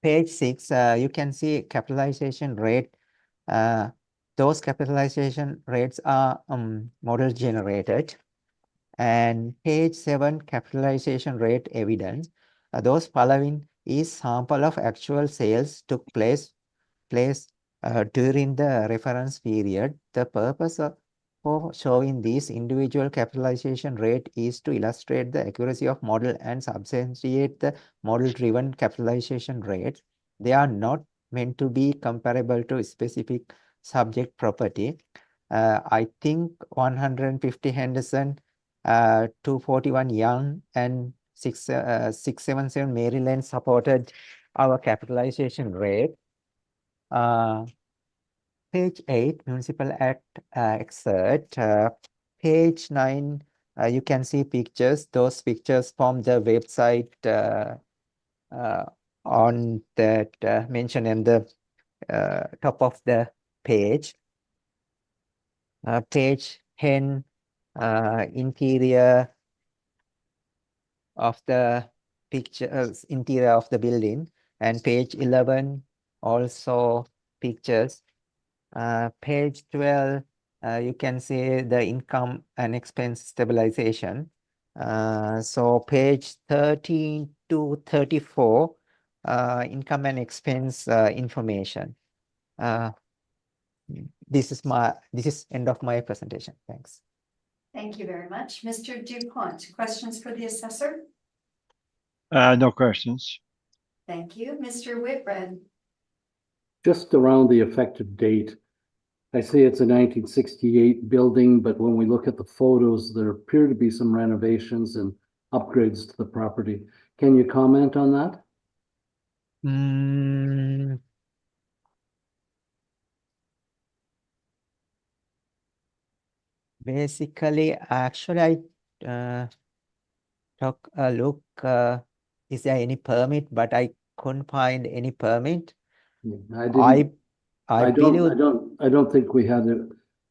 Page 6, you can see capitalization rate. Those capitalization rates are model generated. And page 7, capitalization rate evidence. Those following is sample of actual sales took place during the reference period. The purpose for showing these individual capitalization rate is to illustrate the accuracy of model and substantiate the model-driven capitalization rates. They are not meant to be comparable to specific subject property. I think 150 Henderson, 241 Young, and 677 Maryland supported our capitalization rate. Page 8, Municipal Act excerpt. Page 9, you can see pictures. Those pictures from the website on that mentioned in the top of the page. Page 10, interior of the pictures, interior of the building, and page 11 also pictures. Page 12, you can see the income and expense stabilization. So page 13 to 34, income and expense information. This is end of my presentation. Thanks. Thank you very much. Mr. Dupont, questions for the assessor? No questions. Thank you. Mr. Whitbread. Just around the effective date, I say it's a 1968 building, but when we look at the photos, there appear to be some renovations and upgrades to the property. Can you comment on that? Basically, actually, I took a look. Is there any permit? But I couldn't find any permit. I didn't. I believe I don't think we had a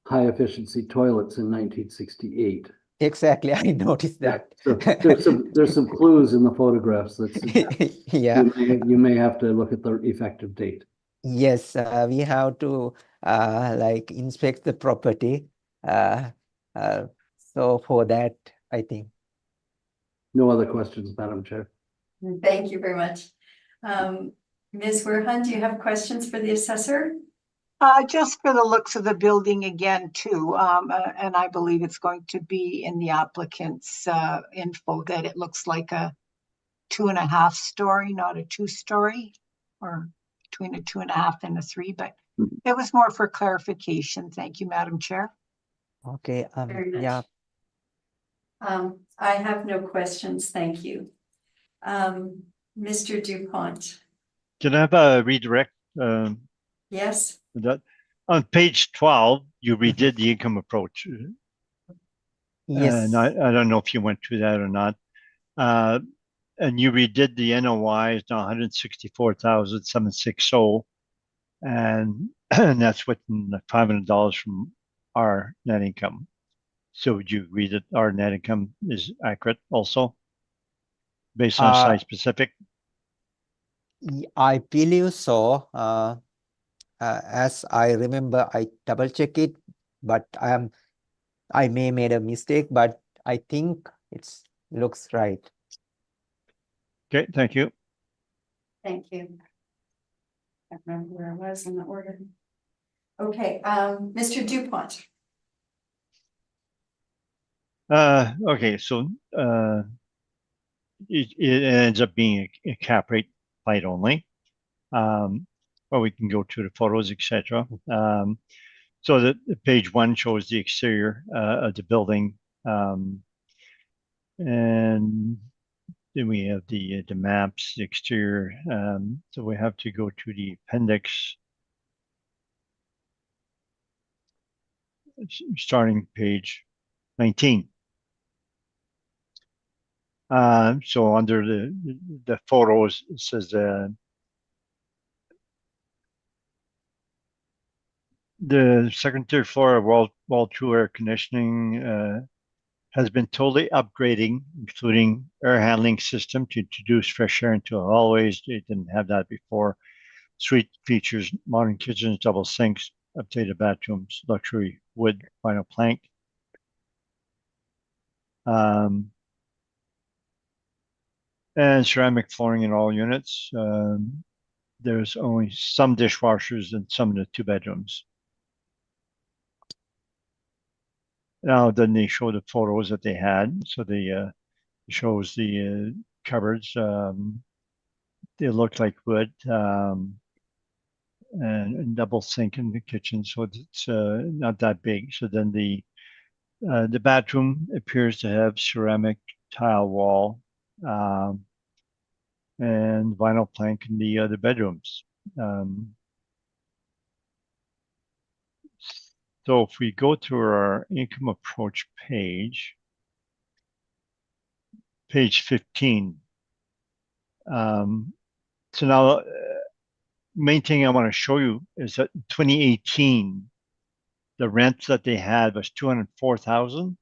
high efficiency toilets in 1968. exactly. I noticed that. So there's some clues in the photographs that suggest Yeah. you may have to look at the effective date. Yes, we have to like inspect the property. So for that, I think. No other questions, Madam Chair. Thank you very much. Ms. Werhan, do you have questions for the assessor? Just for the looks of the building again too, and I believe it's going to be in the applicant's info that it looks like a 2.5 story, not a 2-story, or between a 2.5 and a 3, but it was more for clarification. Thank you, Madam Chair. Okay. Very much. Yeah. I have no questions. Thank you. Mr. Dupont. Can I have a redirect? Yes. That on page 12, you redid the income approach. Yes. And I don't know if you went through that or not. And you redid the NOI is now 164,760, and that's within $500 from our net income. So would you agree that our net income is accurate also, based on site specific? I believe so. As I remember, I double check it, but I may made a mistake, but I think it's looks right. Okay, thank you. Thank you. I can't remember where I was in the order. Okay, Mr. Dupont. Okay, so it ends up being a cap rate fight only. Or we can go to the photos, etc. So the page 1 shows the exterior of the building, and then we have the maps, the exterior. So we have to go to the appendix, starting page 19. So under the photos, it says the second, third floor of wall true air conditioning has been totally upgrading, including air handling system to introduce fresh air into the hallways. They didn't have that before. Suite features modern kitchens, double sinks, updated bathrooms, luxury wood vinyl plank. And ceramic flooring in all units. There's only some dishwashers in some of the 2 bedrooms. Now then they show the photos that they had. So they shows the cupboards. They look like wood, and double sink in the kitchen, so it's not that big. So then the bathroom appears to have ceramic tile wall, and vinyl plank in the other bedrooms. So if we go to our income approach page 15, So now, main thing I want to show you is that in 2018, the rent that they had was 204,000,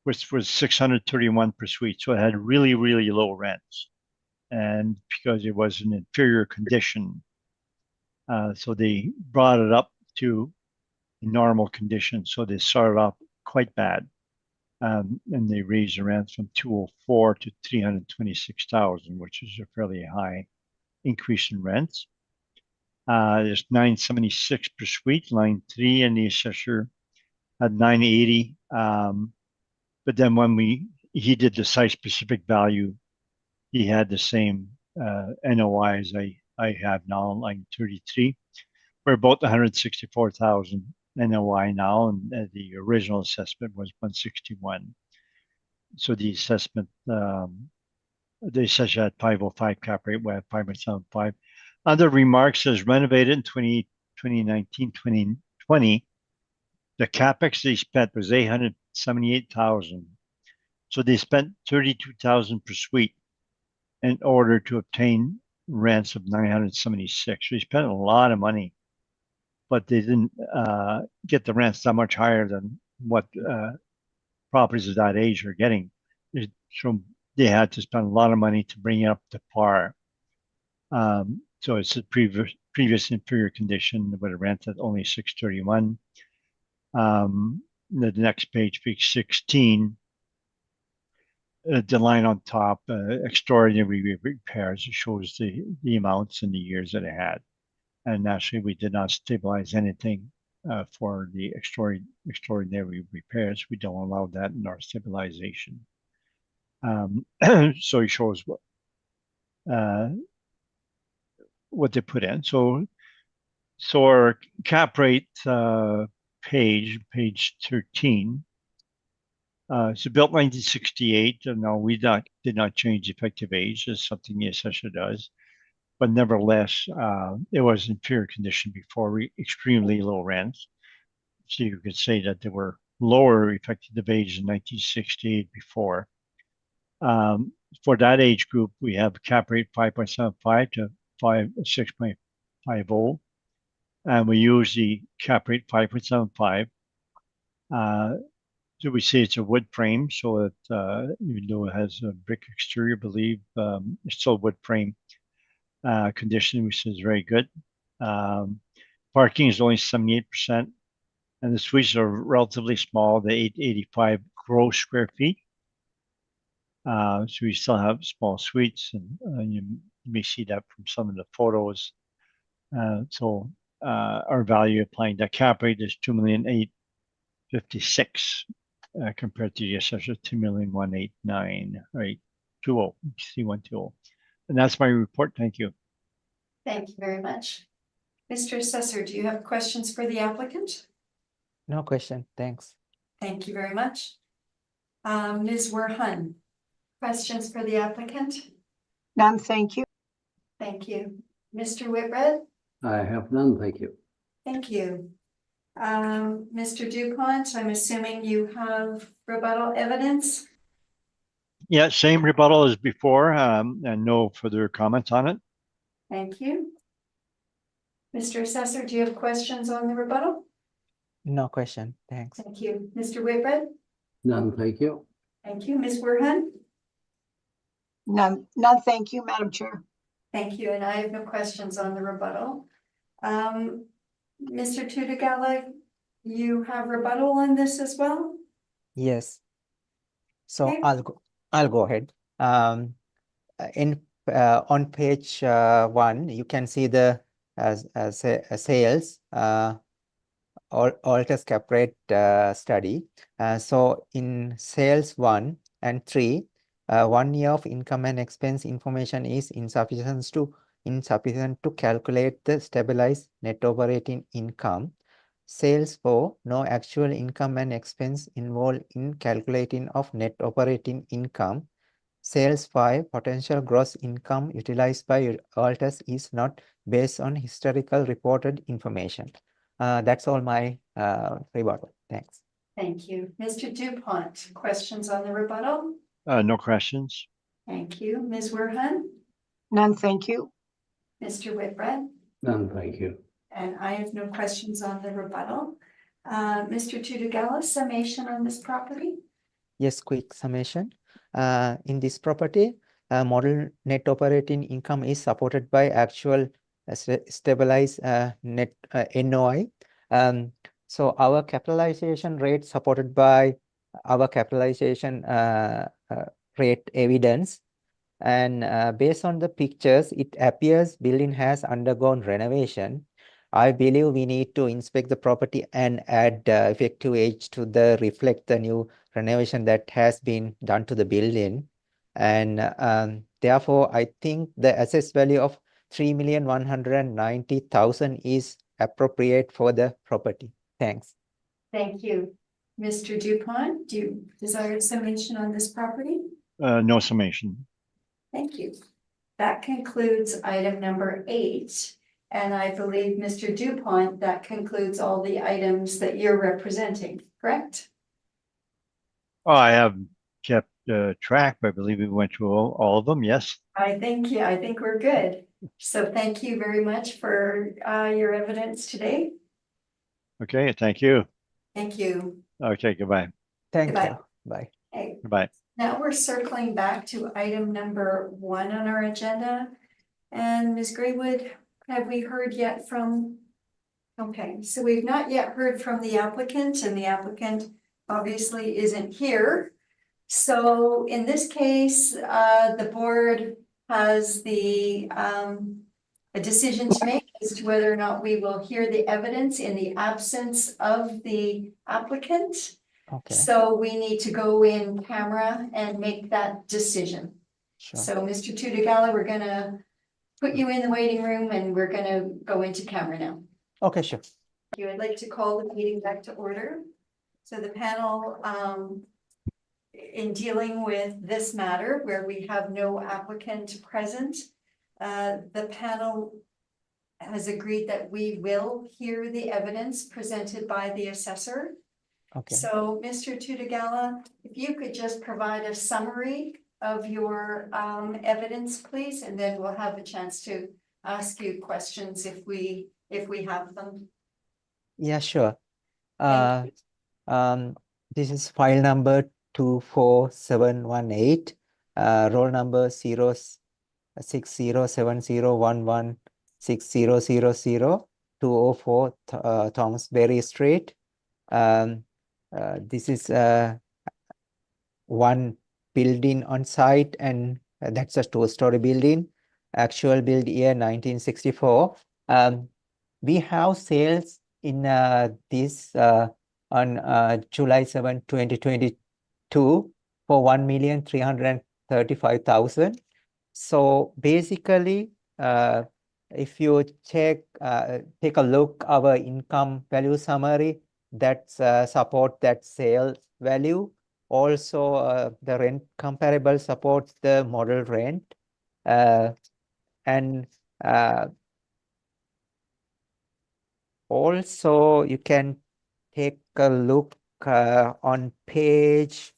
which was 631 per suite. So it had really, really low rents. And because it was in inferior condition, so they brought it up to normal condition. So they started off quite bad. And they raised the rents from 204 to 326,000, which is a fairly high increase in rents. There's 976 per suite, line 3, and the assessor had 980. But then when he did the site specific value, he had the same NOI as I have now, line 33. We're about 164,000 NOI now, and the original assessment was 161. So the assessment, the assessor had 505 cap rate, we have 5.75. Other remarks says renovated in 2019, 2020. The capex they spent was 878,000. So they spent 32,000 per suite in order to obtain rents of 976. So they spent a lot of money, but they didn't get the rents that much higher than what properties of that age are getting. So they had to spend a lot of money to bring it up to par. So it's a previous inferior condition with a rent at only 631. The next page 16, the line on top, extraordinary repairs, it shows the amounts and the years that it had. And actually, we did not stabilize anything for the extraordinary repairs. We don't allow that in our stabilization. So it shows what they put in. So our cap rate page 13. So built 1968. No, we did not change effective age. That's something the assessor does. But nevertheless, it was in inferior condition before, extremely low rents. So you could say that there were lower effective age in 1968 before. For that age group, we have cap rate 5.75 to 6.50. And we use the cap rate 5.75. So we say it's a wood frame, so that even though it has a brick exterior, I believe it's still wood frame condition, which is very good. Parking is only 78%, and the suites are relatively small, the 885 gross square feet. So we still have small suites, and you may see that from some of the photos. So our value applying that cap rate is 2,856,000 compared to the assessor 2,189,000, right? 3,120. And that's my report. Thank you. Thank you very much. Mr. Assessor, do you have questions for the applicant? No question, thanks. Thank you very much. Ms. Werhun, questions for the applicant? None, thank you. Thank you. Mr. Whitbread? I have none, thank you. Thank you. Mr. DuPont, I'm assuming you have rebuttal evidence? Yeah, same rebuttal as before, and no further comments on it. Thank you. Mr. Assessor, do you have questions on the rebuttal? No question, thanks. Thank you. Mr. Whitbread? None, thank you. Thank you. Ms. Werhun? None, thank you, Madam Chair. Thank you, and I have no questions on the rebuttal. Mr. Tutagala, you have rebuttal on this as well? Yes. So Okay. I'll go ahead. On page 1, you can see the sales Altus cap rate study. So in sales 1 and 3, 1 year of income and expense information is insufficient to calculate the stabilized net operating income. Sales 4, no actual income and expense involved in calculating of net operating income. Sales 5, potential gross income utilized by Altus is not based on historical reported information. That's all my rebuttal. Thanks. Thank you. Mr. DuPont, questions on the rebuttal? No questions. Thank you. Ms. Werhun? None, thank you. Mr. Whitbread? None, thank you. And I have no questions on the rebuttal. Mr. Tudegala, summation on this property? Yes, quick summation. In this property, model net operating income is supported by actual stabilized net NOI. So our capitalization rate supported by our capitalization rate evidence. And based on the pictures, it appears building has undergone renovation. I believe we need to inspect the property and add effective age to the reflect the new renovation that has been done to the building. And therefore, I think the assessed value of 3,190,000 is appropriate for the property. Thanks. Thank you. Mr. Dupont, do you desire summation on this property? No summation. Thank you. That concludes item number 8. And I believe, Mr. Dupont, that concludes all the items that you're representing, correct? Oh, I have kept track, but I believe we went through all of them. Yes. I think we're good. So thank you very much for your evidence today. Okay. Thank you. Thank you. Okay. Goodbye. Thank Goodbye. you. Bye. Okay. Goodbye. Now we're circling back to item number 1 on our agenda. And Ms. Graywood, have we heard yet from? Okay, so we've not yet heard from the applicant, and the applicant obviously isn't here. So in this case, the board has a decision to make as to whether or not we will hear the evidence in the absence of the applicant. Okay, So we need to go in camera and make that decision. sure. So Mr. Tudegala, we're gonna put you in the waiting room and we're gonna go into camera now. Okay, sure. You would like to call the meeting back to order. So the panel, in dealing with this matter where we have no applicant present, the panel has agreed that we will hear the evidence presented by the assessor. Okay. So Mr. Tudegala, if you could just provide a summary of your evidence, please, and then we'll have a chance to ask you questions if we have them. Yeah, sure. Thank This is file number 24718, roll number 06070116000 204 Thomasberry Street. This is one building on site, and that's a two-story building. Actual build year 1964. We have sales in this on July 7, 2022 for 1,335,000. So basically, if you take a look our income value summary, that's support that sale value. Also, the rent comparable supports the model rent, and also you can take a look on page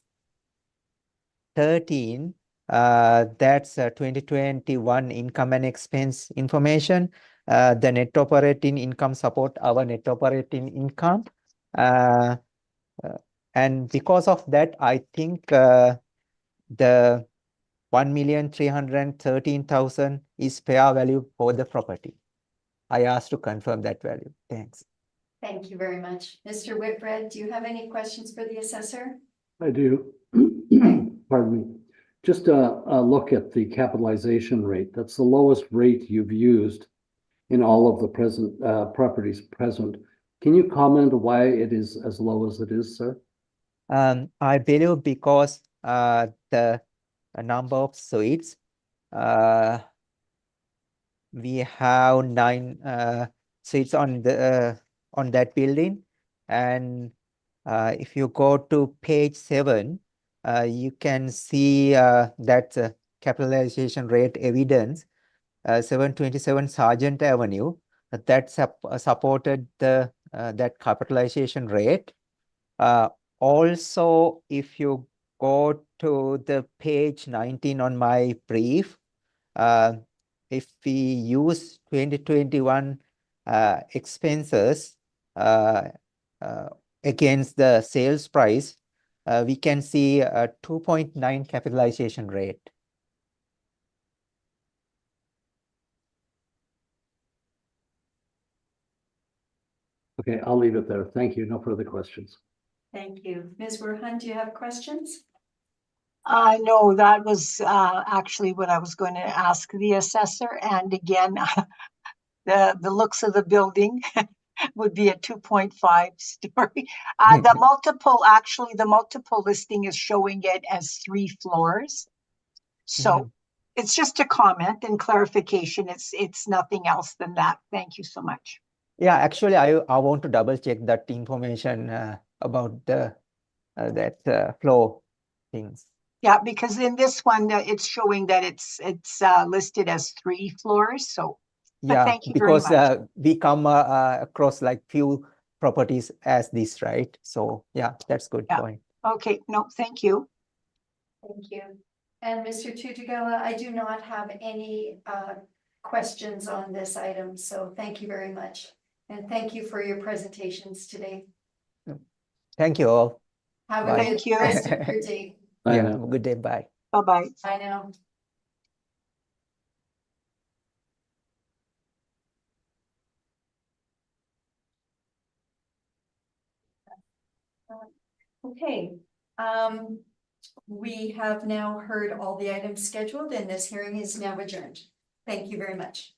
13. That's 2021 income and expense information. The net operating income support our net operating income. And because of that, I think the 1,313,000 is fair value for the property. I asked to confirm that value. Thanks. Thank you very much. Mr. Whitbread, do you have any questions for the assessor? I do. Pardon me. Just a look at the capitalization rate. That's the lowest rate you've used in all of the present properties present. Can you comment why it is as low as it is, sir? I believe because the number of suites, we have 9 suites on the on that building, and if you go to page 7, you can see that capitalization rate evidence, 727 Sargent Avenue, that supported the that capitalization rate. Also, if you go to the page 19 on my brief, if we use 2021 expenses against the sales price, we can see a 2.9 capitalization rate. Okay, I'll leave it there. Thank you. No further questions. Thank you. Ms. Werhan, do you have questions? No, that was actually what I was going to ask the assessor. And again, the looks of the building would be a 2.5 story. The multiple listing is showing it as 3 floors. So it's just a comment and clarification. It's nothing else than that. Thank you so much. Yeah, actually, I want to double check that information about the that flow things. Yeah, because in this one, it's showing that it's listed as 3 floors. So Yeah, thank you very because much. we come across like few properties as this, right? So yeah, that's good Yeah. point. Okay, no, thank you. Thank you. And Mr. Tutigala, I do not have any questions on this item, so thank you very much. And thank you for your presentations today. Thank you all. Have a Bye. good Thank you. rest of your day. Bye Yeah, now. have a good day. Bye. Bye-bye. Bye now. Okay, we have now heard all the items scheduled and this hearing is now adjourned. Thank you very much.